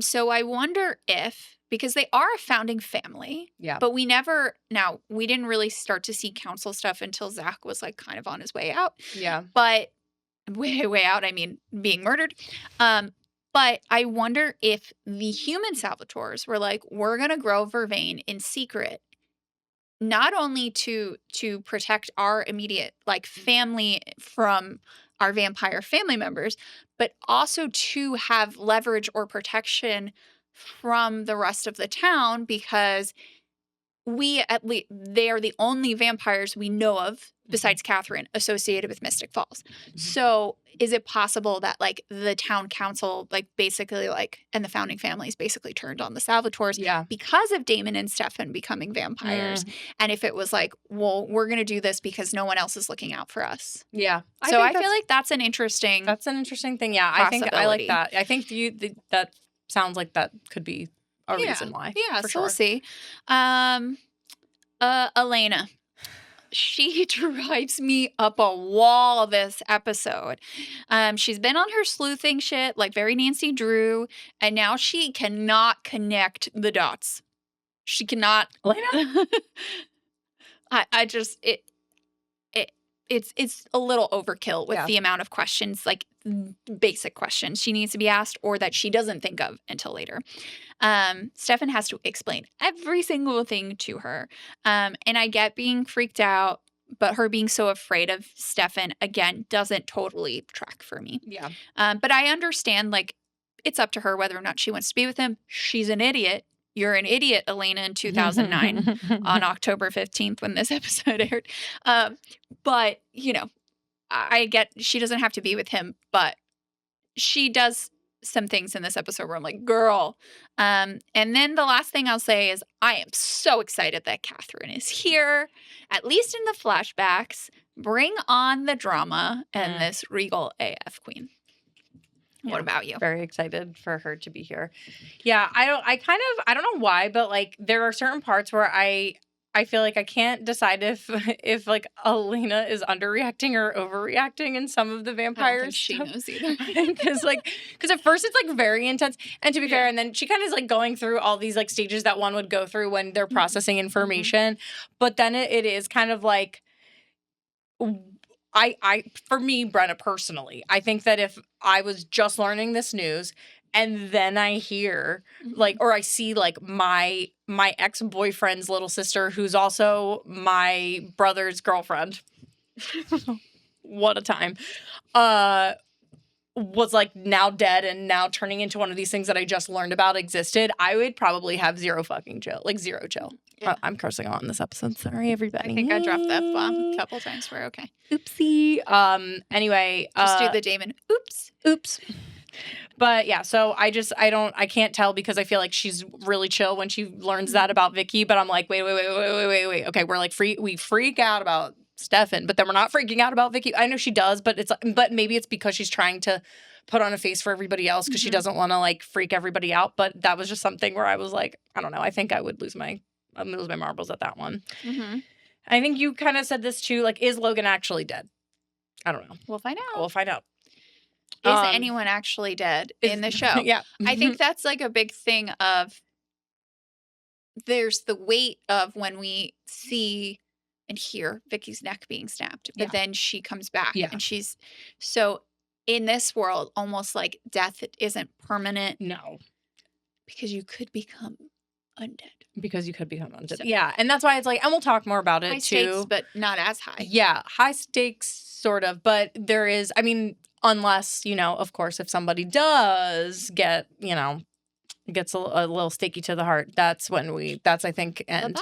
so I wonder if, because they are a founding family, but we didn't really start to see council stuff until Zach was like kind of on his way out. Yeah. But way out, I mean, being murdered. But I wonder if the human Salvatores were like, we're going to grow Vervain in secret, not only to protect our immediate like family from our vampire family members, but also to have leverage or protection from the rest of the town, because they are the only vampires we know of besides Katherine associated with Mystic Falls. So is it possible that like the town council like basically like, and the founding families basically turned on the Salvatores because of Damon and Stefan becoming vampires? And if it was like, well, we're going to do this because no one else is looking out for us. Yeah. So I feel like that's an interesting thing. Yeah. I think I like that. I think that sounds like that could be a reason why. Yeah. For so sure. We'll see. Elena. she drives me up a wall this episode. She's been on her sleuthing shit, like very Nancy Drew, and now she cannot connect the dots. She cannot. Elena? It's a little overkill with the amount of questions, like basic questions she needs to be asked or that she doesn't think of until later. Stefan has to explain every single thing to her. And I get being freaked out, but her being so afraid of Stefan, again, doesn't totally track for me. Yeah. But I understand, like, it's up to her whether or not she wants to be with him. She's an idiot. You're an idiot, Elena, in 2009 on October 15th when this episode aired. But, you know, I get she doesn't have to be with him, but she does some things in this episode where I'm like, girl. And then the last thing I'll say is I am so excited that Katherine is here, at least in the flashbacks. Bring on the drama and this regal AF queen. What about you? Very excited for her to be here. Yeah, I don't know why, but like there are certain parts where I feel like I can't decide if like Elena is underreacting or overreacting in some of the vampires. I don't think she knows either. Because at first it's like very intense, and to be fair, and then she kind of is like going through all these like stages that one would go through when they're processing information, but then it is kind of like. For me, Brenna, personally, I think that if I was just learning this news and then I hear like, or I see like my ex-boyfriend's little sister, who's also my brother's girlfriend, what a time, was like now dead and now turning into one of these things that I just learned about existed, I would probably have zero chill. Yeah. I'm cursing on this episode. Sorry, everybody. I think I dropped that bomb a couple times. We're okay. Oopsie. Anyway. Just do the Damon. Oops. But yeah, so I can't tell because I feel like she's really chill when she learns that about Vicki. But I'm like, wait. Okay, we're like we freak out about Stefan, but then we're not freaking out about Vicki. I know she does, but maybe it's because she's trying to put on a face for everybody else because she doesn't want to like freak everybody out. But that was just something where I was like, I don't know. I think I would lose my marbles at that one. I think you kind of said this too. Like, is Logan actually dead? I don't know. We'll find out. Is anyone actually dead in the show? Yeah. I think that's like a big thing of there's the weight of when we see and hear Vicki's neck being snapped, but then she comes back and she's so in this world, almost like death isn't permanent. No. Because you could become undead. So, yeah. And that's why it's like, and we'll talk more about it high too. Stakes, but not as high. Yeah. High stakes, sort of. But there is, I mean, unless, of course, if somebody does get, gets a little sticky to the heart, that's when that's, I think, end.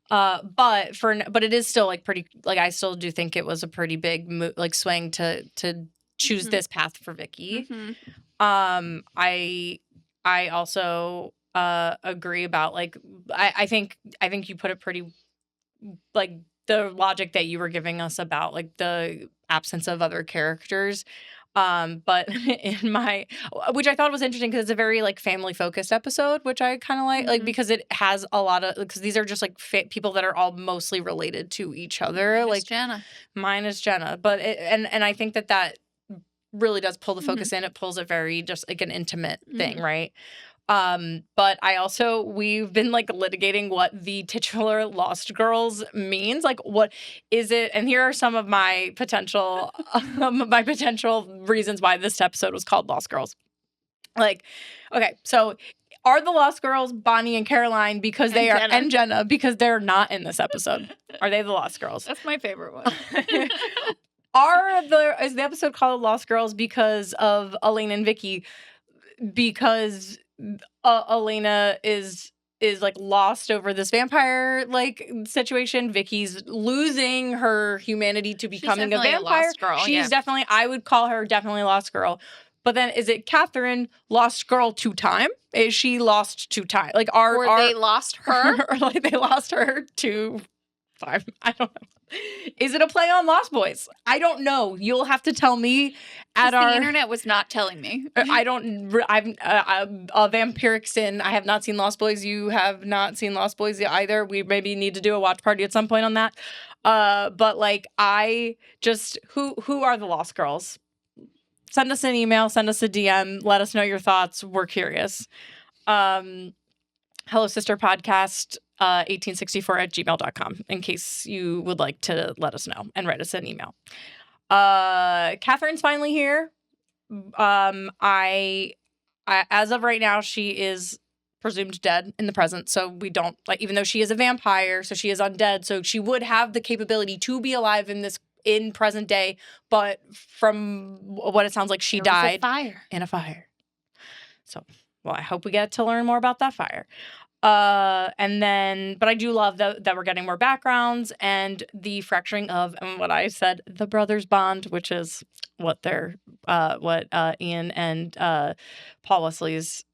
Bye-bye. But it is still like pretty, like I still do think it was a pretty big swing to choose this path for Vicki. I also agree about like I think you put it pretty like the logic that you were giving us about like the absence of other characters. But which I thought was interesting because it's a very like family focused episode, which I kind of like because it has a lot of, because these are just like people that are all mostly related to each other. Minus Jenna. But and I think that really does pull the focus in. It pulls it very just like an intimate thing, right? But we've been like litigating what the titular Lost Girls means. Like, what is it? And here are some of my potential reasons why this episode was called Lost Girls. Like, okay, so are the Lost Girls Bonnie and Caroline because they are, and Jenna because they're not in this episode? Are they the Lost Girls? That's my favorite one. Is the episode called Lost Girls because of Elena and Vicki? Because Elena is like lost over this vampire like situation. Vicky's losing her humanity to becoming a vampire. Lost girl, She's definitely, I would call her definitely Lost Girl. But then is it Katherine Lost Girl to time? Is she lost to time? Like they lost her? Or like they lost her to time. I don't know. Is it a play on Lost Boys? I don't know. You'll have to tell me at The our internet was not telling me. I'm a vampiric sin. I have not seen Lost Boys. You have not seen Lost Boys either. We maybe need to do a watch party at some point on that. But like I just who are the Lost Girls? Send us an email, send us a DM, let us know your thoughts. We're curious. Hello Sister Podcast 1864 at gmail.com in case you would like to let us know and write us an email. Katherine's finally here. I as of right now, she is presumed dead in the present. So we don't like, even though she is a vampire, so she is undead. So she would have the capability to be alive in present day. But from what it sounds like, she died in a fire. So, well, I hope we get to learn more about that fire. And then, but I do love that we're getting more backgrounds and the fracturing of, and what I said, the brothers bond, which is what Ian and Paul Wesley's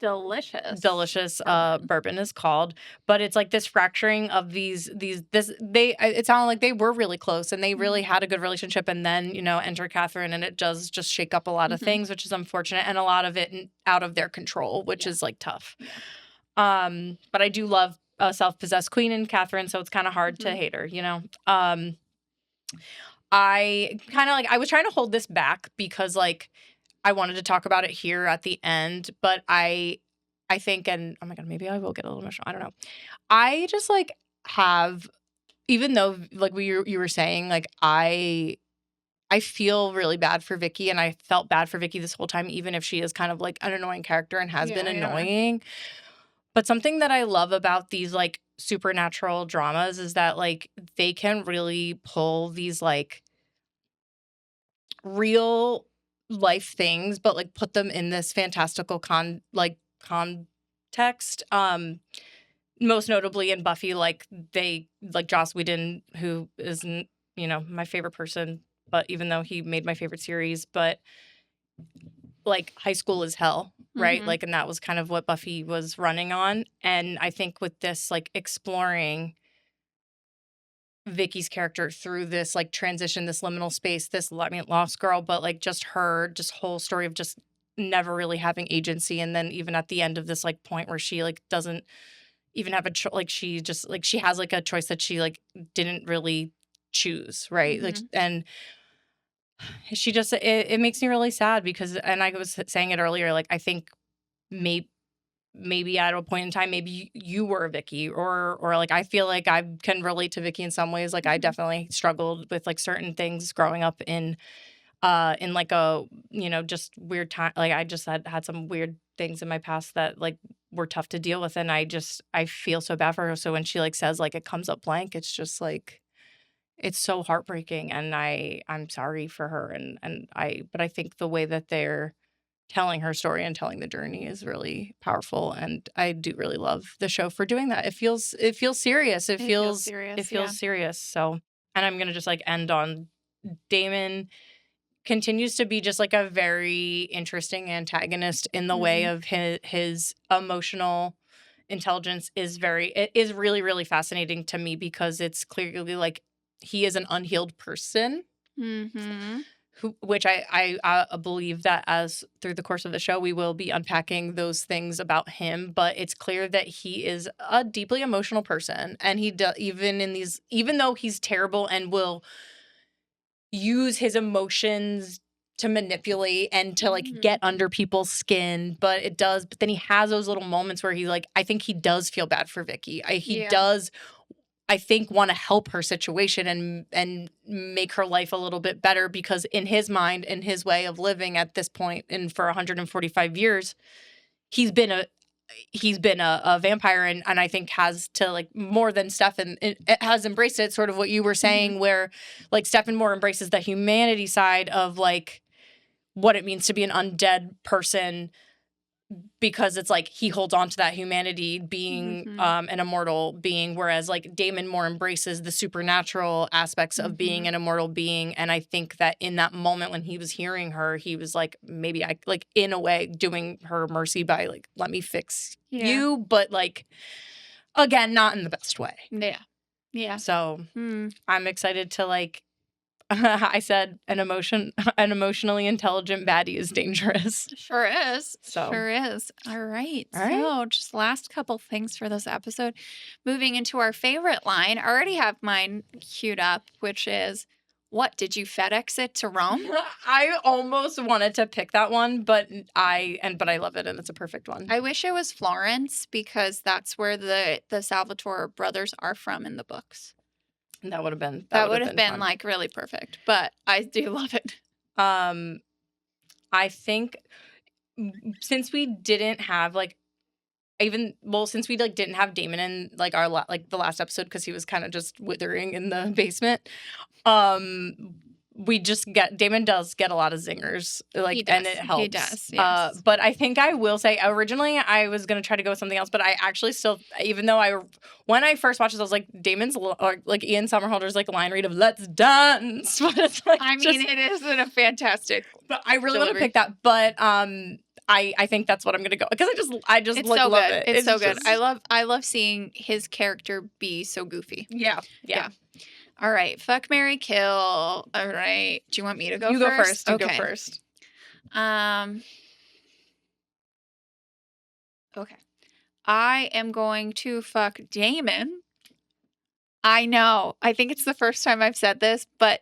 delicious bourbon is called. But it's like this fracturing of it sounded like they were really close and they really had a good relationship, and then enter Katherine, and it does just shake up a lot of things, which is unfortunate, and a lot of it out of their control, which is like tough. But I do love a self-possessed queen in Katherine, so it's kind of hard to hate her, I kind of I was trying to hold this back because I wanted to talk about it here at the end, but I think, and oh my God, maybe I will get a little emotional. I don't know. I just have, even though you were saying, I feel really bad for Vicki, and I felt bad for Vicki this whole time, even if she is kind of an annoying character and has been annoying. But something that I love about these supernatural dramas is that they can really pull these real life things, but put them in this fantastical context. Most notably in Buffy, Joss Whedon, who isn't my favorite person, but even though he made my favorite series, but High School is Hell, right? And that was kind of what Buffy was running on. And I think with this, exploring Vicki's character through this, transition, this liminal space, Lost Girl, but just her, whole story of just never really having agency. And then even at the end of this, point where she, doesn't even have a she has a choice that she didn't really choose, right? And she just, it makes me really sad because, and I was saying it earlier, I think maybe at a point in time, maybe you were a Vicki, or I feel like I can relate to Vicki in some ways. I definitely struggled with certain things growing up in a, just weird time. I just had some weird things in my past that were tough to deal with. And I feel so bad for her. So when she says it comes up blank, it's just it's so heartbreaking, and I'm sorry for her, but I think the way that they're telling her story and telling the journey is really powerful, and I do really love the show for doing that. It feels serious. It feels serious. So, and I'm gonna just end on Damon continues to be just a very interesting antagonist in the way of his emotional intelligence it is really, really fascinating to me because it's clearly he is an unhealed person, which I believe that as through the course of the show, we will be unpacking those things about him. But it's clear that he is a deeply emotional person, and he even though he's terrible and will use his emotions to manipulate and to get under people's skin, but then he has those little moments where he I think he does feel bad for Vicki. He does, I think, want to help her situation and make her life a little bit better, because in his mind, in his way of living at this point, and for 145 years, he's been a vampire, and I think has to more than Stefan, it has embraced it, sort of what you were saying, where Stefan more embraces the humanity side of what it means to be an undead person, because it's he holds on to that humanity, being an immortal being, whereas Damon more embraces the supernatural aspects of being an immortal being. And I think that in that moment when he was hearing her, he was maybe I in a way doing her mercy by let me fix you, but again, not in the best way. Yeah. So I'm excited to I said an emotionally intelligent baddie is dangerous. Sure is. So. Sure is. All right. All right. So just last couple things for this episode. Moving into our favorite line. I already have mine queued up, which is, what, did you FedEx it to Rome? I almost wanted to pick that one, but I love it, and it's a perfect one. I wish it was Florence, because that's where the Salvatore brothers are from in the books. That would have been fun. Like really perfect, but I do love it. I think since we didn't have since we didn't have Damon in the last episode because he was kind of just withering in the basement, we just Damon does get a lot of zingers, and it helps. He does. Yes. But I think I will say, originally I was gonna try to go with something else, but I actually still, even though when I first watched this, I was like, Damon's Ian Somerhalder's line read of "Let's dance," but it's it isn't a fantastic. But I really want to pick that, but I think that's what I'm gonna go, because I just love it. It's so good. I love seeing his character be so goofy. Yeah. All right, fuck, marry, kill. All right, do you want me to go first? You go first. Okay. Go first. Okay. I am going to fuck Damon. I know. I think it's the first time I've said this, but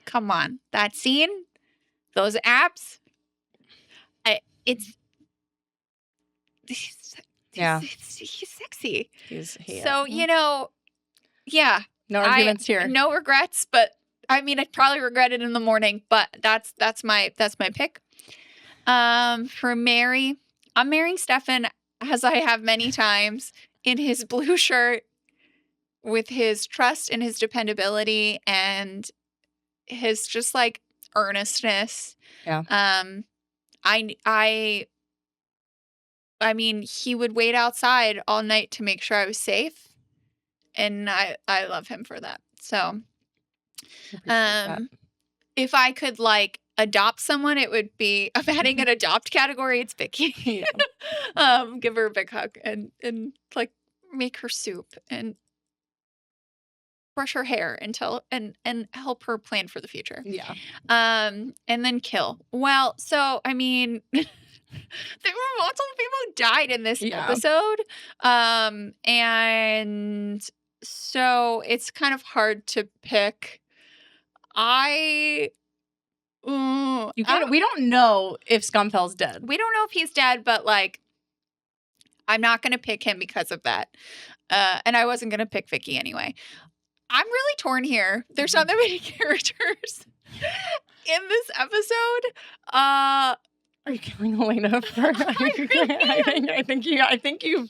come on. That scene, those abs, he's sexy. Yeah. No arguments here. No regrets, but I mean, I'd probably regret it in the morning, but that's my pick. For Mary, I'm marrying Stefan, as I have many times, in his blue shirt, with his trust and his dependability and his just earnestness. Yeah. I mean, he would wait outside all night to make sure I was safe. And I love him for that. So, if I could adopt someone, it would be, I'm adding an adopt category. It's Vicki. Yeah. Give her a big hug and make her soup and brush her hair and help her plan for the future. Yeah. And then kill. Well, so I mean, there were multiple people who died in this episode. And so it's kind of hard to pick. We don't know if Scumfell's dead. We don't know if he's dead, but I'm not going to pick him because of that. And I wasn't going to pick Vicki anyway. I'm really torn here. There's not that many characters in this episode. Are you killing Elena? I think you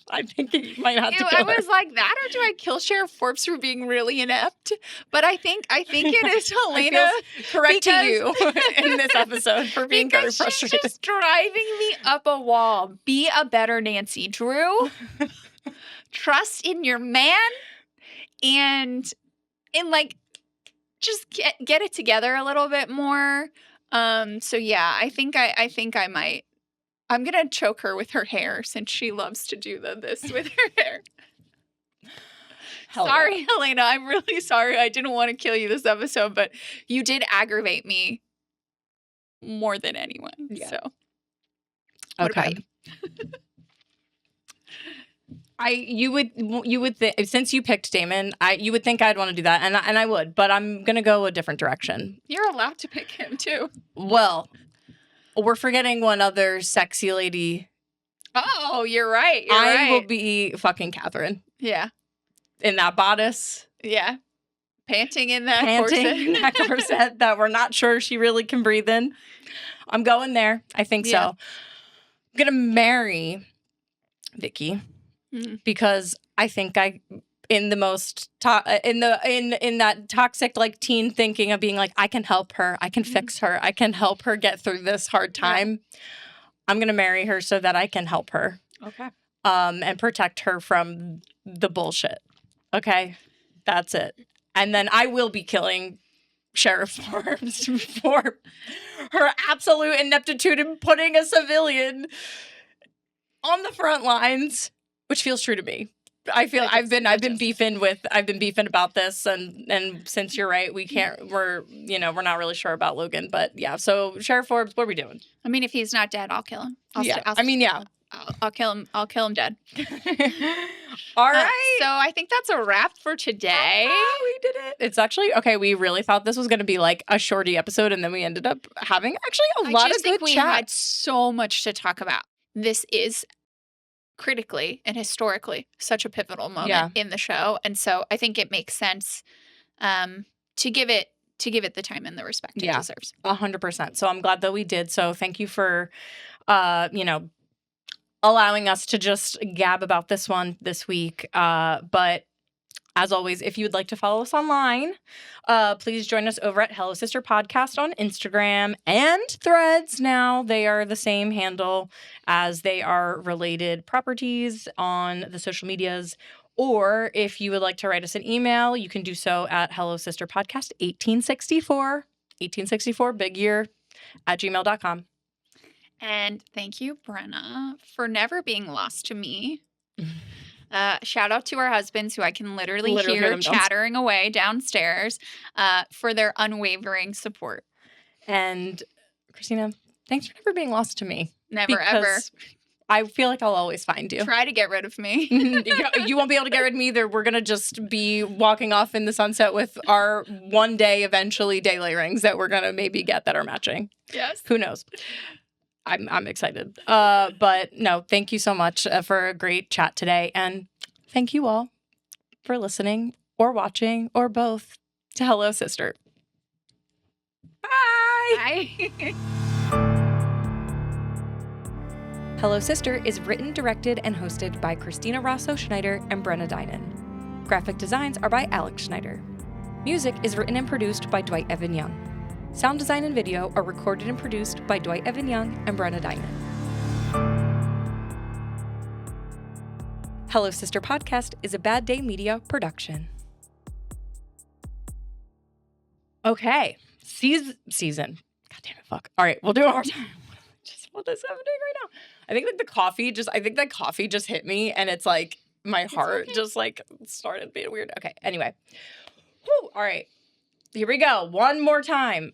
might have to kill her. I was like, that, or do I kill Sheriff Forbes for being really inept? But I think it is Elena. Correcting you in this episode for being very frustrated. She's just driving me up a wall. Be a better Nancy Drew. Trust in your man, and just get it together a little bit more. So yeah, I think I might. I'm gonna choke her with her hair, since she loves to do this with her hair. Sorry, Elena. I'm really sorry. I didn't want to kill you this episode, but you did aggravate me more than anyone. Yeah. So, what about you? You would think, since you picked Damon, you would think I'd want to do that, and I would, but I'm gonna go a different direction. You're allowed to pick him too. Well, we're forgetting one other sexy lady. Oh, you're right. I will be fucking Katherine. Yeah. In that bodice. Yeah. Panting in that corset that we're not sure she really can breathe in. I'm going there. I think so. I'm gonna marry Vicki. Because I think in the most in that toxic teen thinking of being I can help her, I can fix her, I can help her get through this hard time. I'm gonna marry her so that I can help her. Okay. And protect her from the bullshit. Okay, that's it. And then I will be killing Sheriff Forbes for her absolute ineptitude in putting a civilian on the front lines. Which feels true to me. I feel I've been beefing about this, and since you're right, we're not really sure about Logan, but yeah. So Sheriff Forbes, what are we doing? I mean, if he's not dead, I'll kill him. Yeah. I'll kill him. I'll kill him dead. All right. So I think that's a wrap for today. We did it. It's actually okay. We really thought this was going to be like a shorty episode, and then we ended up having actually a lot of good we chat. had so much to talk about. This is critically and historically such a pivotal moment in the show, and so I think it makes sense to give it the time and the respect it deserves. 100%. So I'm glad that we did. So thank you for allowing us to just gab about this one this week. But as always, if you would like to follow us online, please join us over at Hello Sister Podcast on Instagram and Threads. Now they are the same handle as they are related properties on the social medias. Or if you would like to write us an email, you can do so at hellosisterpodcast1864 big year @gmail.com. And thank you, Brenna, for never being lost to me. Shout out to our husbands, who I can literally hear chattering away downstairs, for their unwavering support. And Christina, thanks for never being lost to me. Never, ever. I feel like I'll always find you. Try to get rid of me. You won't be able to get rid of me either. We're going to just be walking off in the sunset with our one day, eventually, daylight rings that we're going to maybe get that are matching. Yes. Who knows? I'm excited. But no, thank you so much for a great chat today. And thank you all for listening or watching or both to Hello Sister. Bye. Bye. Hello Sister is written, directed, and hosted by Christina Rosso-Schneider and Brenna Dinon. Graphic designs are by Alex Schneider. Music is written and produced by Dwight Evan Young. Sound design and video are recorded and produced by Dwight Evan Young and Brenna Dinon. Hello Sister Podcast is a Bad Day Media production. Okay. Season. God damn it, fuck. All right, we'll do it one more time. Just what is happening right now? I think that coffee just hit me, and it's like my heart just like started being weird. Okay, anyway. Whew, all right. Here we go. One more time.